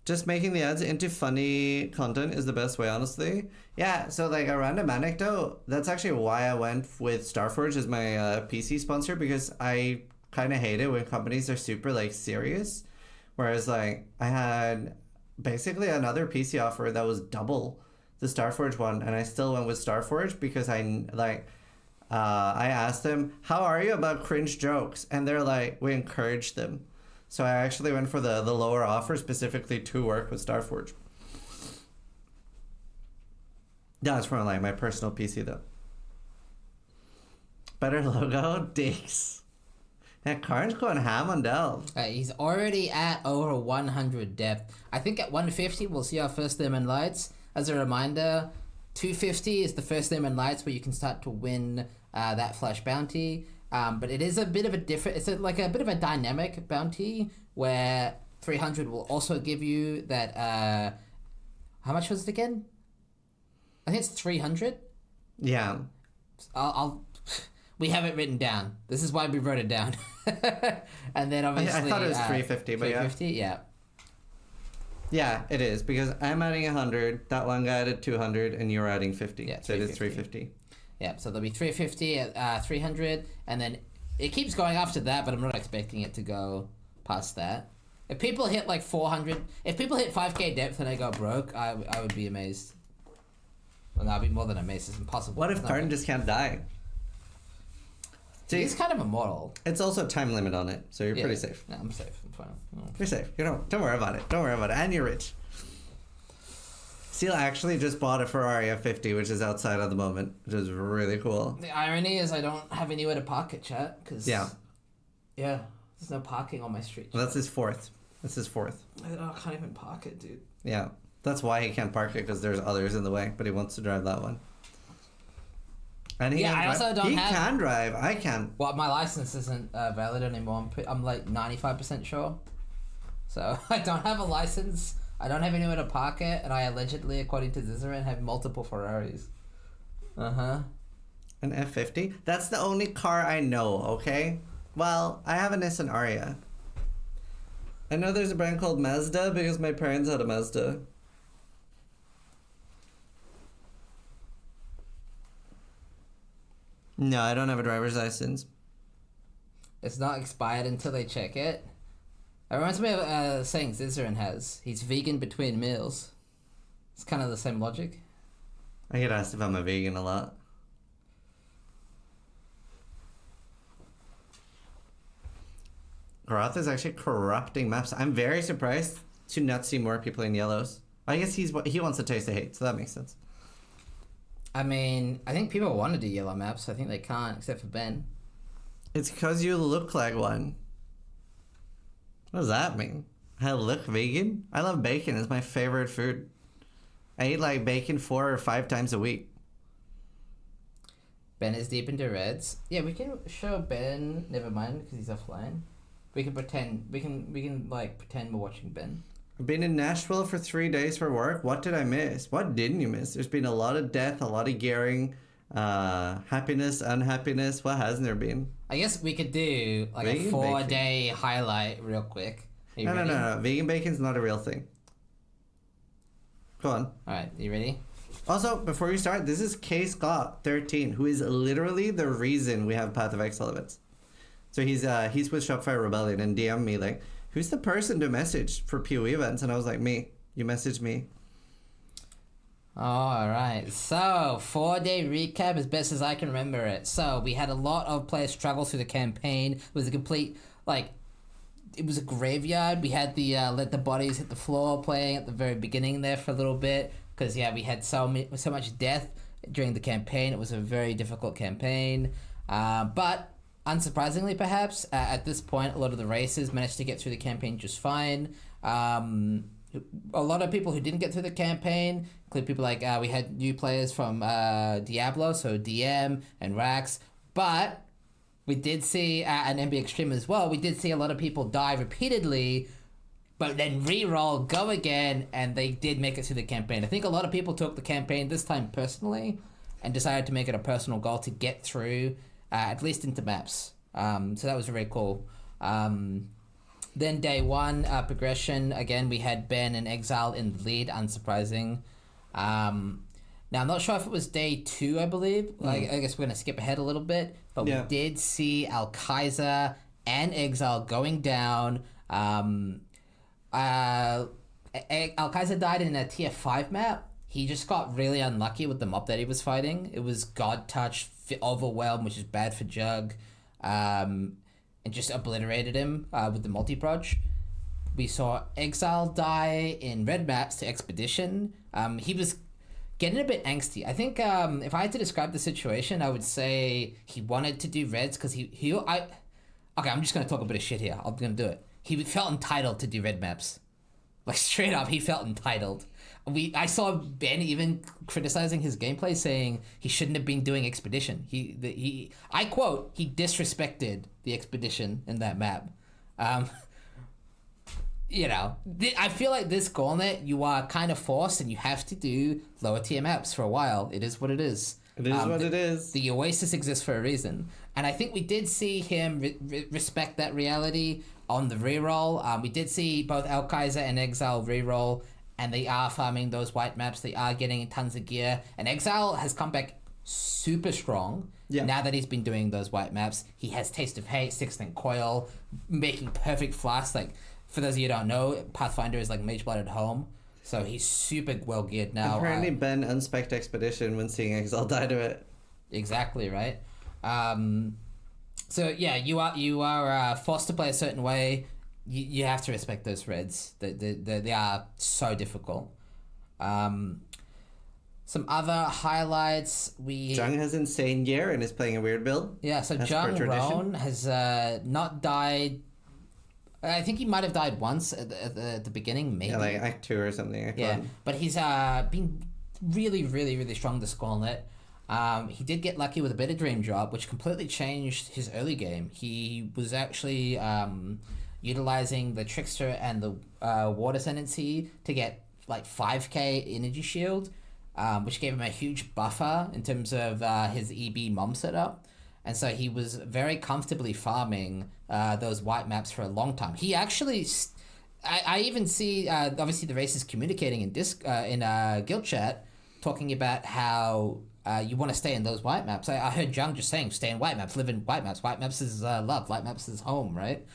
Just making the ads into funny content is the best way, honestly. Yeah, so like a random anecdote, that's actually why I went with Starforge as my PC sponsor, because I kind of hate it when companies are super like serious. Whereas like I had basically another PC offer that was double the Starforge one, and I still went with Starforge because I asked them, how are you about cringe jokes? And they're like, we encourage them. So I actually went for the lower offer specifically to work with Starforge. Yeah, it's from like my personal PC though. Better logo, dicks. And Karn's going ham on Delve. He's already at over 100 depth. I think at 150 we'll see our first Lemon Lights. As a reminder, 250 is the first Lemon Lights where you can start to win that flash bounty. But it is a bit of a different. It's like a bit of a dynamic bounty where 300 will also give you that. How much was it again? I think it's 300. Yeah. I'll we have it written down. This is why we wrote it down. And then obviously... I thought it was 350, but 350, yeah. Yeah, it is, because I'm adding 100, that one guy added 200, and you're adding 50. Yeah, so it is 350. Yeah, so there'll be 350 at 300, and then it keeps going after that, but I'm not expecting it to go past that. If people hit like 400... If people hit 5k depth and I go broke, I would be amazed. Well, no, I'd be more than amazed. It's impossible. What if Karn just can't die? He's kind of immortal. It's also a time limit on it, so you're pretty safe. No, I'm safe. I'm fine. Oh. You're safe. Don't worry about it. Don't worry about it. And you're rich. Seal actually just bought a Ferrari F50, which is outside at the moment, which is really cool. The irony is I don't have anywhere to park it, chat, because... Yeah, there's no parking on my street. Well, that's his fourth. That's his fourth. I can't even park it, dude. Yeah, that's why he can't park it, because there's others in the way, but he wants to drive that one. And he I also don't have... He can drive. I can. Well, my license isn't valid anymore. I'm like 95% sure. So I don't have a license. I don't have anywhere to park it. And I allegedly, according to Zizaran, have multiple Ferraris. Uh-huh. An F50? That's the only car I know, okay? Well, I have a Nissan Ariya. I know there's a brand called Mazda because my parents had a Mazda. No, I don't have a driver's license. It's not expired until they check it. It reminds me of a saying Zizaran has. He's vegan between meals. It's kind of the same logic. I get asked if I'm a vegan a lot. Groth is actually corrupting maps. I'm very surprised to not see more people in yellows. I guess he wants to taste the hate, so that makes sense. I mean, I think people want to do yellow maps. I think they can't, except for Ben. It's because you look like one. What does that mean? I look vegan? I love bacon. It's my favorite food. I eat like bacon 4 or 5 times a week. Ben is deep into reds. Yeah, we can show Ben. Never mind, because he's offline. We can pretend. We can like pretend we're watching Ben. I've been in Nashville for 3 days for work. What did I miss? What didn't you miss? There's been a lot of death, a lot of gearing, happiness, unhappiness. What hasn't there been? I guess we could do like vegan a 4-day highlight real quick. No. Vegan bacon's not a real thing. Go on. Alright, you ready? Also, before you start, this is K Scott 13, who is literally the reason we have Path of Exile events. So he's with Shopify Rebellion and DM'd me like, who's the person to message for PoE events? And I was like, me. You messaged me. Alright, so 4-day recap as best as I can remember it. So we had a lot of players struggle through the campaign. It was a complete, like, it was a graveyard. We had the Let the Bodies Hit the Floor playing at the very beginning there for a little bit. Because, yeah, we had so much death during the campaign. It was a very difficult campaign. But, unsurprisingly perhaps, at this point, a lot of the races managed to get through the campaign just fine. A lot of people who didn't get through the campaign, include people like, we had new players from Diablo, so DM and Rax. But we did see, and NBA Extreme as well, we did see a lot of people die repeatedly, but then re-roll, go again, and they did make it through the campaign. I think a lot of people took the campaign this time personally and decided to make it a personal goal to get through, at least into maps. So that was very cool. Then day 1, progression. Again, we had Ben and Exile in the lead, unsurprising. Now, I'm not sure if it was day 2, I believe. I guess we're going to skip ahead a little bit. But we did see Al-Kaiser and Exile going down. Al-Kaiser died in a tier 5 map. he just got really unlucky with the mob that he was fighting. It was God Touch, Overwhelm, which is bad for Jug, and just obliterated him with the multi-proj. We saw Exile die in red maps to Expedition. He was getting a bit angsty. I think if I had to describe the situation, I would say he wanted to do reds because okay, I'm just going to talk a bit of shit here. I'm going to do it. He felt entitled to do red maps. Like, straight up, he felt entitled. I saw Ben even criticizing his gameplay, saying he shouldn't have been doing Expedition. I quote, he disrespected the Expedition in that map. You know, I feel like this Gauntlet, you are kind of forced and you have to do lower tier maps for a while. It is what it is. It is what it is. The Oasis exists for a reason. And I think we did see him respect that reality on the reroll. We did see both El Kaiser and Exile reroll, and they are farming those white maps. They are getting tons of gear. And Exile has come back super strong now that he's been doing those white maps. He has Taste of Hate, Sixth and Coil, making perfect flasks. Like, for those of you who don't know, Pathfinder is like Mageblood at home. So he's super well geared now. Apparently Ben unspec'd Expedition when seeing Exile die to it. Exactly, right? So yeah, you are forced to play a certain way. You have to respect those reds. They are so difficult. Some other highlights. Jung has insane gear and is playing a weird build. Yeah, so Jung-Ben has not died. I think he might have died once at the beginning, maybe. Yeah, like Act 2 or something. But he's been really, really, really strong this Gauntlet. He did get lucky with a bit of Dream Drop, which completely changed his early game. He was actually utilizing the Trickster and the Water Ascendancy to get like 5k Energy Shield, which gave him a huge buffer in terms of his EB mom setup. And so he was very comfortably farming those white maps for a long time. He actually... I even see, obviously, the races communicating in guild chat, talking about how you want to stay in those white maps. I heard Jung just saying, stay in white maps, live in white maps. White maps is love. White maps is home, right?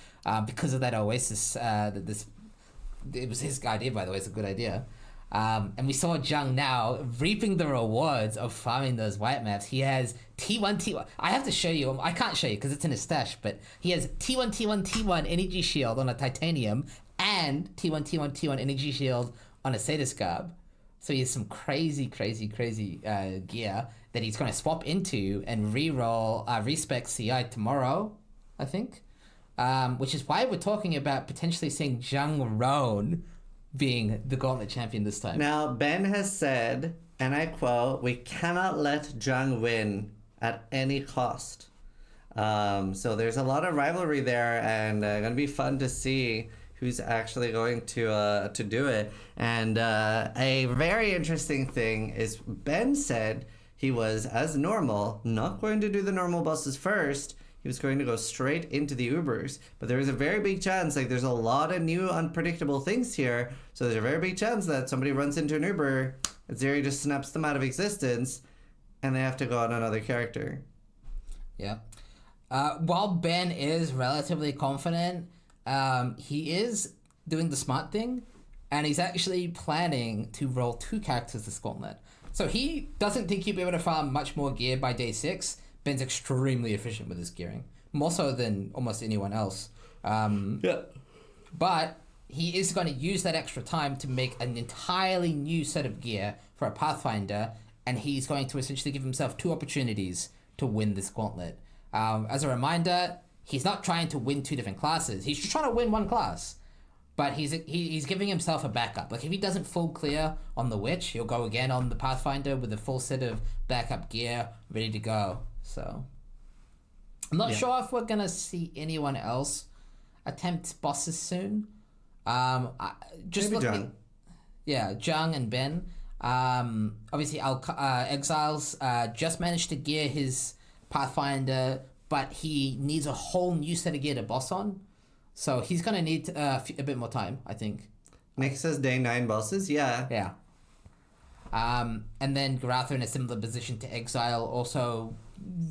Because of that Oasis, it was his idea, by the way. It's a good idea. And we saw Jung now reaping the rewards of farming those white maps. He has T1. I have to show you. I can't show you because it's in his stash, but he has T1 Energy Shield on a Titanium and T1 Energy Shield on a Satyr Scarab. So he has some crazy gear that he's going to swap into and reroll respec CI tomorrow, I think. Which is why we're talking about potentially seeing Jung-Ben being the Gauntlet champion this time. Now, Ben has said, and I quote, "We cannot let Jung win at any cost." So there's a lot of rivalry there, and going to be fun to see who's actually going to do it. And a very interesting thing is Ben said he was, as normal, not going to do the normal bosses first. He was going to go straight into the Ubers. But there is a very big chance, like there's a lot of new unpredictable things here, so there's a very big chance that somebody runs into an Uber, and Zeri just snaps them out of existence, and they have to go on another character. Yeah. While Ben is relatively confident, he is doing the smart thing, and he's actually planning to roll 2 characters this Gauntlet. So he doesn't think he'll be able to farm much more gear by day 6. Ben's extremely efficient with his gearing, more so than almost anyone else. But he is going to use that extra time to make an entirely new set of gear for a Pathfinder, and he's going to essentially give himself 2 opportunities to win this Gauntlet. As a reminder, he's not trying to win 2 different classes. He's just trying to win 1 class. But he's giving himself a backup. Like, if he doesn't full clear on the Witch, he'll go again on the Pathfinder with a full set of backup gear ready to go. So, I'm not sure if we're going to see anyone else attempt bosses soon. Just maybe Jung. Jung and Ben. Obviously, Exiles just managed to gear his Pathfinder, but he needs a whole new set of gear to boss on. So he's going to need a bit more time, I think. Nick says day 9 bosses, yeah. And then Garatha in a similar position to Exile, also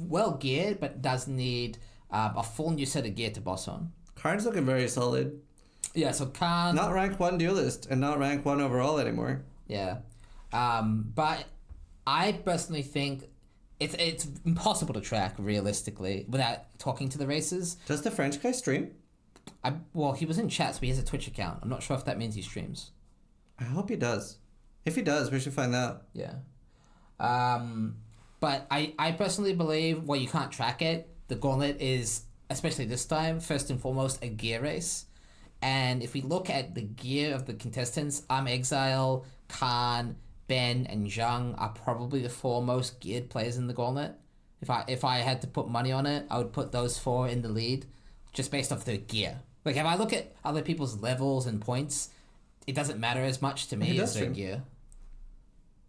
well geared, but does need a full new set of gear to boss on. Karn's looking very solid. Yeah, so Karn... Not rank 1 duelist, and not rank 1 overall anymore. Yeah. But I personally think it's impossible to track realistically without talking to the racers. Does the French guy stream? Well, he was in chat, so he has a Twitch account. I'm not sure if that means he streams. I hope he does. If he does, we should find out. Yeah. But I personally believe, well, you can't track it. The Gauntlet is, especially this time, first and foremost, a gear race. And if we look at the gear of the contestants, Exile, Khan, Ben, and Jung are probably the 4 most geared players in the Gauntlet. If I had to put money on it, I would put those 4 in the lead, just based off their gear. Like, if I look at other people's levels and points, it doesn't matter as much to me as their gear.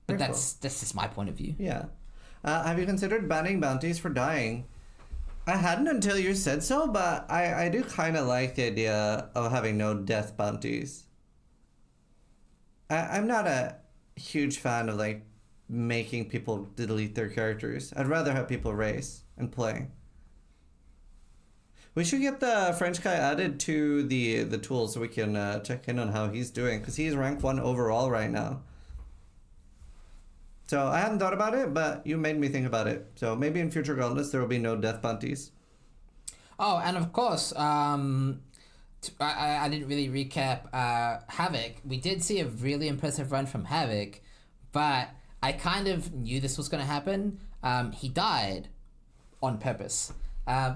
But that's just my point of view. Yeah. Have you considered banning bounties for dying? I hadn't until you said so, but I do kind of like the idea of having no death bounties. I'm not a huge fan of, like, making people delete their characters. I'd rather have people race and play. We should get the French guy added to the tool so we can check in on how he's doing, because he's rank 1 overall right now. So I hadn't thought about it, but you made me think about it. So maybe in future gauntlets there will be no death bounties. Oh, and of course, I didn't really recap Havoc. We did see a really impressive run from Havoc, but I kind of knew this was going to happen. He died on purpose.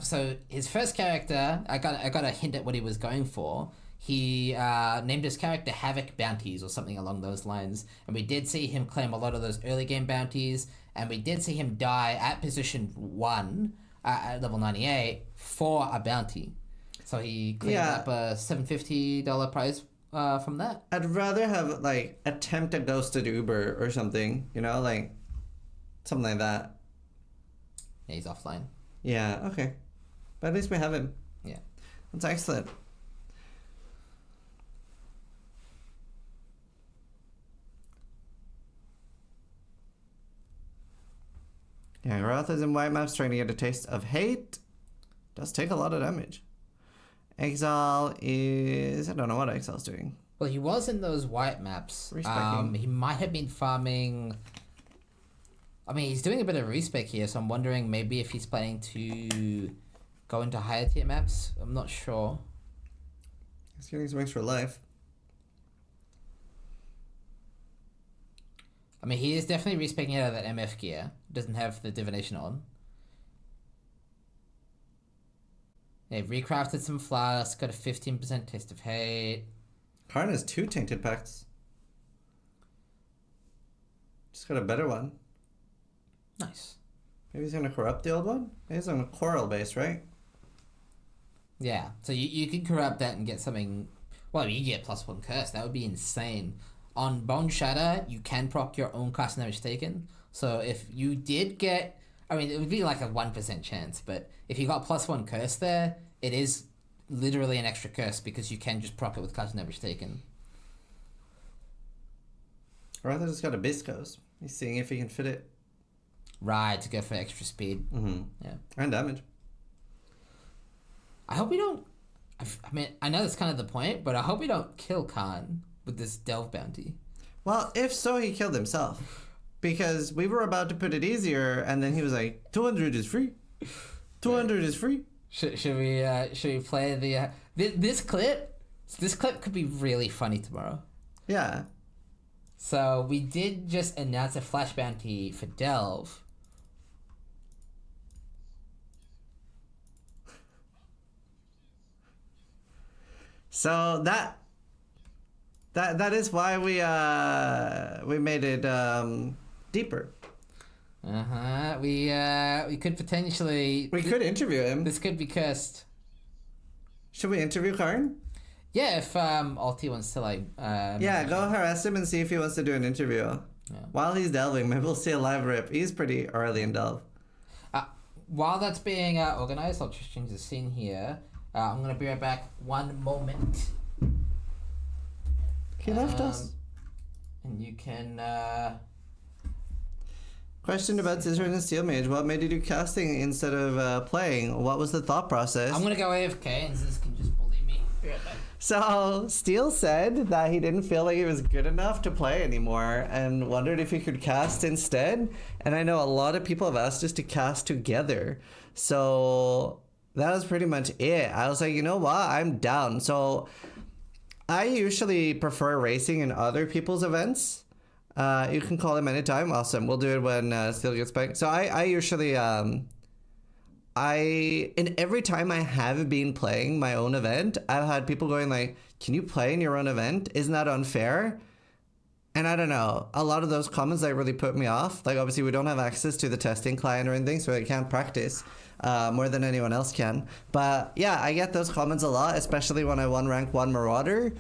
So his first character, I got a hint at what he was going for. He named his character Havoc Bounties or something along those lines. And we did see him claim a lot of those early game bounties. And we did see him die at position 1 at level 98 for a bounty. So he claimed up a $750 prize from that. I'd rather have, like, attempt a ghosted Uber or something, you know, like something like that. Yeah, he's offline. Yeah, okay. But at least we have him. Yeah. That's excellent. Yeah, Roth is in white maps trying to get a taste of hate. Does take a lot of damage. Exile is... I don't know what Exile's doing. Well, he was in those white maps. He might have been farming... I mean, he's doing a bit of respec here, so I'm wondering maybe if he's planning to go into higher tier maps. I'm not sure. He's getting some extra life. I mean, he is definitely respecing out of that MF gear. Doesn't have the divination on. They've recrafted some flasks, got a 15% taste of hate. Karn has 2 Tainted Pacts. Just got a better one. Nice. Maybe he's gonna corrupt the old one? He's on a coral base, right? Yeah, so you can corrupt that and get something... Well, you get +1 curse. That would be insane. On Bone Shatter, you can proc your own cast damage taken. So if you did get... I mean, it would be like a 1% chance, but if you got +1 curse there, it is literally an extra curse because you can just proc it with cast damage taken. Or rather just got a Biscos. He's seeing if he can fit it. Right, to go for extra speed. Mm-hmm. Yeah. And damage. I hope we don't... I mean, I know that's kind of the point, but I hope we don't kill Khan with this Delve bounty. Well, if so, he killed himself. Because we were about to put it easier, and then he was like, 200 is free. 200 is free. Should we play the... This clip? This clip could be really funny tomorrow. Yeah. So, we did just announce a flash bounty for Delve. So that is why we made it deeper. We could potentially... We could interview him. This could be cursed. Should we interview Karn? Yeah, if Alti wants to like... yeah, go harass him and see if he wants to do an interview. Yeah. While he's delving, maybe we'll see a live rip. He's pretty early in delve. While that's being organized, I'll just change the scene here. I'm going to be right back. One moment. He left us. And you can... Question about Zizaran and Steel Mage. What made you do casting instead of playing? What was the thought process? I'm going to go AFK and Ziz can just bully me. Be right back. So Steele said that he didn't feel like he was good enough to play anymore and wondered if he could cast instead. And I know a lot of people have asked us to cast together. So that was pretty much it. I was like, you know what? I'm down. So I usually prefer racing in other people's events. You can call him anytime. Awesome. We'll do it when Steele gets back. So I usually... and every time I have been playing my own event, I've had people going like, can you play in your own event? Isn't that unfair? And I don't know, a lot of those comments like really put me off. Like obviously we don't have access to the testing client or anything, so I can't practice more than anyone else can. But yeah, I get those comments a lot, especially when I won rank 1 Marauder.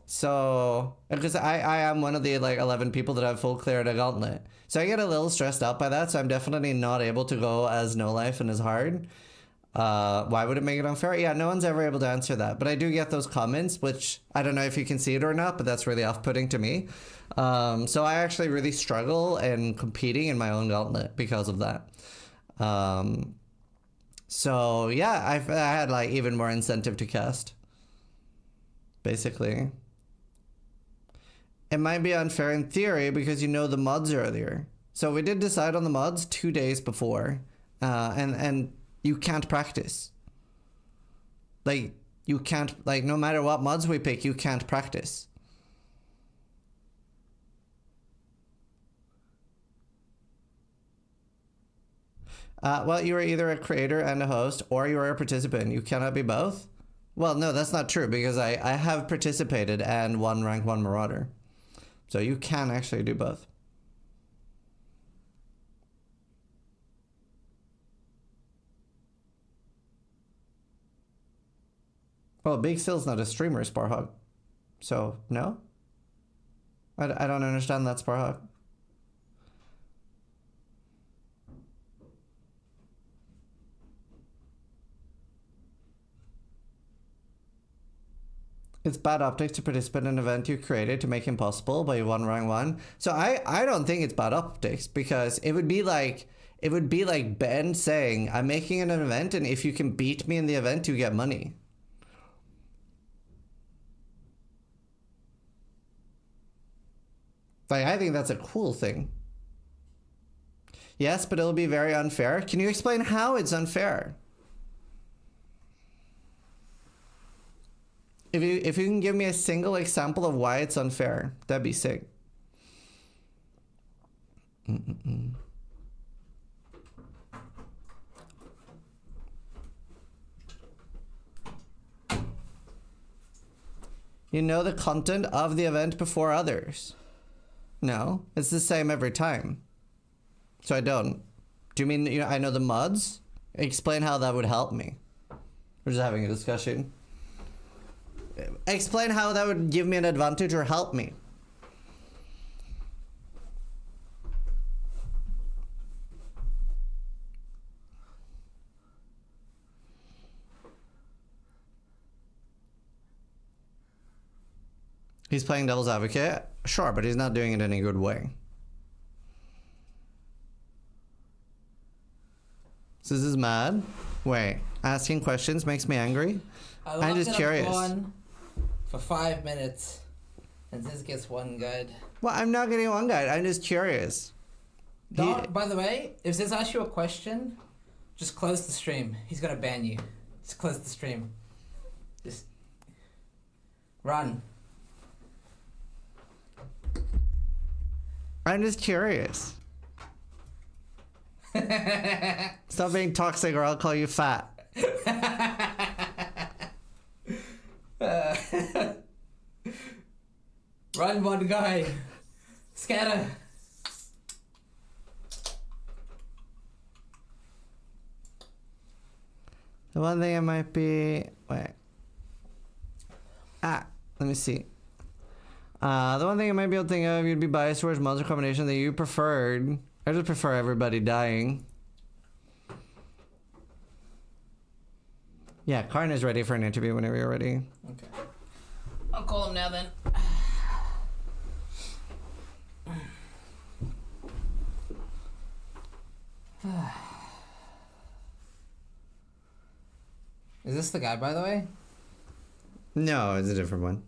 So, because I am one of the like 11 people that have full clear at a Gauntlet. So I get a little stressed out by that, so I'm definitely not able to go as no life and as hard. Why would it make it unfair? Yeah, no one's ever able to answer that. But I do get those comments, which I don't know if you can see it or not, but that's really off-putting to me. So I actually really struggle in competing in my own Gauntlet because of that. So yeah, I had like even more incentive to cast, basically. It might be unfair in theory because you know the mods earlier. So we did decide on the mods 2 days before, and you can't practice. Like, you can't, like, no matter what mods we pick, you can't practice. Well, you are either a creator and a host, or you are a participant. You cannot be both? Well, no, that's not true, because I have participated and won rank 1 Marauder. So you can actually do both. Well, Big Still's not a streamer, Sparhawk. So, no? I don't understand that, Sparhawk. It's bad optics to participate in an event you created to make impossible, but you won rank 1. So I don't think it's bad optics, because it would be like Ben saying, I'm making an event, and if you can beat me in the event, you get money. Like, I think that's a cool thing. Yes, but it'll be very unfair. Can you explain how it's unfair? If you can give me a single example of why it's unfair, that'd be sick. You know the content of the event before others. No, it's the same every time. So I don't. Do you mean, you know, I know the mods? Explain how that would help me. We're just having a discussion. Explain how that would give me an advantage or help me. He's playing devil's advocate? Sure, but he's not doing it in a good way. So this is mad. Wait, asking questions makes me angry? I'm just curious. For 5 minutes, and this gets one guide. Well, I'm not getting one guide. I'm just curious. By the way, if Ziz asks you a question, just close the stream. He's gonna ban you. Just close the stream. Just run. I'm just curious. Stop being toxic or I'll call you fat. Run, one guy. Scatter. The one thing I might be... Wait. Let me see. The one thing I might be able to think of, you'd be biased towards monster combination that you preferred. I just prefer everybody dying. Yeah, Karn is ready for an interview whenever you're ready. Okay. I'll call him now then. Is this the guy, by the way? No, it's a different one.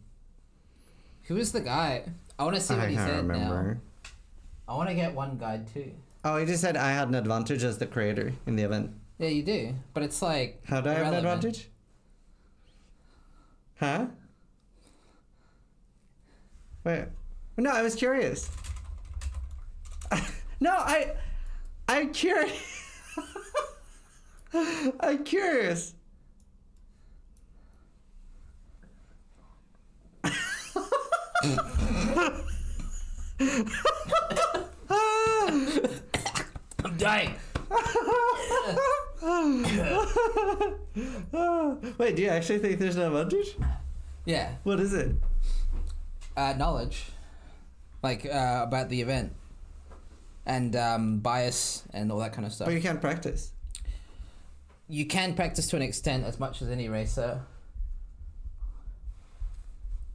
Who is the guy? I want to see what he can't said remember. now. I want to get one guide too. Oh, he just said I had an advantage as the creator in the event. Yeah, you do. But it's like... How do I have an irrelevant. advantage? Huh? Wait. No, I was curious. No, I'm curious. I'm curious. I'm dying. Wait, do you actually think there's an advantage? Yeah. What is it? Knowledge. Like, about the event. And bias and all that kind of stuff. But you can't practice. You can practice to an extent as much as any racer.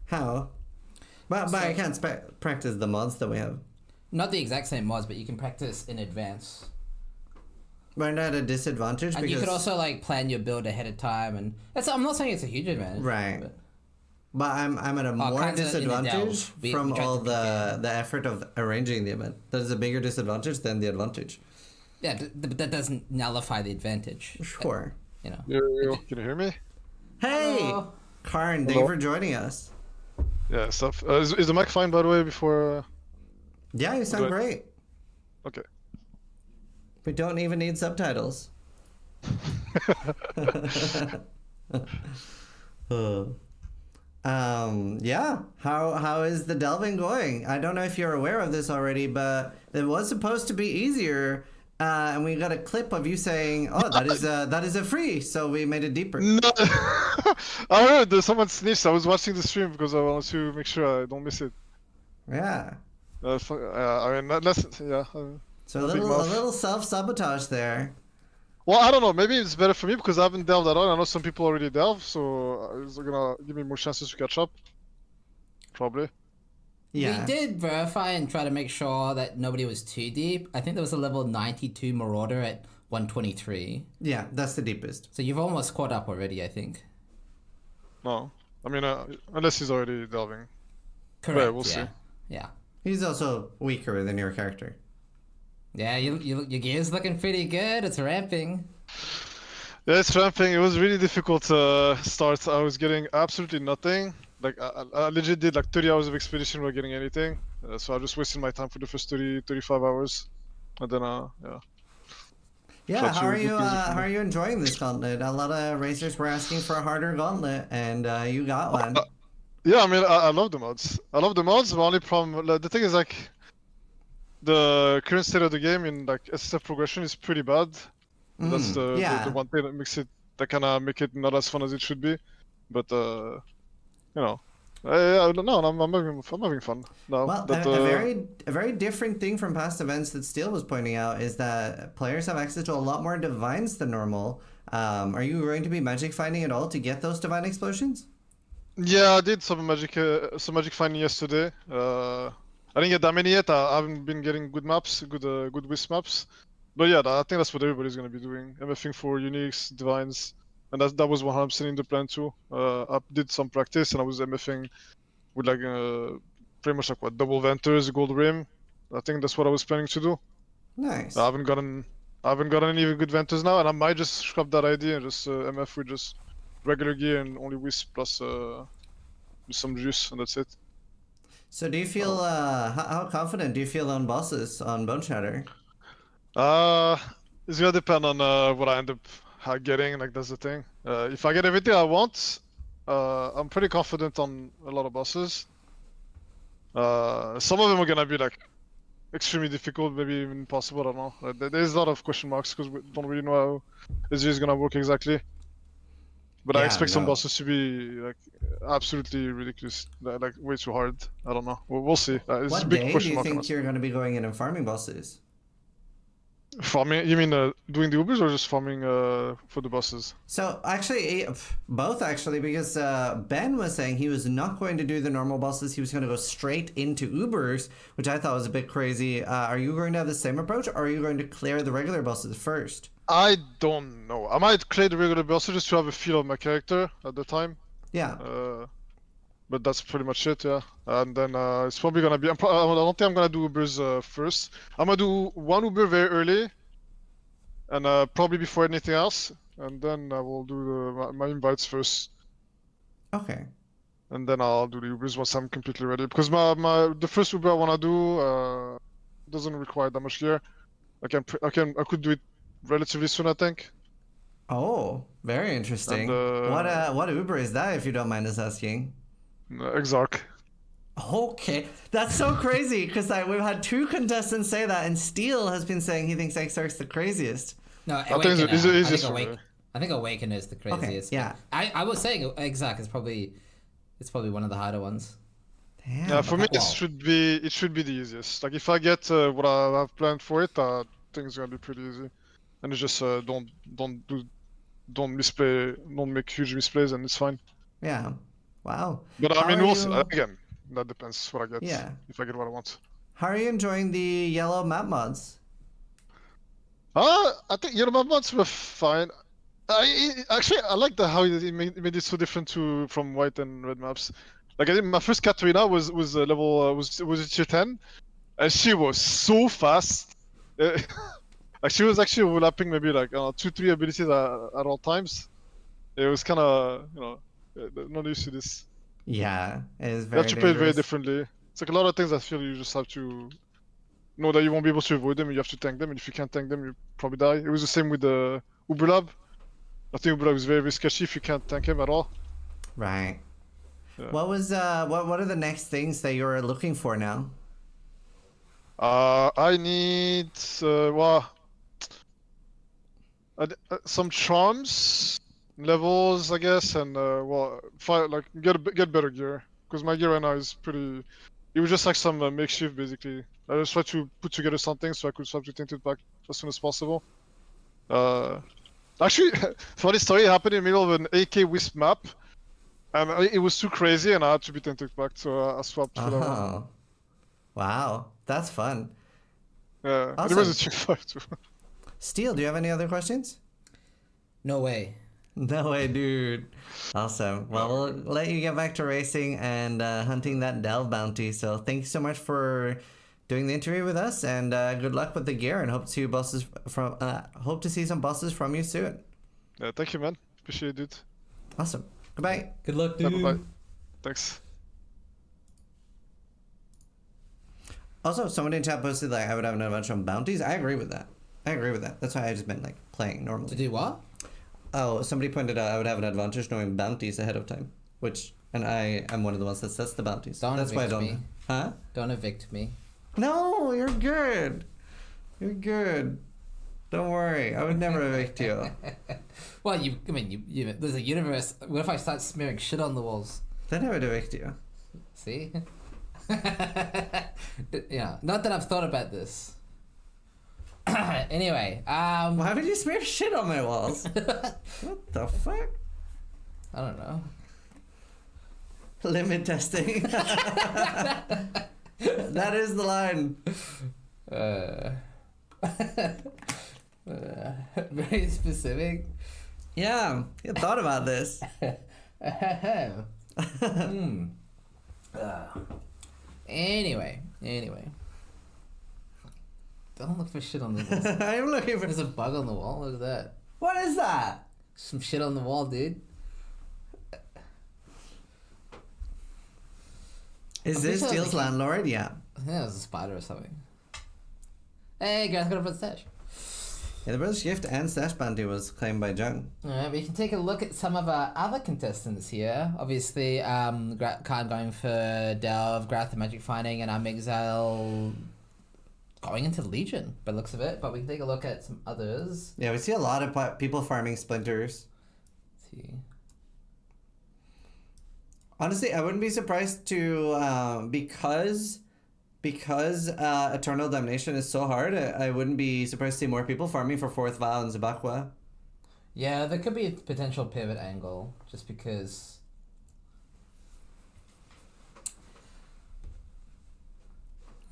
How? But I can't practice the mods that we have. Not the exact same mods, but you can practice in advance. We're not at a disadvantage And because... you could also like plan your build ahead of time, and I'm not saying it's a huge advantage. Right. But But I'm at a more kinds of disadvantage in the delve. We from tried all to peek the effort of arranging the event. That is a bigger disadvantage than the advantage. yeah, but that doesn't nullify the advantage. Sure. You know. Yo, can you hear me? Hey, Hello. Karn, thank you for joining us. Yeah, stuff. Is the mic fine, by the way, before... Yeah, you sound Good. great. Okay. We don't even need subtitles. Yeah. How is the delving going? I don't know if you're aware of this already, but it was supposed to be easier. And we got a clip of you saying, "Oh, that is a free," so we made it deeper. No! I heard that someone snitched. I was watching the stream because I wanted to make sure I don't miss it. Yeah. I mean, that's... Yeah. So a big little mouth. self-sabotage there. Well, I don't know. Maybe it's better for me because I haven't delved at all. I know some people already delve, so it's gonna give me more chances to catch up. Probably. Yeah. We did verify and try to make sure that nobody was too deep. I think there was a level 92 Marauder at 123. Yeah, that's the deepest. So you've almost caught up already, I think. No. I mean, unless he's already delving. Correct. Yeah, we'll yeah. see. Yeah. He's also weaker than your character. Yeah, your gear's looking pretty good. It's ramping. Yeah, it's ramping. It was really difficult start. I was getting absolutely nothing. Like, I legit did like 30 hours of expedition without getting anything. So I just wasted my time for the first 35 hours. And then, yeah. Yeah, Try how to are do you? things How differently. are you enjoying this gauntlet? A lot of racers were asking for a harder gauntlet, and you got one. Yeah, I mean, I love the mods. I love the mods. The only problem, like, the thing is, like, the current state of the game in like SSF progression is pretty bad. That's the one thing that makes it, that kind of make it not as fun as it should be. But you know, no, I'm having fun now. Well, that, a very different thing from past events that Steel was pointing out is that players have access to a lot more divines than normal. Are you going to be magic finding at all to get those divine explosions? Yeah, I did some magic finding yesterday. I didn't get that many yet. I haven't been getting good maps, good wisp maps. But yeah, I think that's what everybody's gonna be doing. MFing for uniques, divines, and that was 100% in the plan too. I did some practice and I was MFing with like pretty much like double venters, gold rim. I think that's what I was planning to do. Nice. I haven't gotten any good venters now, and I might just scrap that idea and just MF with just regular gear and only wisp plus some juice, and that's it. So do you feel how confident do you feel on bosses on Bone Shatter? It's gonna depend on what I end up getting. Like, that's the thing. If I get everything I want, I'm pretty confident on a lot of bosses. Some of them are gonna be like extremely difficult, maybe even impossible. I don't know. There's a lot of question marks because we don't really know how SG is gonna work exactly. But I expect some bosses to be like absolutely ridiculous, like way too hard. I don't know. We'll see. It's What a big day do question you mark. think you're going to be going in and farming bosses? Farming? You mean doing the Ubers or just farming for the bosses? So actually, both actually, because Ben was saying he was not going to do the normal bosses. He was going to go straight into Ubers, which I thought was a bit crazy. Are you going to have the same approach, or are you going to clear the regular bosses first? I don't know. I might clear the regular bosses just to have a feel of my character at the time. Yeah. But that's pretty much it, yeah. And then it's probably gonna be. I don't think I'm gonna do Ubers first. I'm gonna do one Uber very early, and probably before anything else, and then I will do my invites first, Okay. and then I'll do the Ubers once I'm completely ready. Because the first Uber I wanna do doesn't require that much gear. I could do it relatively soon, I think. Oh, very interesting. And What Uber is that, if you don't mind us asking? Exarch. Okay, that's so crazy because we've had 2 contestants say that, and Steele has been saying he thinks Exarch's the craziest. No, I think it's the easiest for me. I think Awaken is the craziest. Okay, yeah. I was saying Exarch is probably one of the harder ones. Damn. Yeah, for me Wow. it should be the easiest. Like if I get what I have planned for it, I think it's gonna be pretty easy. And it's just don't misplay, don't make huge misplays, and it's fine. Yeah. Wow. But I How mean, are we'll see. you- Again, that depends what I get. Yeah. If I get what I want. How are you enjoying the yellow map mods? I think Yellow mods were fine. Actually, I like how it made it so different from white and red maps. Like I think my first Katarina was level was tier 10, and she was so fast. Like she was actually overlapping maybe like 2-3 abilities at all times. It was kind of not used to this. Yeah, it is You very have to play it very dangerous. differently. It's like a lot of things I feel you just have to know that you won't be able to avoid them. You have to tank them, and if you can't tank them, you probably die. It was the same with the Ubulab. I think Ubulab is very, very sketchy if you can't tank him at all. Right. Yeah. What was what are the next things that you're looking for now? I need some charms levels, I guess, and get better gear, because my gear right now is pretty. It was just like some makeshift, basically. I just tried to put together something so I could swap to Tainted Pact as soon as possible. Actually, funny story, it happened in the middle of an AK Wisp map, and it was too crazy, and I had to be Tainted Pact, so I swapped for that one. Oh, wow, that's fun. Yeah, and Awesome. there was a tier 5 too. Steele, do you have any other questions? No way. No way, dude. Awesome. Well, we'll let you get back to racing and hunting that Delve bounty. So thank you so much for doing the interview with us, and good luck with the gear. And hope to see some bosses from you soon. Yeah, thank you, man. Appreciate it. Awesome. Goodbye. Good luck, Yeah, dude. bye-bye. Thanks. Also, someone in chat posted like I would have an advantage on bounties. I agree with that. That's why I just meant like playing normally. To do what? Oh, somebody pointed out I would have an advantage knowing bounties ahead of time, and I am one of the ones that sets the bounties. Don't That's why I evict don't. me. Huh? Don't evict me. No, you're good. You're good. Don't worry. I would never evict you. Well, there's a universe. What if I start smearing shit on the walls? Then I would evict you. See? Yeah, not that I've thought about this. Anyway, Why would you smear shit on my walls? What the fuck? I don't know. Limit testing. That is the line. Very specific. Yeah, you thought about this. Anyway. Don't look for shit on the wall. I'm looking for. There's a bug on the wall. Look at that. What is that? Some shit on the wall, dude. Is I'm this pretty sure Steele's they- landlord? Yeah. I think it was a spider or something. Hey, guys, got a stash. Yeah, the Brother's Gift and Stash Bounty was claimed by Jung. Alright, we can take a look at some of our other contestants here. Obviously, Khan going for Delve, Grath the Magic Finding, and Exile going into Legion by the looks of it. But we can take a look at some others. Yeah, we see a lot of people farming splinters. Let's see. Honestly, I wouldn't be surprised to because Eternal Damnation is so hard. I wouldn't be surprised to see more people farming for Fourth Vow and Zabakwa. Yeah, there could be a potential pivot angle just because.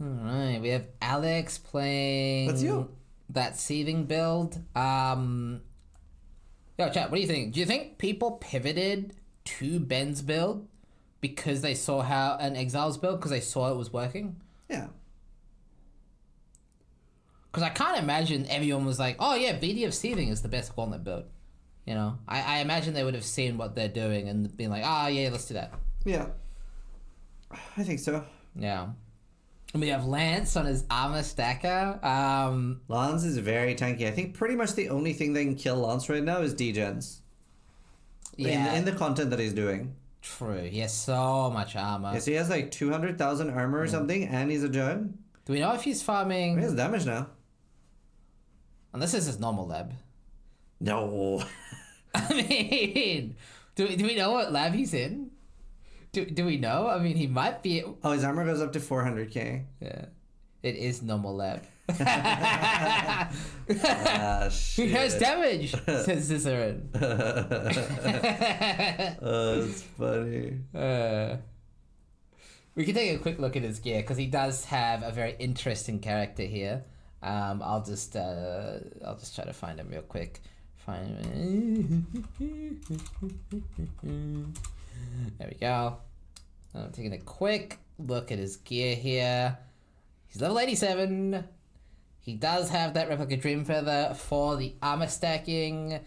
Alright, we have Alex playing That's you. that seething build. Yo, chat, what do you think? Do you think people pivoted to Ben's build because they saw how an Exile's build, because they saw it was working. Yeah. Because I can't imagine everyone was like, oh yeah, VD of Seething is the best Gauntlet build. You know, I imagine they would have seen what they're doing and been like, oh yeah, let's do that. Yeah. I think so. Yeah. And we have Lance on his armor stacker. Lance is very tanky. I think pretty much the only thing that can kill Lance right now is degens. Yeah. In the content that he's doing. True. He has so much armor. Yeah, so he has like 200,000 armor or something, and he's a jug. Do we know if he's farming? He has damage now. And this is his normal lab. No. I mean, do we know what lab he's in? Do we know? I mean, he might be... Oh, his armor goes up to 400k. Yeah. It is normal lab. Shit. He has damage, says Zizaran. Oh, it's funny. We can take a quick look at his gear, because he does have a very interesting character here. I'll just try to find him real quick. There we go. I'm taking a quick look at his gear here. He's level 87. He does have that replica Dream Feather for the armor stacking.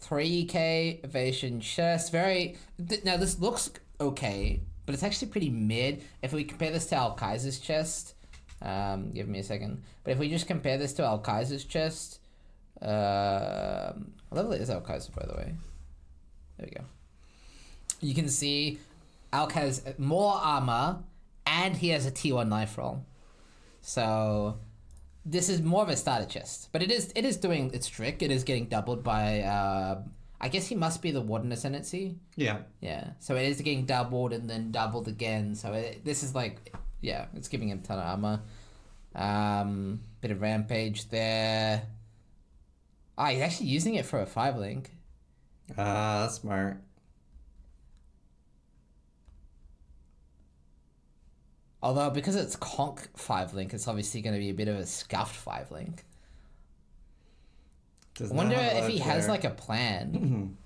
3k evasion chest. Now this looks okay, but it's actually pretty mid. If we compare this to Al Kaiser's chest, give me a second. But if we just compare this to Al Kaiser's chest, what level is Al Kaiser, by the way? There we go. You can see Alk has more armor, and he has a T1 knife roll. So this is more of a starter chest, but it is doing its trick. It is getting doubled by I guess he must be the Warden Ascendancy. Yeah. Yeah. So it is getting doubled and then doubled again. So this is like, yeah, it's giving him a ton of armor. Bit of rampage there. He's actually using it for a 5-link. That's smart. Although, because it's Conk 5-link, it's obviously going to be a bit of a scuffed 5-link. I wonder if he has, like, a plan.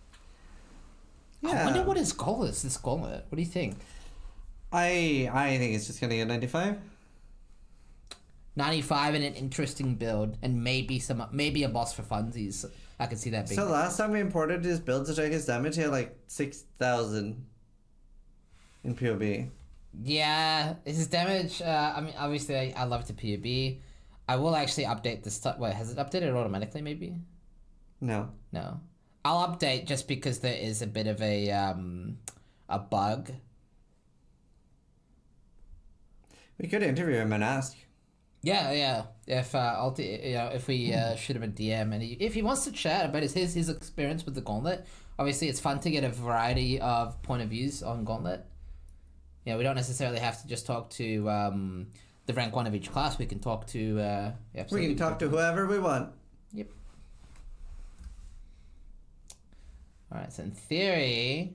Yeah. I wonder what his goal is, this Gauntlet. What do you think? I think it's just going to get 95. 95 in an interesting build, and maybe a boss for funsies. I could see that being. So last time we imported his build to check his damage, he had, like, 6,000 in POB. Yeah, his damage, I mean, obviously I love to POB. I will actually update this stuff. Wait, has it updated automatically maybe? No. I'll update just because there is a bit of a bug. We could interview him and ask. Yeah. If we shoot him a DM, and if he wants to chat about his experience with the Gauntlet, obviously it's fun to get a variety of point of views on Gauntlet. Yeah, we don't necessarily have to just talk to the rank 1 of each class. We can talk to... we can talk to whoever we want. Yep. Alright, so in theory,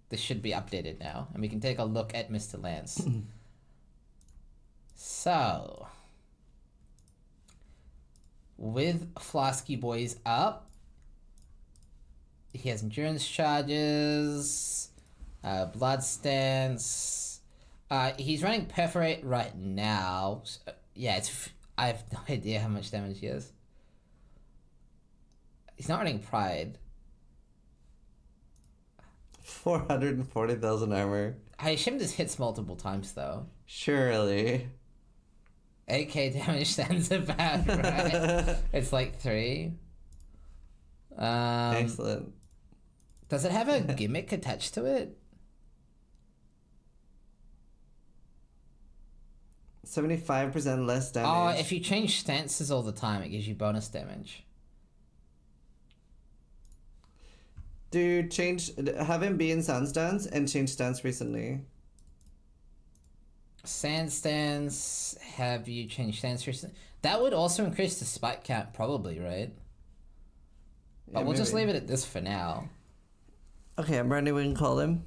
this should be updated now. And we can take a look at Mr. Lance. So... with Flasky Boys up, he has endurance charges... blood stance. He's running perforate right now. So, yeah, I have no idea how much damage he has. He's not running pride. 440,000 armor. I assume this hits multiple times though. Surely. 8k damage sounds about right. It's like 3. Excellent. Does it have a gimmick attached to it? 75% less damage. Oh, if you change stances all the time, it gives you bonus damage. Dude, have him be in Sand Stance and change stance recently. Sand stance, have you changed stance recently? That would also increase the spike count, probably, right? But Yeah, we'll just maybe. leave it at this for now. Okay, I'm ready. We can call him.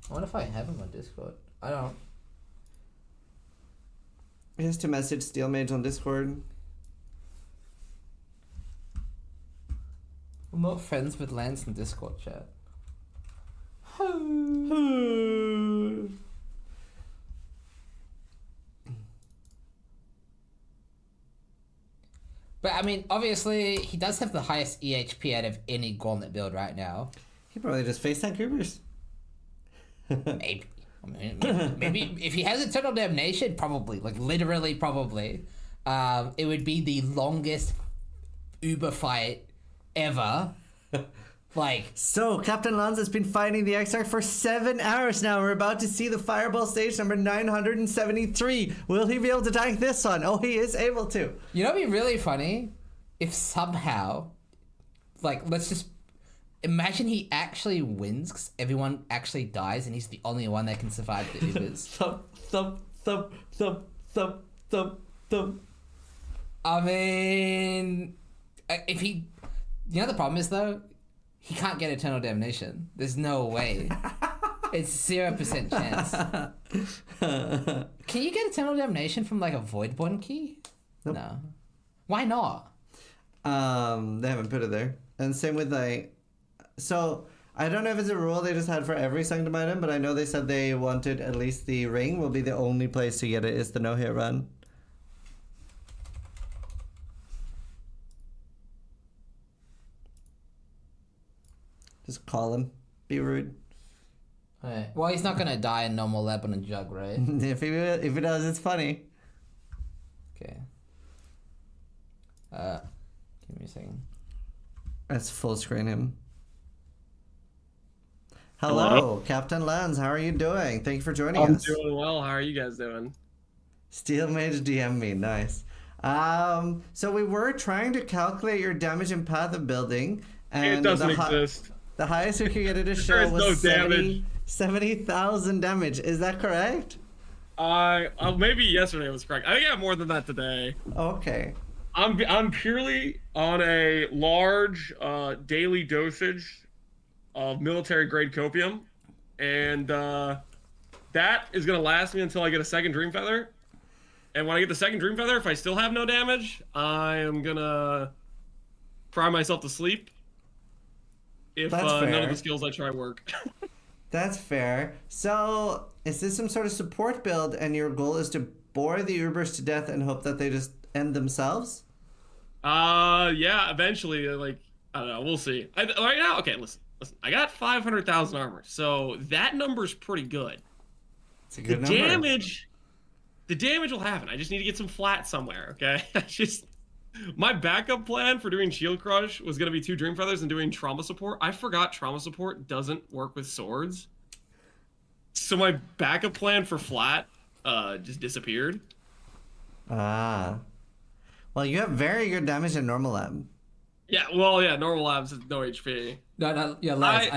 I wonder if I have him on Discord. I don't. He has to message Steel Mage on Discord. I'm not friends with Lance in Discord chat. But I mean, obviously, he does have the highest EHP out of any Gauntlet build right now. He probably just face tank Ubers. Maybe. I mean, maybe if he has Eternal Damnation, probably, like literally probably, it would be the longest Uber fight ever. Like, so Captain Lanz has been fighting the Exarch for 7 hours now. We're about to see the Fireball stage number 973. Will he be able to tank this one? Oh, he is able to. You know what'd be really funny? If somehow, like, let's just imagine he actually wins because everyone actually dies and he's the only one that can survive the Ubers. Thump. I mean, if he... You know the problem is, though? He can't get Eternal Damnation. There's no way. It's 0% chance. Can you get Eternal Damnation from, like, a Voidborn key? Nope. No. Why not? They haven't put it there. And same with, like... So, I don't know if it's a rule they just had for every Sanctum item, but I know they said they wanted at least the ring will be the only place to get it is the no-hit run. Just call him. Be rude. Right. Well, he's not gonna die in normal lab on a jug, right? if he does, it's funny. Okay. Give me a second. Let's full screen him. Hello, Captain Lanz. How are you doing? Thank you for joining us. I'm doing well. How are you guys doing? Steel Mage DM me. Nice. So we were trying to calculate your damage and path of building. And It doesn't exist. The highest we could get it to show There is was no damage. 70,000 damage. Is that correct? Maybe yesterday was correct. I think I have more than that today. Okay. I'm purely on a large daily dosage of military grade copium, and that is gonna last me until I get a second Dream Feather. And when I get the second Dream Feather, if I still have no damage, I am gonna cry myself to sleep. If none of the skills I try work. That's fair. So, is this some sort of support build, and your goal is to bore the Ubers to death and hope that they just end themselves? Yeah, eventually, like, I don't know, we'll see. Right now, okay, listen, I got 500,000 armor, so that number's pretty good. It's a good number. The damage will happen. I just need to get some flat somewhere, okay? My backup plan for doing Shield Crush was going to be 2 Dream Feathers and doing Trauma Support. I forgot Trauma Support doesn't work with swords. So my backup plan for flat just disappeared. Ah. Well, you have very good damage in normal lab. Yeah, well, yeah, normal labs is no HP. No, yeah, Lance,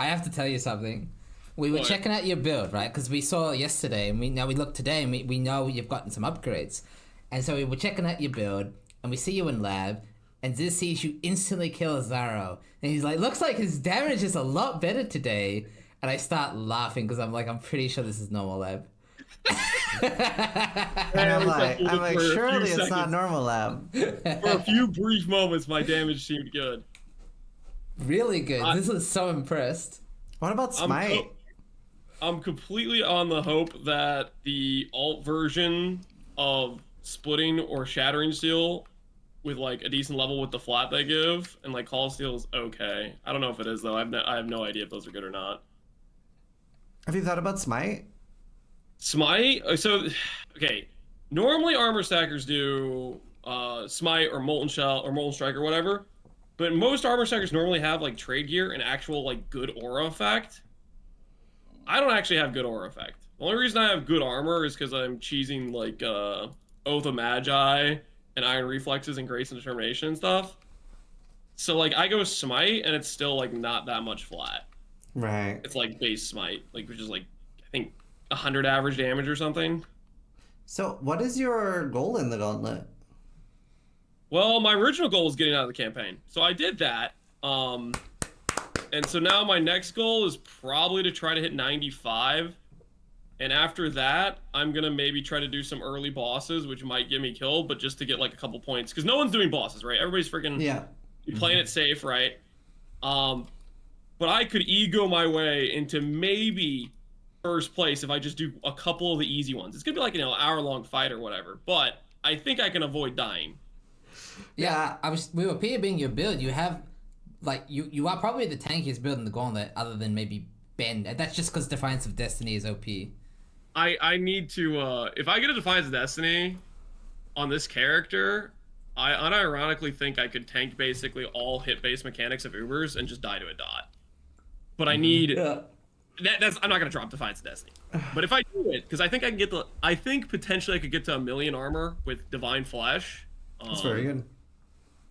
I have to tell you something. We were checking out your build, right? Because we saw yesterday, and we looked today, and we know you've gotten some upgrades. And so we were checking out your build, and we see you in lab, and Ziz sees you instantly kill Zaro. And he's like, looks like his damage is a lot better today. And I start laughing, because I'm like, I'm pretty sure this is normal lab. And I'm like, surely it's not normal lab. For a few brief moments, my damage seemed good. Really good. This is so impressed. What about Smite? I'm completely on the hope that the alt version of splitting or shattering steel with like a decent level with the flat they give and like Call Steel is okay. I don't know if it is though. I have no idea if those are good or not. Have you thought about Smite? Smite? So, okay. Normally armor stackers do Smite or Molten Shell or Molten Strike or whatever. But most armor stackers normally have like trade gear and actual like good aura effect. I don't actually have good aura effect. The only reason I have good armor is because I'm cheesing like Oath of Magi and Iron Reflexes and Grace and Determination and stuff. So like I go Smite and it's still like not that much flat. Right. It's like base Smite, like which is like I think 100 average damage or something. So what is your goal in the Gauntlet? Well, my original goal was getting out of the campaign. So I did that. And so now my next goal is probably to try to hit 95. And after that, I'm going to maybe try to do some early bosses, which might get me killed, but just to get like a couple points. Because no one's doing bosses, right? Everybody's freaking playing it safe, right? But I could ego my way into maybe first place if I just do a couple of the easy ones. It's gonna be like, hour-long fight or whatever, but I think I can avoid dying. Yeah, we were being your build. You have, like, you are probably the tankiest build in the Gauntlet, other than maybe Ben. And that's just because Defiance of Destiny is OP. I need to, if I get a Defiance of Destiny on this character, I unironically think I could tank basically all hit-based mechanics of Ubers and just die to a dot. But I need... Yeah. I'm not gonna drop Defiance of Destiny, but if I do it, because I think I can get I think potentially I could get to 1,000,000 armor with Divine Flesh. That's very good.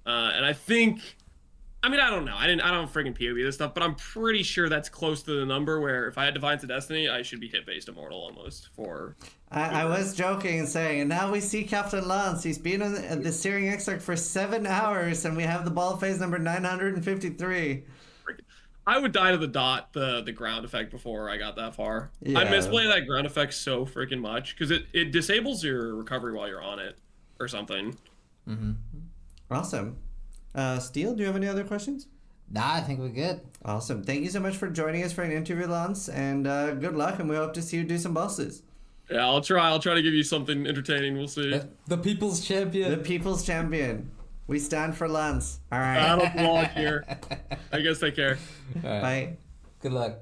And I think, I don't know. I don't friggin' POV this stuff, but I'm pretty sure that's close to the number where if I had Defiance of Destiny, I should be hit-based immortal almost for. I was joking and saying, and now we see Captain Lance. He's been in the Searing Exarch for 7 hours, and we have the ball phase number 953. I would die to the dot, the ground effect before I got that far. Yeah. I misplay that ground effect so freaking much because it disables your recovery while you're on it or something. Mm-hmm. Awesome. Steel, do you have any other questions? Nah, I think we're good. Awesome. Thank you so much for joining us for an interview, Lance, and good luck, and we hope to see you do some bosses. Yeah, I'll try to give you something entertaining. We'll see. The People's Champion. The People's Champion. We stand for Lance. All right. I don't belong here. I guess take care. Right. Bye. Good luck.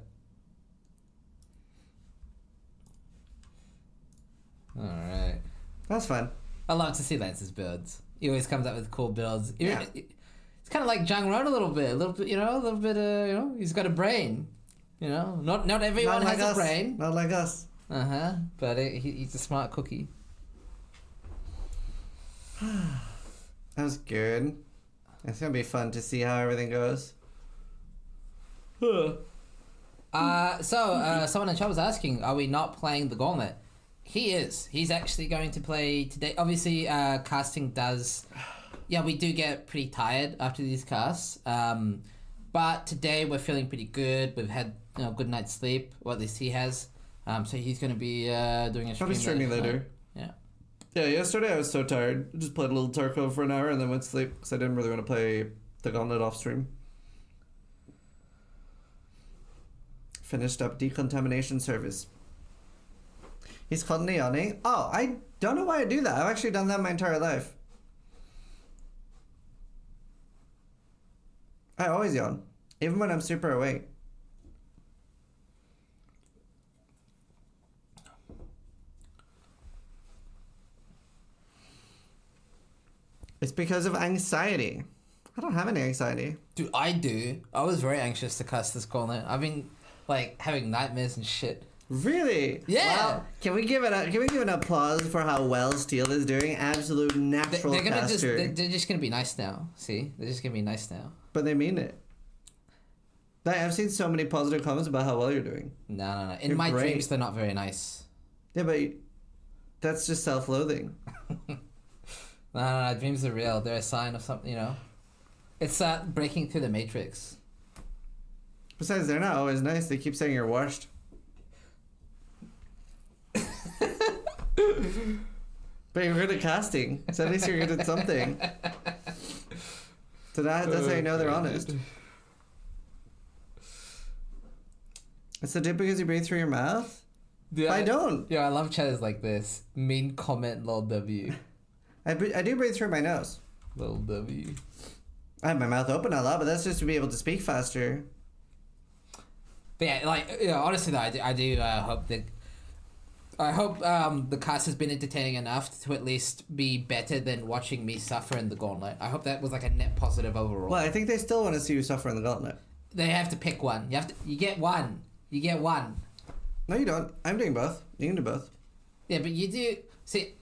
Alright. That's fun. I love to see Lance's builds. He always comes up with cool builds. Yeah. It's kind of like Jung-Ben a little bit, he's got a brain. Not everyone Not like has a us. brain. Not like us. But he's a smart cookie. That was good. It's gonna be fun to see how everything goes. So someone in chat was asking, are we not playing the Gauntlet? He is. He's actually going to play today. Obviously, casting does... Yeah, we do get pretty tired after these casts. But today we're feeling pretty good. We've had a good night's sleep, or at least he has. So he's going to be doing a stream. I'll be streaming later. Yeah. Yeah, yesterday I was so tired. I just played a little Tarkov for an hour and then went to sleep because I didn't really want to play the Gauntlet off stream. Finished up decontamination service. He's constantly yawning. Oh, I don't know why I do that. I've actually done that my entire life. I always yawn, even when I'm super awake. It's because of anxiety. I don't have any anxiety. Dude, I do. I was very anxious to cast this Gauntlet. I've been, having nightmares and shit. Really? Yeah. Wow. Can we give an applause for how well Steel is doing? Absolute natural caster. They're just gonna be nice now. See, they're just gonna be nice now. But they mean it. I've seen so many positive comments about how well you're doing. No. In You're my great. dreams, they're not very nice. Yeah, but that's just self-loathing. No, dreams are real. They're a sign of something, It's breaking through the matrix. Besides, they're not always nice. They keep saying you're washed. But you're good at casting, so at least you're good at something. So that's how you know they're honest. Is it because you breathe through your mouth? Dude, I don't. Yeah, I love chatters like this. Mean comment, lol W. I do breathe through my nose. Lol W. I have my mouth open a lot, but that's just to be able to speak faster. But yeah, honestly though, I do hope that... I hope the cast has been entertaining enough to at least be better than watching me suffer in the Gauntlet. I hope that was a net positive overall. Well, I think they still want to see you suffer in the Gauntlet. They have to pick one. You get one. You get one. No, you don't. I'm doing both. You can do both. Yeah, but you do... See,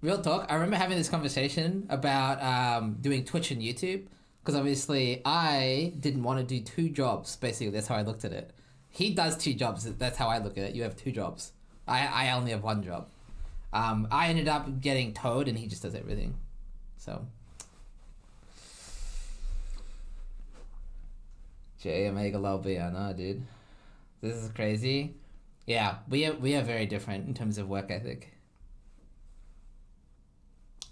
real talk, I remember having this conversation about doing Twitch and YouTube, because obviously I didn't want to do 2 jobs, basically. That's how I looked at it. He does 2 jobs. That's how I look at it. You have 2 jobs. I only have 1 job. I ended up getting towed, and he just does everything. So... J Omega Lol B, I know, dude. This is crazy. Yeah, we are very different in terms of work ethic.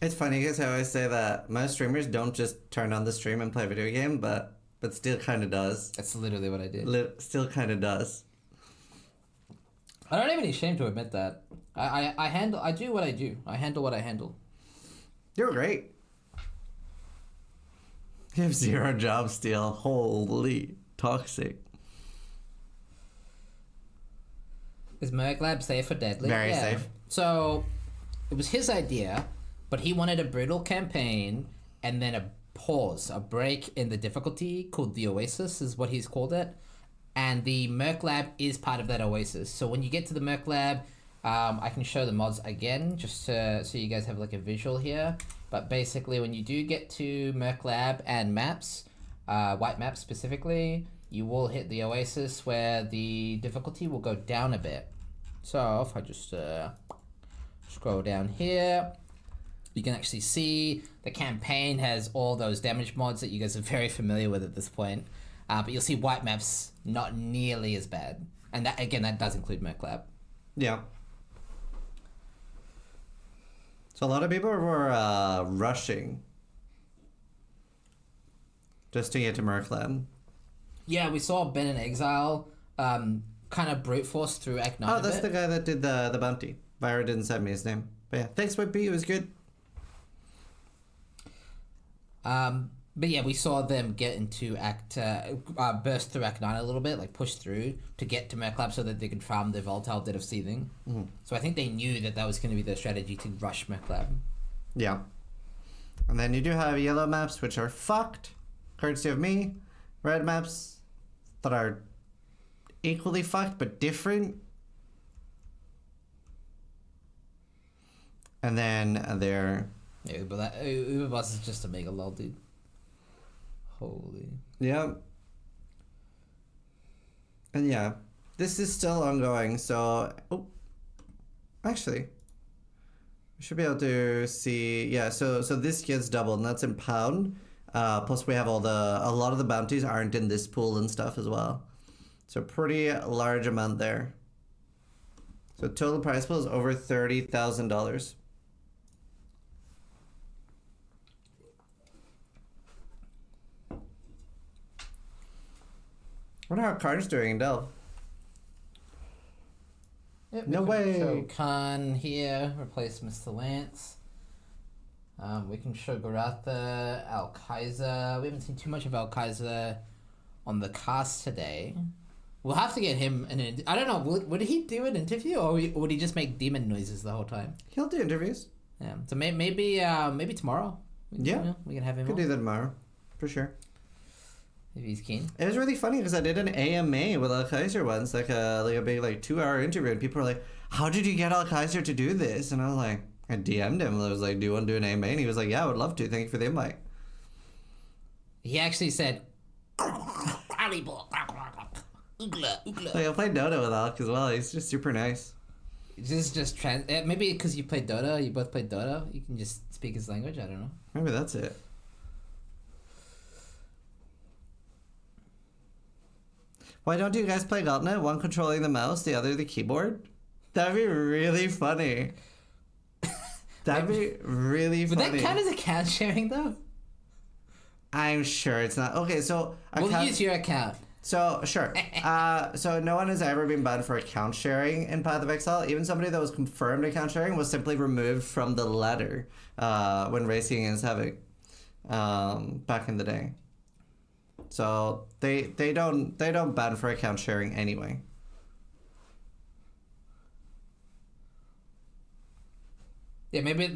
It's funny because I always say that most streamers don't just turn on the stream and play a video game, but but still kind of does. That's literally what I did. Still kind of does. I don't have any shame to admit that. I do what I do. I handle what I handle. You're great. You have 0 job steal. Holy toxic. Is Mageblood safe or deadly? Very safe. So, it was his idea, but he wanted a brutal campaign and then a pause, a break in the difficulty called the Oasis is what he's called it. And the Merc Lab is part of that Oasis. So when you get to the Merc Lab, I can show the mods again just so you guys have like a visual here. But basically when you do get to Merc Lab and maps, white maps specifically, you will hit the Oasis where the difficulty will go down a bit. So if I just scroll down here, you can actually see the campaign has all those damage mods that you guys are very familiar with at this point. But you'll see white maps not nearly as bad. And that, again, that does include Merc Lab. Yeah. So a lot of people were rushing just to get to Merc Lab. Yeah, we saw Ben in Exile kind of brute force through Act 9. Oh, that's the guy that did the bounty. Byra didn't send me his name. But yeah, thanks, Whippy. It was good. But yeah, we saw them get into burst through Act 9 a little bit, like push through to get to Merc Lab so that they could farm the volatile Dead of Seething. Mm-hmm. So I think they knew that was going to be their strategy to rush Merc Lab. Yeah. And then you do have yellow maps, which are fucked, courtesy of me. Red maps that are equally fucked, but different. And then they're... Yeah, but that Uber Boss is just a mega lol, dude. Holy. Yeah. And yeah, this is still ongoing, so... Oh. Actually. We should be able to see... Yeah, so this gets doubled, and that's in pound. Plus we have a lot of the bounties aren't in this pool and stuff as well. So pretty large amount there. So total prize pool is over $30,000. I wonder how Karn's doing in Delve. Yep, No way. Show Khan here, replace Mr. Lance. We can show Garatha, Al-Kaiser. We haven't seen too much of Al-Kaiser on the cast today. We'll have to get him I don't know, would he do an interview or would he just make demon noises the whole time? He'll do interviews. Yeah, so maybe tomorrow. Yeah. We can have him Could on. do that tomorrow, for sure. If he's keen. It was really funny because I did an AMA with Al-Kaiser once, like a big 2-hour interview, and people were like, "How did you get Al-Kaiser to do this?" And I was like, I DM'd him. I was like, "Do you want to do an AMA?" And he was like, "Yeah, I would love to. Thank you for the invite." He actually said, Like I played Dota with Alk as well. He's just super nice. maybe because you played Dota, you both played Dota, you can just speak his language. I don't know. Maybe that's it. Why don't you guys play Gauntlet? One controlling the mouse, the other the keyboard? That'd be really funny. That'd be really funny. Would that count as account sharing though? I'm sure it's not. Okay, so... We'll use your account. So, sure. So no one has ever been banned for account sharing in Path of Exile. Even somebody that was confirmed account sharing was simply removed from the ladder when racing against Havoc back in the day. So they don't ban for account sharing anyway. Yeah, maybe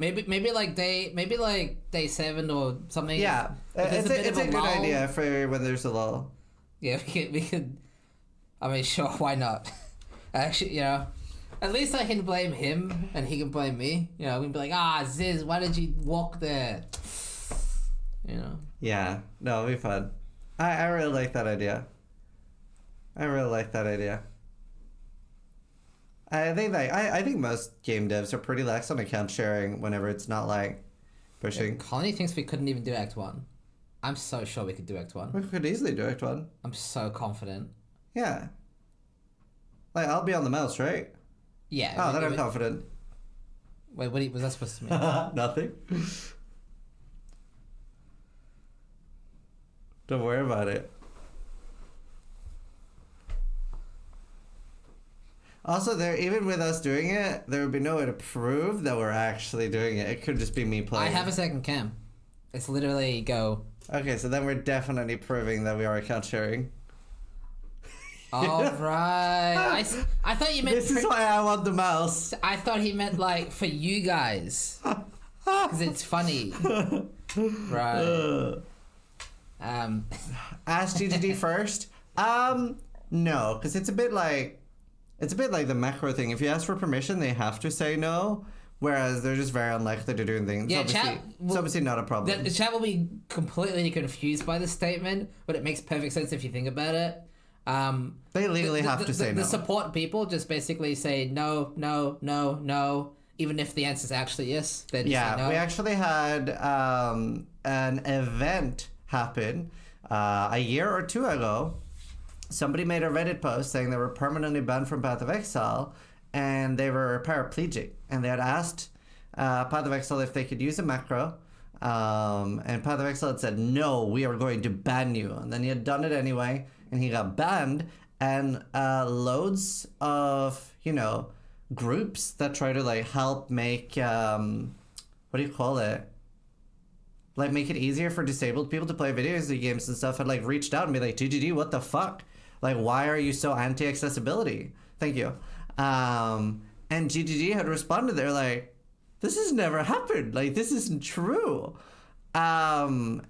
day 7 or something. Yeah, it's a good idea for when there's a lull. Yeah, we could. I mean, sure, why not? Actually, at least I can blame him and he can blame me. We can be like, Ziz, why did you walk there? Yeah, no, it'll be fun. I really like that idea. I think most game devs are pretty lax on account sharing whenever it's not pushing. Yeah, Colony thinks we couldn't even do Act 1. I'm so sure we could do Act 1. We could easily do Act 1. I'm so confident. Yeah. I'll be on the mouse, right? Yeah. Oh, then I'm confident. Wait, what was that supposed to mean? Nothing. Don't worry about it. Also, there, even with us doing it, there would be no way to prove that we're actually doing it. It could just be me playing. I have a second cam. It's literally go. Okay, so then we're definitely proving that we are account sharing. All right. I thought you meant. This is why I want the mouse. I thought he meant like for you guys, because it's funny. Right. Ask GGD first. No, because it's a bit like the macro thing. If you ask for permission, they have to say no. Whereas they're just very unlikely to do things. Yeah, It's obviously not a problem. The chat will be completely confused by this statement, but it makes perfect sense if you think about it. They legally have to say no. The support people just basically say no, no, no, no, even if the answer is actually yes. They just say no. We actually had an event happen a year or two ago. Somebody made a Reddit post saying they were permanently banned from Path of Exile, and they were paraplegic, and they had asked Path of Exile if they could use a macro, and Path of Exile had said, no, we are going to ban you. And then he had done it anyway, and he got banned, and loads of, groups that try to, help make, what do you call it? Make it easier for disabled people to play video games and stuff, had, reached out and be like, GGD, what the fuck? Why are you so anti-accessibility? Thank you. And GGG had responded, they're like, this has never happened. This isn't true. And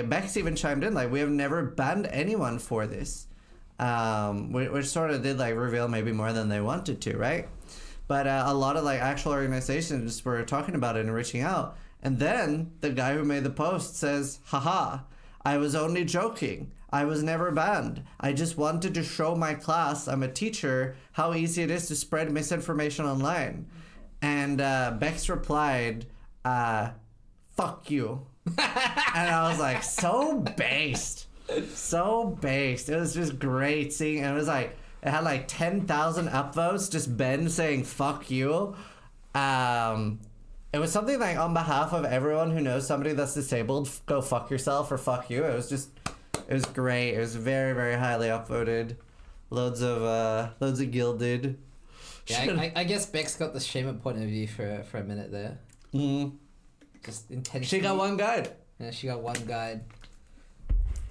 Bex even chimed in, we have never banned anyone for this. Which sort of did reveal maybe more than they wanted to, right? But a lot of actual organizations were talking about it and reaching out. And then the guy who made the post says, haha, I was only joking. I was never banned. I just wanted to show my class, I'm a teacher, how easy it is to spread misinformation online. And Bex replied, fuck you. And I was like, so based. So based. It was just great seeing, it was it had 10,000 upvotes, just Ben saying fuck you. It was something on behalf of everyone who knows somebody that's disabled, go fuck yourself or fuck you. It was great. It was very, very highly upvoted. Loads of gilded. Yeah, I guess Bex got the shaman point of view for a minute there. Mm. Just intentionally. She got one guide. Yeah, she got one guide.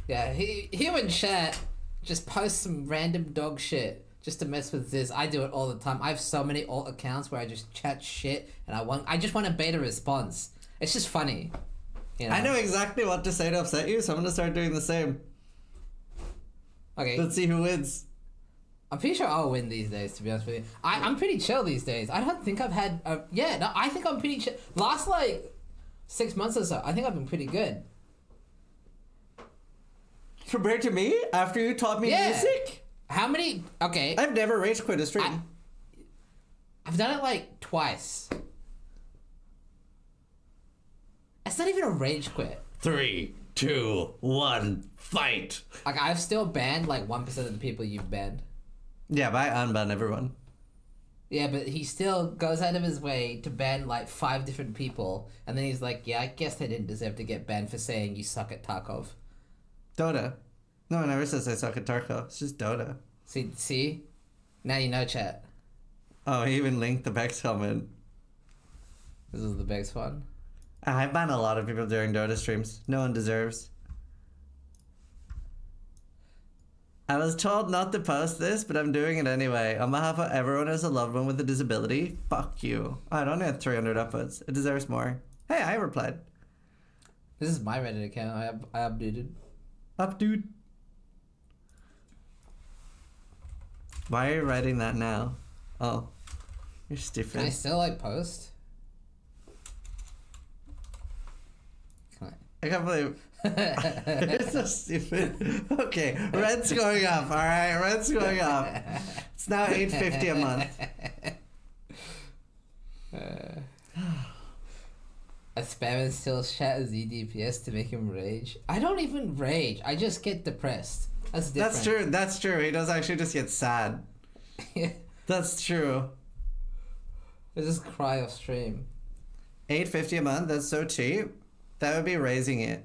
Yeah, here in chat, just post some random dog shit just to mess with Ziz. I do it all the time. I have so many alt accounts where I just chat shit and I just want a beta response. It's just funny. I know exactly what to say to upset you, so I'm gonna start doing the same. Okay. Let's see who wins. I'm pretty sure I'll win these days, to be honest with you. I'm pretty chill these days. I don't think I've had... I think I'm pretty chill. Last, 6 months or so, I think I've been pretty good. Compared to me? After you taught me music? How many... Okay. I've never rage quit a stream. I've done it, twice. It's not even a rage quit. 3, 2, 1, fight! I've still banned, 1% of the people you've banned. Yeah, but I unban everyone. Yeah, but he still goes out of his way to ban 5 different people, and then he's like, yeah, I guess they didn't deserve to get banned for saying you suck at Tarkov. Dota. No one ever says I suck at Tarkov. It's just Dota. See? Now you know, chat. Oh, he even linked the Bex comment. This is the Bex one. I ban a lot of people during Dota streams. No one deserves. I was told not to post this, but I'm doing it anyway. On behalf of everyone who has a loved one with a disability, fuck you. I don't have 300 upvotes. It deserves more. Hey, I replied. This is my Reddit account. I updated. Up, dude. Why are you writing that now? Oh, you're stupid. Can I still post? I can't believe it's so stupid. Okay, rent's going up. All right, rent's going up. It's now $8.50 a month. A spammer still chat ZDPS to make him rage. I don't even rage. I just get depressed. That's different. That's true. That's true. He does actually just get sad. That's true. I just cry off stream. $8.50 a month. That's so cheap. That would be raising it.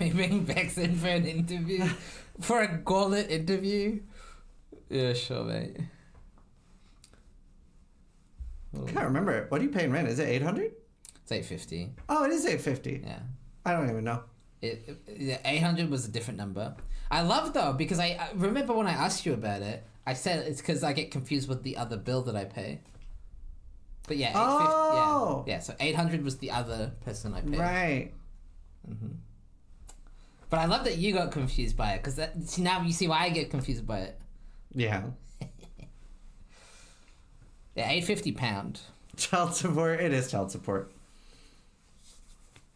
We bring Bex in for an interview? For a Gauntlet interview? Yeah, sure, mate. I can't remember. What do you pay in rent? Is it 800? It's 850. Oh, it is 850. Yeah. I don't even know. Yeah, 800 was a different number. I love though because I remember when I asked you about it, I said it's because I get confused with the other bill that I pay. But yeah, 850. Oh. Yeah. So 800 was the other person I paid. Right. But I love that you got confused by it because now you see why I get confused by it. Yeah. Yeah, £850. Child support. It is child support.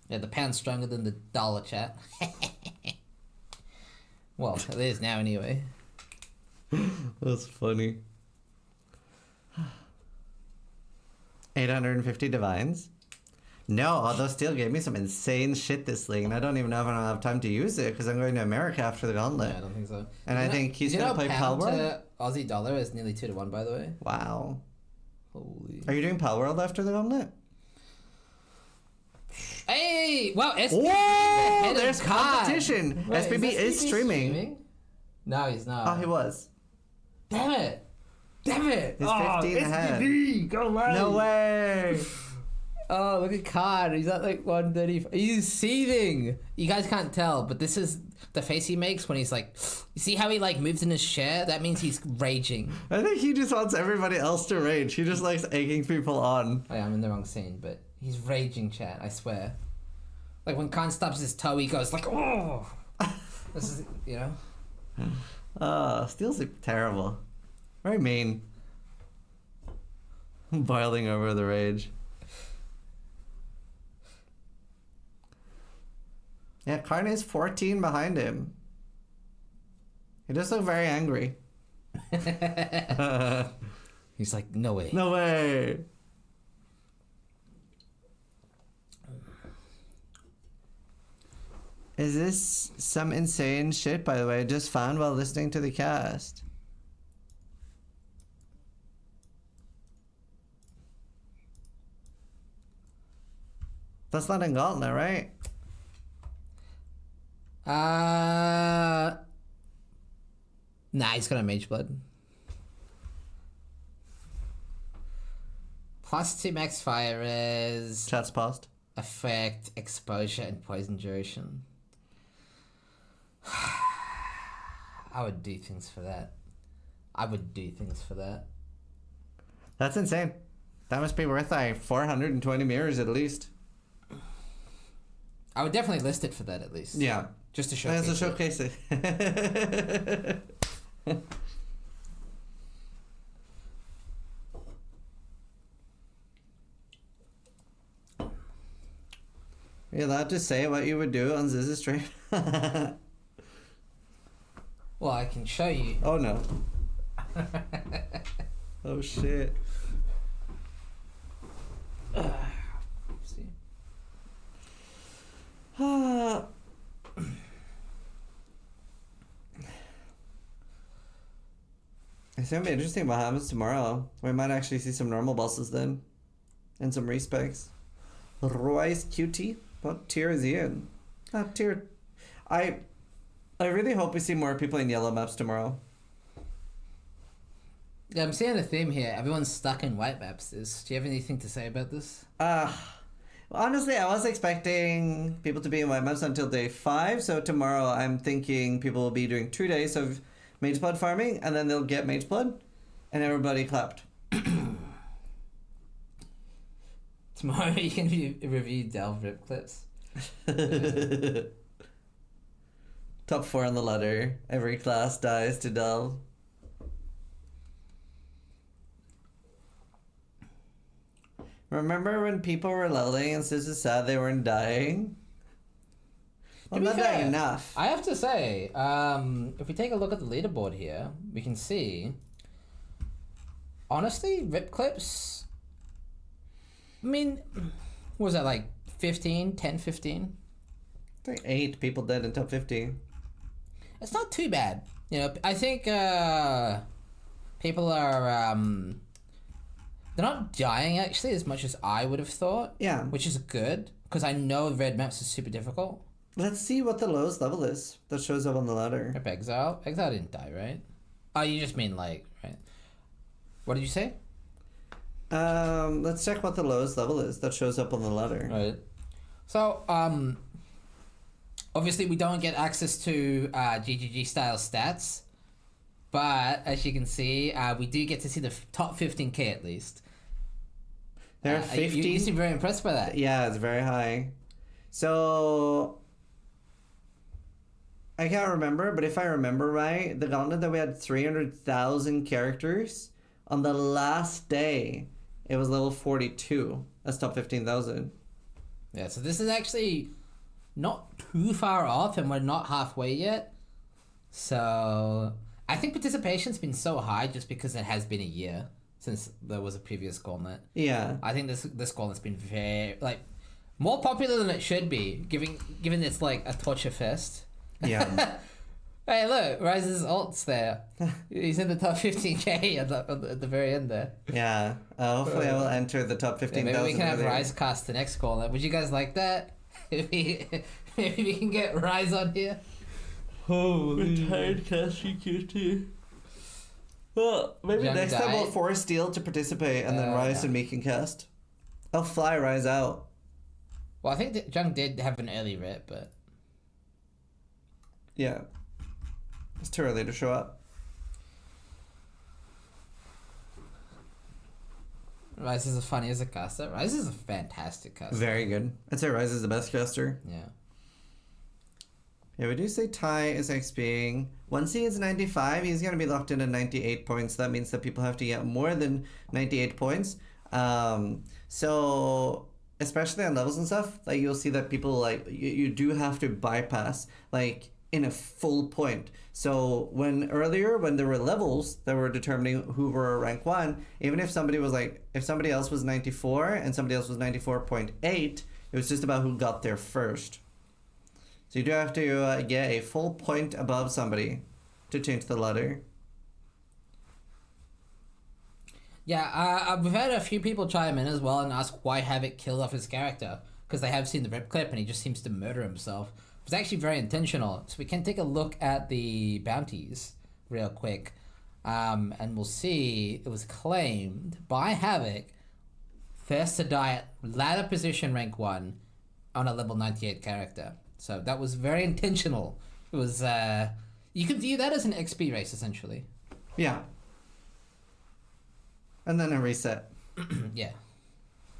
Yeah, the pound's stronger than the dollar, chat. Well, it is now anyway. That's funny. 850 divines. No, although still gave me some insane shit this league, and I don't even know if I'll have time to use it because I'm going to America after the Gauntlet. Yeah, I don't think so. And I think he's going to play pound Palworld. to Aussie dollar is nearly 2 to 1, by the way. Wow. Holy. Are you doing Palworld after the Gauntlet? Hey! Well, SPB Whoa! There's competition. Wait, SPB is streaming. No, he's not. Oh, he was. Damn it! Damn it! He's 15 ahead. SPB! Go live! No way! Oh, look at Card. He's at like 130. He's seething. You guys can't tell, but this is the face he makes when he's like, you see how he like moves in his chair? That means he's raging. I think he just wants everybody else to rage. He just likes egging people on. Oh, yeah, I'm in the wrong scene, but he's raging, chat. I swear. Like when Khan stubs his toe, he goes like, oh. This is, you know. Steel's terrible. Very mean. Boiling over the rage. Yeah, Karn is 14 behind him. He does look very angry. He's like, no way. No way. Is this some insane shit, by the way, I just found while listening to the cast? That's not in Gauntlet, right? Nah, he's got a Mageblood. Plus 2 max fire is Chat's paused. effect, exposure, and poison duration. I would do things for that. That's insane. That must be worth like 420 mirrors at least. I would definitely list it for that at least. Yeah. Just to showcase That's to showcase it. Are you allowed to say what you would do on Ziz's stream? Well, I can show you. Oh no. Oh shit. See. It's gonna be interesting what happens tomorrow. We might actually see some normal bosses then. And some respecs. Royce QT? What tier is he in? Tier... I really hope we see more people in yellow maps tomorrow. Yeah, I'm seeing a theme here. Everyone's stuck in white maps. Do you have anything to say about this? Honestly, I was expecting people to be in white maps until day 5, so tomorrow I'm thinking people will be doing 2 days of Mageblood farming, and then they'll get Mageblood, and everybody clapped. Tomorrow you can review Delve rip clips. Top 4 on the ladder. Every class dies to Delve. Remember when people were leveling and Sis is sad they weren't dying? Well, not that enough. I have to say, if we take a look at the leaderboard here, we can see, honestly, rip clips, I mean, what was that, like 15, 10, 15? I think 8 people dead in top 15. It's not too bad. You know, I think people are, they're not dying actually as much as I would have thought. Yeah. Which is good, because I know red maps are super difficult. Let's see what the lowest level is that shows up on the ladder. Rip Exile. Exile didn't die, right? Oh, you just mean like, right? What did you say? Let's check what the lowest level is that shows up on the ladder. Right. So, obviously we don't get access to GGG style stats, but as you can see, we do get to see the top 15k at least. There are 15. You seem very impressed by that. Yeah, it's very high. So I can't remember, but if I remember right, the Gauntlet that we had 300,000 characters on the last day, it was level 42. That's top 15,000. Yeah, so this is actually not too far off, and we're not halfway yet. So I think participation's been so high just because it has been a year since there was a previous Gauntlet. Yeah. I think this Gauntlet's been very more popular than it should be, given it's like a torture fest. Yeah. Hey, look, Rise's ult's there. He's in the top 15k at the very end there. Yeah. Hopefully I will enter the top 15,000. Maybe we can have earlier. Rise cast the next Gauntlet. Would you guys like that? Maybe we can get Rise on here. Holy. Retired cast QT. Well, maybe Jung next time we'll died. force Steel to participate and then Rise Yeah. and me can cast. I'll fly Rise out. Well, I think that Jung did have an early rip, but Yeah. It's too early to show up. Rise is as funny as a caster. Rise is a fantastic caster. Very good. I'd say Rise is the best caster. Yeah. Yeah, we do say Ty is XPing. Once he is 95, he's going to be locked in at 98 points. That means that people have to get more than 98 points. So, especially on levels and stuff, like you'll see that people like, you do have to bypass like in a full point. So when there were levels that were determining who were rank 1, even if somebody was like, if somebody else was 94 and somebody else was 94.8, it was just about who got there first. So you do have to get a full point above somebody to change the ladder. Yeah, we've had a few people chime in as well and ask why Havoc killed off his character, because they have seen the rip clip and he just seems to murder himself. It was actually very intentional. So we can take a look at the bounties real quick, and we'll see it was claimed by Havoc first to die at ladder position rank 1 on a level 98 character. So that was very intentional. It was, you could view that as an XP race, essentially. Yeah. And then a reset. Yeah.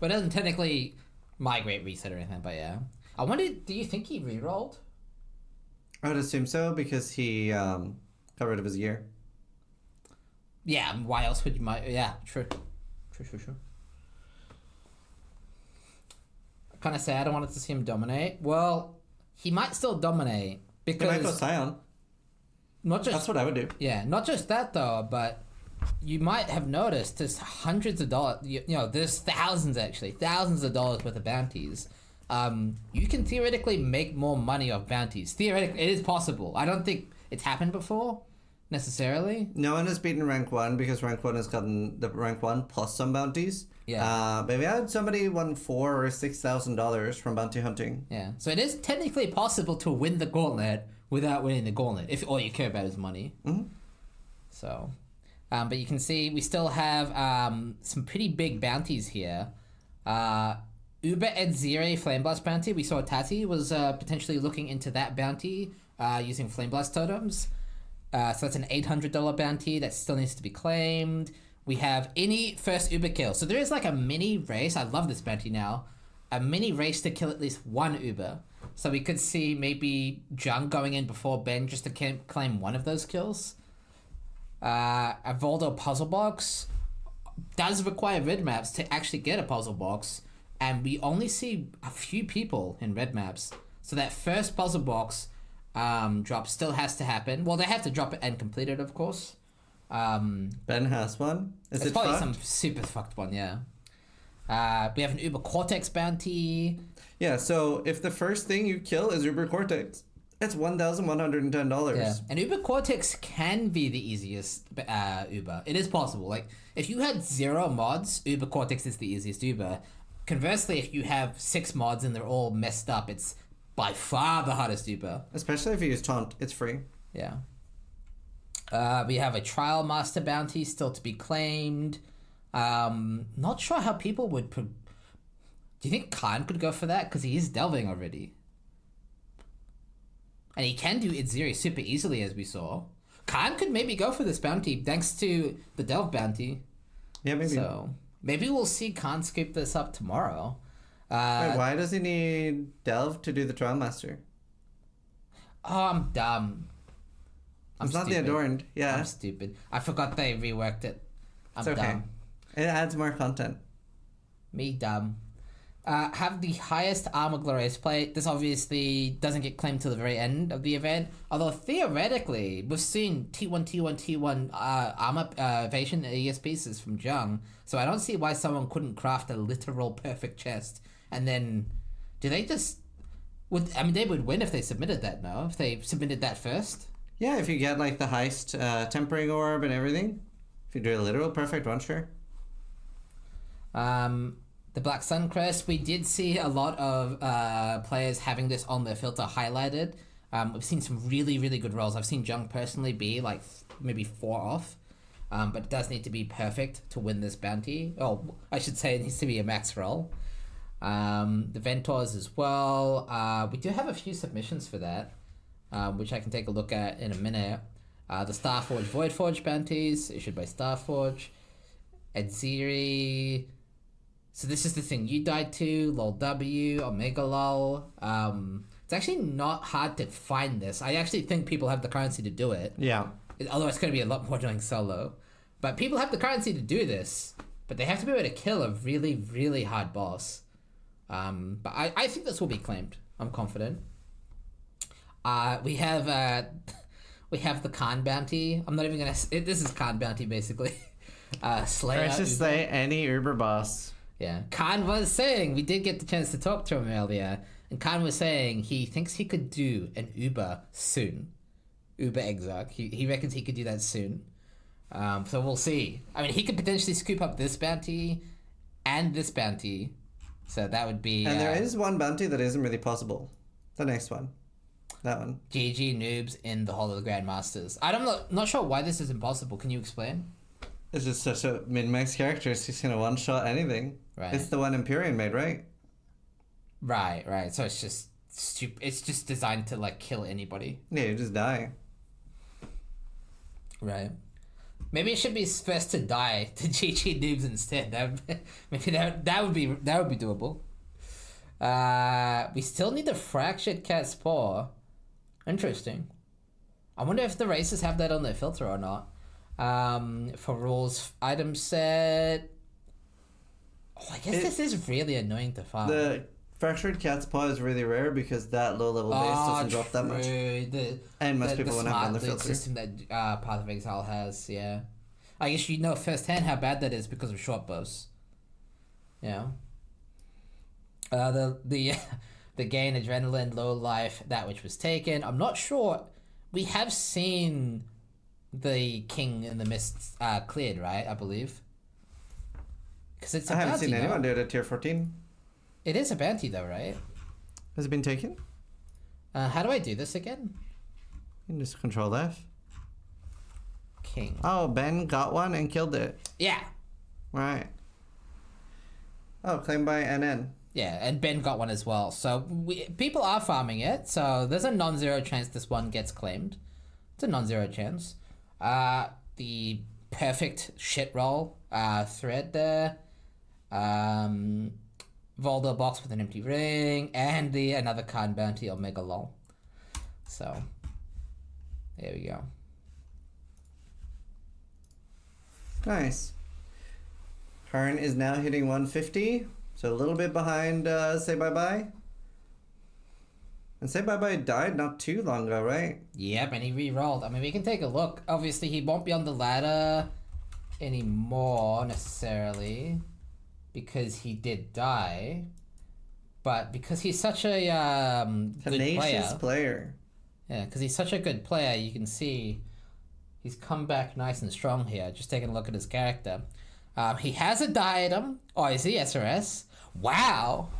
But it doesn't technically migrate reset or anything, but yeah. I wonder, do you think he rerolled? I would assume so, because he got rid of his gear. Yeah, why else would you yeah, true. True. Kind of sad I wanted to see him dominate. Well, he might still dominate, He might go because Scion. not just That's what I would do. yeah, not just that though, but you might have noticed there's hundreds of dollars. You know, there's thousands of dollars worth of bounties. You can theoretically make more money off bounties. Theoretically, it is possible. I don't think it's happened before, necessarily. No one has beaten rank 1 because rank 1 has gotten the rank 1 plus some bounties. Yeah. But we had somebody won $4,000 or $6,000 from bounty hunting. Yeah, so it is technically possible to win the Gauntlet without winning the Gauntlet, if all you care about is money. Mhm. So, but you can see we still have some pretty big bounties here. Uber Ed Zire Flame Blast bounty. We saw Tati was potentially looking into that bounty using Flame Blast totems. So that's an $800 bounty that still needs to be claimed. We have any first Uber kill. So there is like a mini race. I love this bounty now. A mini race to kill at least one Uber. So we could see maybe Jung going in before Ben just to claim one of those kills. A Voldo puzzle box does require red maps to actually get a puzzle box. And we only see a few people in red maps. So that first puzzle box drop still has to happen. Well, they have to drop it and complete it, of course. Ben has one. Is it's it probably fucked? some super fucked one, yeah. We have an Uber Cortex bounty. Yeah, so if the first thing you kill is Uber Cortex, it's $1,110. Yeah, and Uber Cortex can be the easiest Uber. It is possible. Like, if you had 0 mods, Uber Cortex is the easiest Uber. Conversely, if you have 6 mods and they're all messed up, it's by far the hardest Uber. Especially if you use taunt, it's free. Yeah. We have a Trial Master bounty still to be claimed. Not sure how people would... Do you think Khan could go for that? Because he is delving already. And he can do Itziri super easily, as we saw. Khan could maybe go for this bounty, thanks to the delve bounty. Yeah, maybe. So, maybe we'll see Khan scoop this up tomorrow. Wait, why does he need delve to do the Trial Master? Oh, I'm dumb. It's not the Adorned, yeah. I'm stupid. I forgot they reworked it. It's okay. Dumb. It adds more content. Me dumb. Have the highest armor glorious plate. This obviously doesn't get claimed till the very end of the event. Although theoretically, we've seen T1 armor evasion ES pieces from Jung. So I don't see why someone couldn't craft a literal perfect chest. And then, do they just... they would win if they submitted that, no? If they submitted that first? Yeah, if you get like the heist tempering orb and everything. If you do a literal perfect one, sure. The Black Sun Crest, we did see a lot of players having this on their filter highlighted. We've seen some really, really good rolls. I've seen Jung personally be like maybe 4 off. But it does need to be perfect to win this bounty. Oh, I should say it needs to be a max roll. The Ventors as well. We do have a few submissions for that, which I can take a look at in a minute. The Starforge Voidforge bounties issued by Starforge. Edziri. So this is the thing you died to, lol W, Omega lol. It's actually not hard to find this. I actually think people have the currency to do it. Yeah. Although it's going to be a lot more doing solo. But people have the currency to do this. But they have to be able to kill a really, really hard boss. But I think this will be claimed. I'm confident. We have the Khan bounty. I'm not even going to... This is Khan bounty, basically. Slayer. Let's just say any Uber boss. Yeah. Khan was saying... We did get the chance to talk to him earlier. And Khan was saying he thinks he could do an Uber soon. Uber Exarch. He reckons he could do that soon. So we'll see. I mean, he could potentially scoop up this bounty and this bounty. So that would be... And there is one bounty that isn't really possible. The next one. That one. GG noobs in the Hall of the Grandmasters. I'm not sure why this is impossible. Can you explain? It's just such a min-max character. It's just gonna one-shot anything. Right. It's the one Empyrean made, right? Right. So it's just stupid. It's just designed to like kill anybody. Yeah, you just die. Right. Maybe it should be first to die to GG noobs instead. That would be doable. We still need the Fractured Cat's Paw. Interesting. I wonder if the races have that on their filter or not. For rules item set. Oh, I guess this is really annoying to find. The Fractured Cat's Paw is really rare because that low level base doesn't drop that much. And most people won't have it on the filter. System that Path of Exile has, yeah. I guess you know firsthand how bad that is because of short bows. Yeah. The gain adrenaline, low life, that which was taken. I'm not sure. We have seen the King in the Mist cleared, right? I believe. Because it's a I haven't bounty, seen anyone do it at tier 14. It is a bounty though, right? Has it been taken? How do I do this again? You can just control F. King. Oh, Ben got one and killed it. Yeah. Right. Oh, claimed by NN. Yeah, and Ben got one as well. So people are farming it. So there's a non-zero chance this one gets claimed. It's a non-zero chance. The perfect shit roll thread there. Voldo box with an empty ring. And another Khan bounty Omega lol. So there we go. Nice. Karn is now hitting 150. So a little bit behind Say Bye Bye. And Say Bye Bye died not too long ago, right? Yep, and he re-rolled. I mean, we can take a look. Obviously, he won't be on the ladder anymore, necessarily, because he did die. But because he's such a tenacious good player. Yeah, because he's such a good player, you can see he's come back nice and strong here. Just taking a look at his character. He has a diadem. Oh, is he SRS? Wow!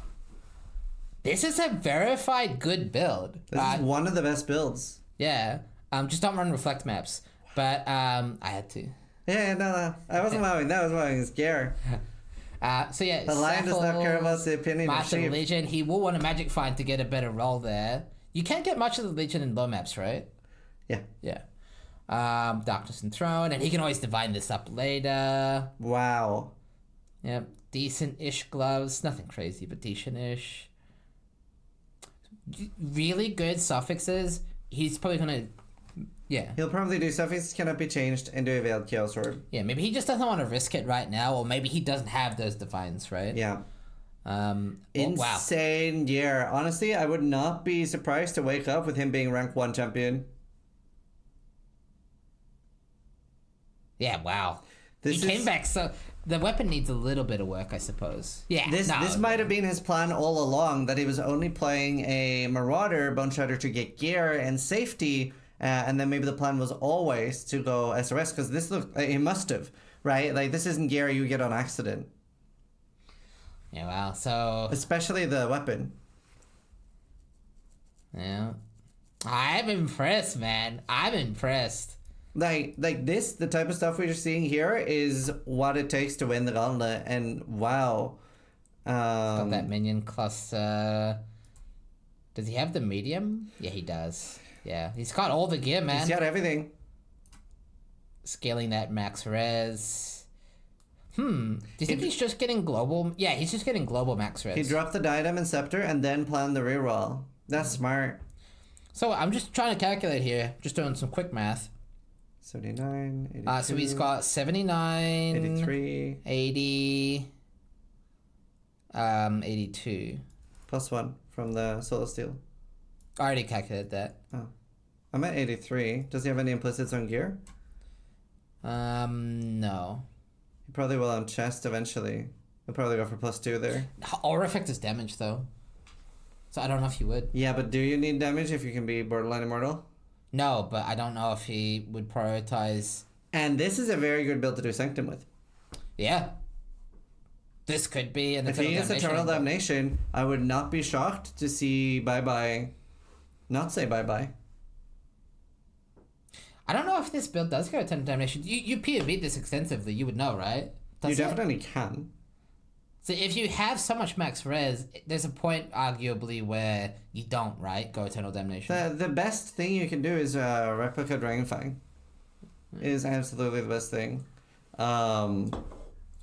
This is a verified good build. This is one of the best builds. Yeah. Just don't run reflect maps. But I had to. Yeah, no. I wasn't mowing. That was mowing his gear. So yeah, The lion does not care about the opinion of Master of the sheep. Legion. He will want a magic find to get a better roll there. You can't get much of the Legion in low maps, right? Yeah. Yeah. Darkness Enthroned, and he can always divine this up later. Wow. Yep. Decent-ish gloves. Nothing crazy, but decent-ish. Really good suffixes. He's probably gonna... Yeah. He'll probably do suffixes cannot be changed into a Veiled Chaos Orb. Yeah, maybe he just doesn't want to risk it right now, or maybe he doesn't have those divines, right? Yeah. Wow. Insane year. Honestly, I would not be surprised to wake up with him being rank 1 champion. Yeah, wow. This He came back, so the weapon needs a little bit of work, I suppose. Yeah. This might have been his plan all along, that he was only playing a Marauder Bone Shredder to get gear and safety, and then maybe the plan was always to go SRS, because this looked, he must have, right? Like, this isn't gear you get on accident. Yeah, wow. So... Especially the weapon. Yeah. I'm impressed, man. I'm impressed. Like this, the type of stuff we're seeing here is what it takes to win the Gauntlet, and wow. Got that minion cluster. Does he have the medium? Yeah, he does. Yeah, he's got all the gear, man. He's got everything. Scaling that max res. Do you think he's just getting global? Yeah, he's just getting global max res. He dropped the Diadem and Scepter and then planned the reroll. That's smart. So I'm just trying to calculate here, just doing some quick math. 79, 82, So he's got 79, 83, 80, 82. plus 1 from the Solar Steel. I already calculated that. Oh. I'm at 83. Does he have any implicits on gear? No. He probably will on chest eventually. He'll probably go for plus 2 there. Aura effect is damage, though. So I don't know if you would. Yeah, but do you need damage if you can be borderline immortal? No, but I don't know if he would prioritize... And this is a very good build to do Sanctum with. Yeah. This could be... If he gets Eternal Damnation, I would not be shocked to see bye-bye... Not say bye-bye. I don't know if this build does go Eternal Damnation. You POV'd this extensively, you would know, right? You definitely can. So if you have so much max res, there's a point, arguably, where you don't, right? Go Eternal Damnation. The best thing you can do is Replica Dragonfang. Is absolutely the best thing. But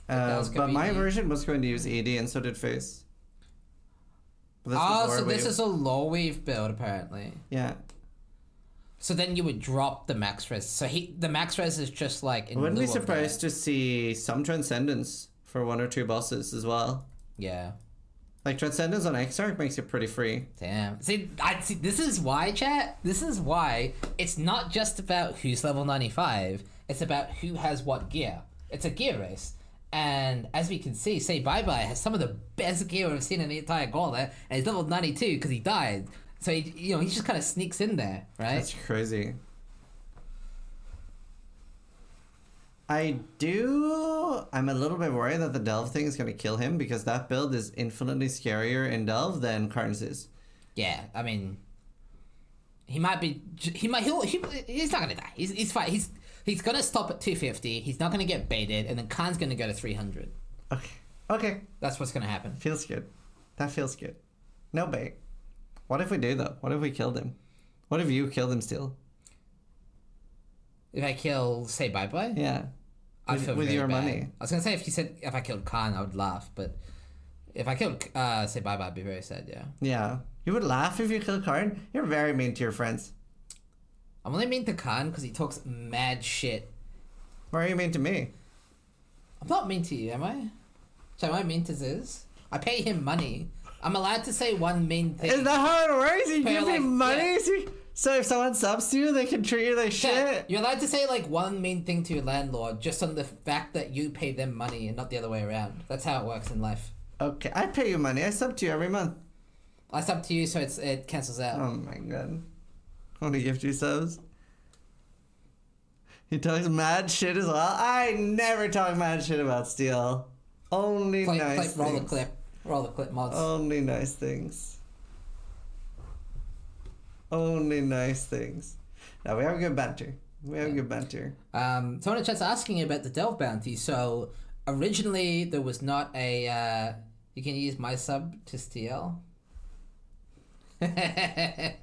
my version was going to use ED, and so did Face. So this is a low wave build, apparently. Yeah. So then you would drop the max res. So the max res is just like... I wouldn't be surprised to see some Transcendence for 1 or 2 bosses as well. Yeah. Like, Transcendence on Exarch makes it pretty free. Damn. See, this is why, chat. This is why it's not just about who's level 95. It's about who has what gear. It's a gear race. And as we can see, Say Bye Bye has some of the best gear we've seen in the entire Gauntlet, and he's level 92 because he died. So, he just kind of sneaks in there, right? That's crazy. I'm a little bit worried that the Delve thing is going to kill him, because that build is infinitely scarier in Delve than Karn's is. Yeah, I mean, he's not gonna die. He's fine. He's gonna stop at 250. He's not gonna get baited, and then Khan's gonna go to 300. Okay. That's what's gonna happen. Feels good. That feels good. No bait. What if we do though? What if we killed him? What if you killed him still? If I kill, Say Bye Bye? Yeah. I feel with very your bad. money. I was gonna say if I killed Khan, I would laugh, but if I killed Say Bye Bye, I'd be very sad. Yeah. Yeah. You would laugh if you killed Karn? You're very mean to your friends. I'm only mean to Khan because he talks mad shit. Why are you mean to me? I'm not mean to you, am I? So am I mean to Ziz? I pay him money. I'm allowed to say one mean thing. Is that how it works? You give like, him money? yeah. So if someone subs to you, they can treat you like shit? You're allowed to say like one mean thing to your landlord just on the fact that you pay them money and not the other way around. That's how it works in life. Okay, I pay you money. I sub to you every month. I sub to you so it cancels out. Oh my god. I want to gift you subs. He talks mad shit as well. I never talk mad shit about Steel. Only nice things. Roll the clip mods. Only nice things. Only nice things. Now we have good banter. Good banter. Someone in chat's asking about the Delve bounty. So originally there was not a. You can use my sub to steal. Hi,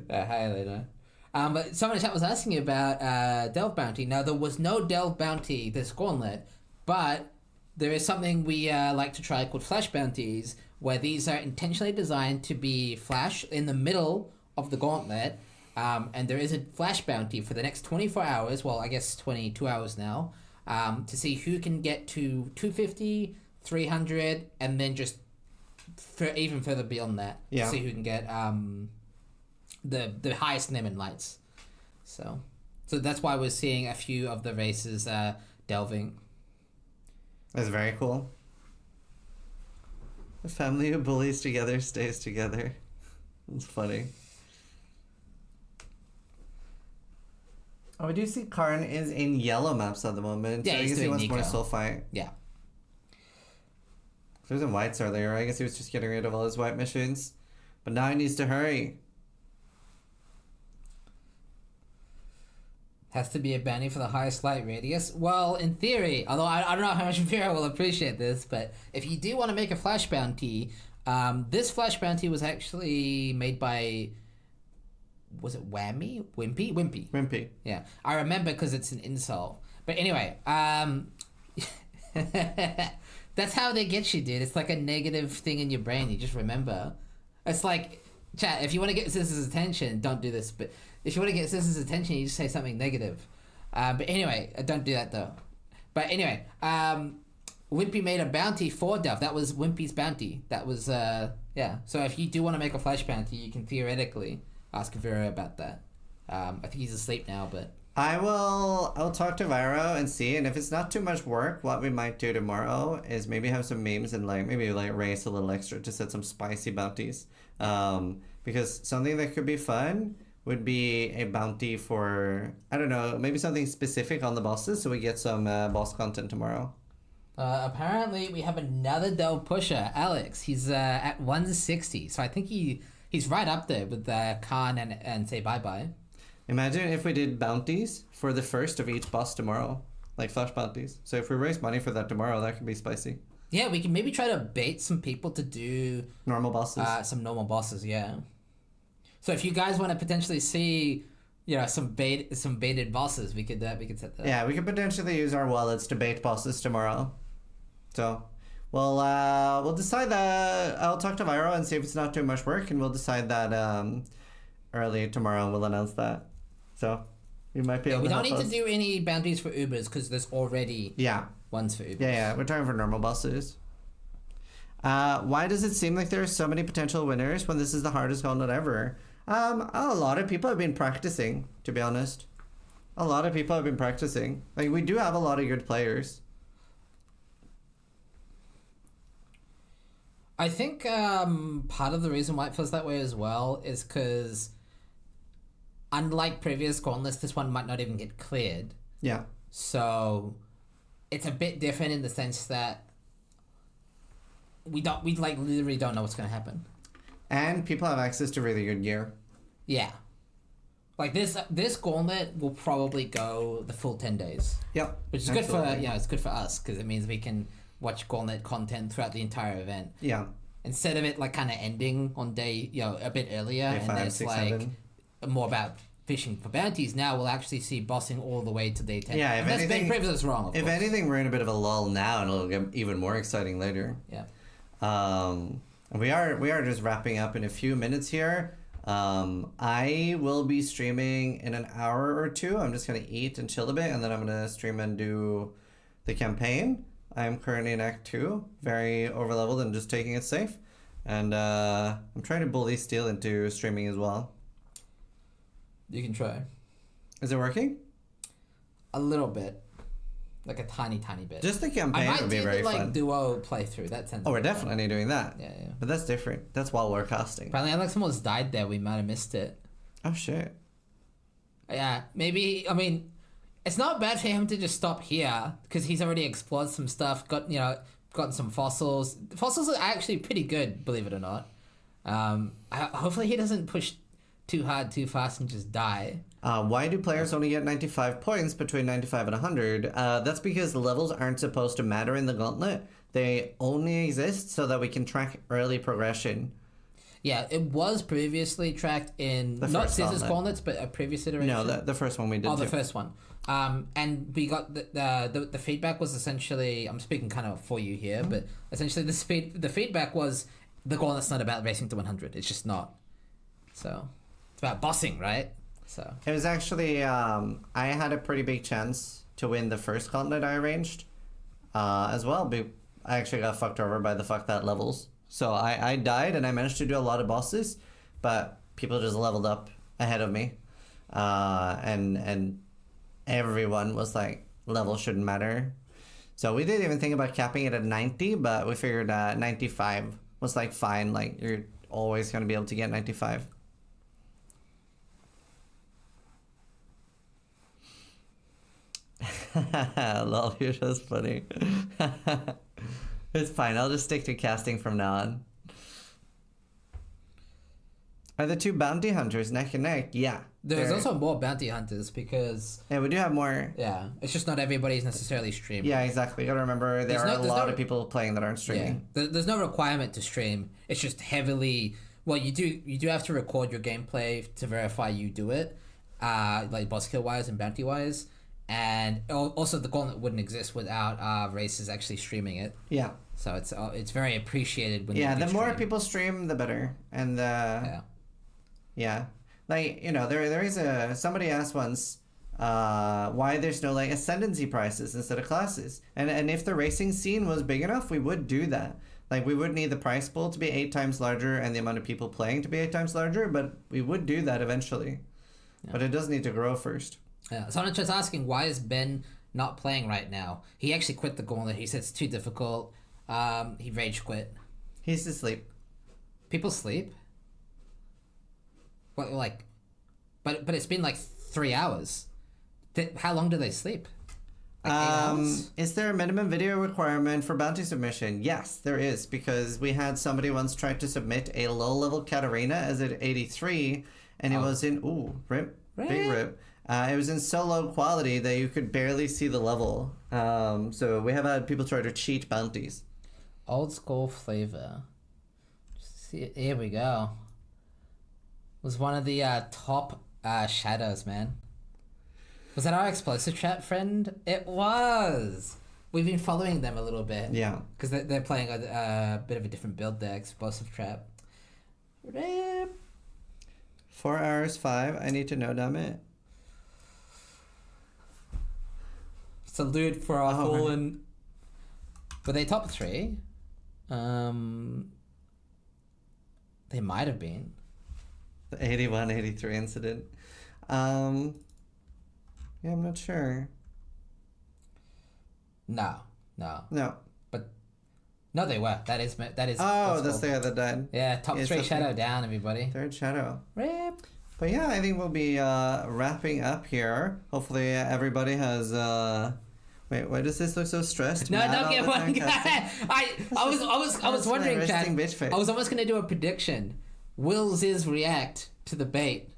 Elena. But someone in chat was asking about Delve bounty. Now there was no Delve bounty this Gauntlet, but there is something we like to try called flash bounties, where these are intentionally designed to be flash in the middle of the Gauntlet. And there is a flash bounty for the next 24 hours, well, I guess 22 hours now, to see who can get to 250, 300, and then just even further beyond that. Yeah. To see who can get the highest name in lights. So that's why we're seeing a few of the races delving. That's very cool. A family who bullies together stays together. It's funny. Oh, we do see Karn is in yellow maps at the moment. Yeah, so I he's guess he doing wants more Nico. soul fight. Yeah. He was in whites earlier. I guess he was just getting rid of all his white missions. But now he needs to hurry. Has to be a bounty for the highest light radius. Well, in theory, although I don't know how much Vera will appreciate this, but if you do want to make a flash bounty, this flash bounty was actually made by... Was it Whammy? Wimpy? Yeah. I remember because it's an insult. But anyway, that's how they get you, dude. It's like a negative thing in your brain. You just remember. It's like, chat, if you want to get Sis's attention, don't do this. But if you want to get Sis's attention, you just say something negative. But anyway, don't do that though. But anyway, Wimpy made a bounty for Delve. That was Wimpy's bounty. That was, yeah. So if you do want to make a flash bounty, you can theoretically... ask Vera about that. I think he's asleep now, but... I'll talk to Viro and see, and if it's not too much work, what we might do tomorrow is maybe have some memes and maybe race a little extra to set some spicy bounties. Because something that could be fun would be a bounty for, I don't know, maybe something specific on the bosses so we get some boss content tomorrow. Apparently we have another Delve pusher, Alex. He's at 160, so I think he's right up there with Khan and say bye-bye. Imagine if we did bounties for the first of each boss tomorrow. Like flash bounties. So if we raise money for that tomorrow, that could be spicy. Yeah, we can maybe try to bait some people to do... normal bosses. Some normal bosses, yeah. So if you guys want to potentially see, some baited bosses, we could set that. Yeah, we could potentially use our wallets to bait bosses tomorrow. So... we'll decide that. I'll talk to Viro and see if it's not too much work, and we'll decide that early tomorrow. We'll announce that. So we might be able we to don't help need us. to do any bounties for Ubers because there's already ones for Ubers. Yeah, we're talking for normal bosses. Why does it seem like there are so many potential winners when this is the hardest gauntlet ever? A lot of people have been practicing, to be honest. A lot of people have been practicing. Like, we do have a lot of good players. I think part of the reason why it feels that way as well is because, unlike previous gauntlets, this one might not even get cleared. Yeah. So it's a bit different in the sense that we literally don't know what's going to happen. And people have access to really good gear. Yeah. Like this gauntlet will probably go the full 10 days. Yep. Which is good for it's good for us because it means we can watch gauntlet content throughout the entire event. Yeah. Instead of it kind of ending on day a bit earlier, Day and 5, then it's 6, 7. More about fishing for bounties. Now we'll actually see bossing all the way to day 10. Yeah, if Unless anything, previous is wrong. Of if course. anything, we're in a bit of a lull now, and it'll get even more exciting later. Yeah. We are just wrapping up in a few minutes here. I will be streaming in an hour or two. I'm just gonna eat and chill a bit, and then I'm gonna stream and do the campaign. I'm currently in Act 2, very overleveled and just taking it safe. And I'm trying to bully Steel into streaming as well. You can try. Is it working? A little bit. Like a tiny bit. Just the campaign would be very fun. Duo playthrough. That tends. Oh, we're definitely doing that. Yeah. But that's different. That's while we're casting. Apparently, Alex almost died there. We might have missed it. Oh, shit. Yeah, maybe. I mean, it's not bad for him to just stop here because he's already explored some stuff. Gotten some fossils. Fossils are actually pretty good, believe it or not. Hopefully, he doesn't push too hard, too fast, and just die. Why do players only get 95 points between 95 and 100? That's because the levels aren't supposed to matter in the Gauntlet. They only exist so that we can track early progression. Yeah, it was previously tracked in The not first Scissors Gauntlet. Gauntlets, but a previous iteration. No, the first one we did Oh, the too. first one. And we got the feedback was essentially, I'm speaking kind of for you here, but essentially the feedback was the Gauntlet's not about racing to 100. It's just not. So it's about bossing, right? So It was actually, I had a pretty big chance to win the first Gauntlet I arranged as well. I actually got fucked over by the fuck that levels. So I died and I managed to do a lot of bosses, but people just leveled up ahead of me. And everyone was like, level shouldn't matter. So we didn't even think about capping it at 90, but we figured 95 was like fine. Like you're always going to be able to get 95. Lol, you're just funny. It's fine. I'll just stick to casting from now on. Are the two bounty hunters neck and neck? Yeah. there's also more bounty hunters because Yeah, we do have more. yeah, it's just not everybody's necessarily streaming. Yeah, exactly. You gotta remember there are a there's lot no- of people playing that aren't Yeah, streaming. there's no requirement to stream. It's just heavily. Well, you do have to record your gameplay to verify you do it, like boss kill wise and bounty wise, and also the Gauntlet wouldn't exist without races actually streaming it. Yeah. So it's very appreciated when Yeah, you do the more stream. people stream, the better. And Yeah. yeah. Like, you know, there is somebody asked once why there's no like ascendancy prices instead of classes. And if the racing scene was big enough, we would do that. Like we would need the price pool to be 8 times larger and the amount of people playing to be 8 times larger, but we would do that eventually. Yeah. But it does need to grow first. Yeah. So I'm just asking, why is Ben not playing right now? He actually quit the Gauntlet. He said it's too difficult. He rage quit. He's asleep. People sleep. What like? But it's been like 3 hours. How long do they sleep? Like 8 hours? Is there a minimum video requirement for bounty submission? Yes, there is, because we had somebody once try to submit a low-level Katarina as at 83, and it was in, rip, big rip. It was in so low quality that you could barely see the level. So we have had people try to cheat bounties. Old school flavor. Just see, here we go. Was one of the top shadows, man. Was that our explosive trap friend? It was. We've been following them a little bit. Yeah. Because they're playing a bit of a different build there, explosive trap. Rip. 4 hours 5. I need to know, damn it. Salute for our Oh, fallen. Were they top 3? They might have been. The 81, 83 incident. Yeah, I'm not sure. No. No. But no, they were. That is. Oh, that's the guy that died. Yeah, top Yeah, 3 something. shadow down, everybody. Third shadow. Rip. But yeah, I think we'll be wrapping up here. Hopefully everybody has wait, why does this look so stressed? No, Mad don't all get the one time, guy. Cassie? I was That's my wondering, Chad. resting bitch face. I was almost gonna do a prediction. Will Ziz react to the bait?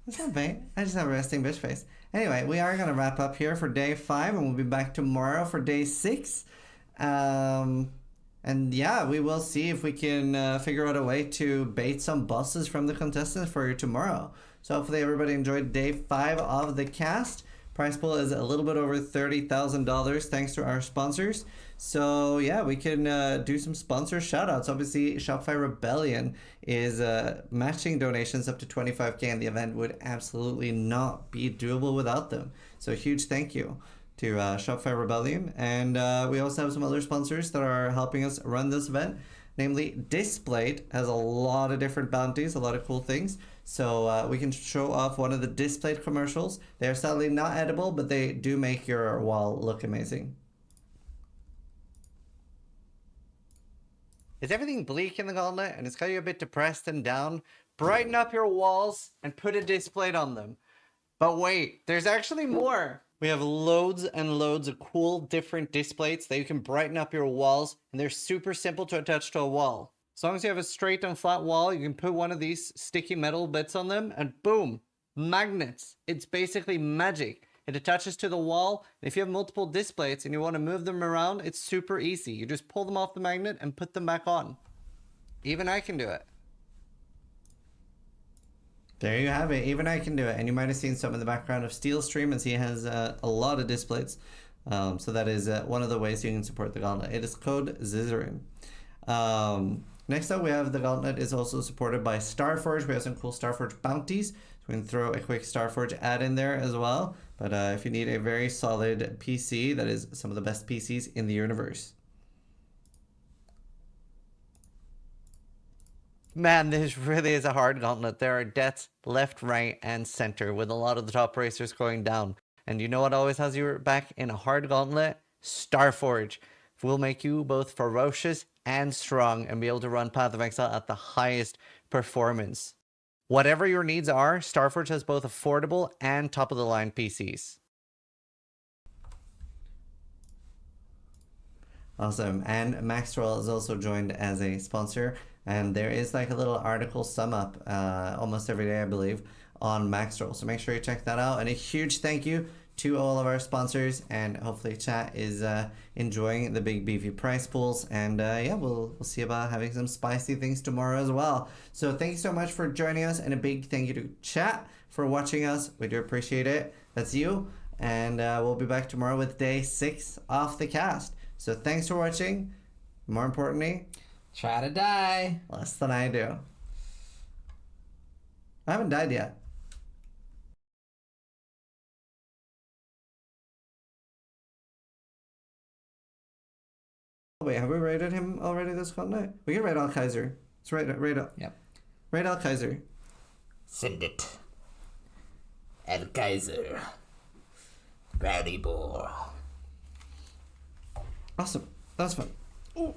That's not bait. I just have a resting bitch face. Anyway, we are gonna wrap up here for day 5, and we'll be back tomorrow for day 6. And yeah, we will see if we can figure out a way to bait some bosses from the contestants for tomorrow. So hopefully everybody enjoyed day 5 of the cast. Prize pool is a little bit over $30,000 thanks to our sponsors. So yeah, we can do some sponsor shoutouts. Obviously, Shopify Rebellion is matching donations up to 25K, and the event would absolutely not be doable without them. So huge thank you to Shopify Rebellion. And we also have some other sponsors that are helping us run this event. Namely, Displayed has a lot of different bounties, a lot of cool things. So we can show off one of the Displayed commercials. They are sadly not edible, but they do make your wall look amazing. Is everything bleak in the Gauntlet and it's got you a bit depressed and down? Brighten up your walls and put a Displayed on them. But wait, there's actually more. We have loads and loads of cool different displays that you can brighten up your walls, and they're super simple to attach to a wall. As long as you have a straight and flat wall, you can put one of these sticky metal bits on them and boom, magnets. It's basically magic. It attaches to the wall. And if you have multiple displays and you want to move them around, it's super easy. You just pull them off the magnet and put them back on. Even I can do it. There you have it. Even I can do it. And you might have seen some in the background of Steel's stream as he has a lot of displays. So that is one of the ways you can support the Gauntlet. It is code Zizaran. Next up, we have the Gauntlet is also supported by Starforge. We have some cool Starforge bounties. So we can throw a quick Starforge ad in there as well. But if you need a very solid PC, that is some of the best PCs in the universe. Man, this really is a hard Gauntlet. There are deaths left, right, and center, with a lot of the top racers going down. And you know what always has your back in a hard Gauntlet? Starforge will make you both ferocious and strong and be able to run Path of Exile at the highest performance. Whatever your needs are, Starforge has both affordable and top-of-the-line PCs. Awesome. And Maxwell is also joined as a sponsor. And there is like a little article sum up almost every day, I believe, on Maxwell. So make sure you check that out. And a huge thank you to all of our sponsors. And hopefully chat is enjoying the big beefy price pools. And yeah, we'll see about having some spicy things tomorrow as well. So thank you so much for joining us. And a big thank you to chat for watching us. We do appreciate it. That's you. And we'll be back tomorrow with day 6 off the cast. So thanks for watching. More importantly, try to die less than I do. I haven't died yet. Wait, have we rated him already this Gauntlet? We can raid Al Kaiser. Let's raid Al. Yep. Raid Al Kaiser. Send it. El Kaiser. Rowdy boy. Awesome. That was fun. Ooh.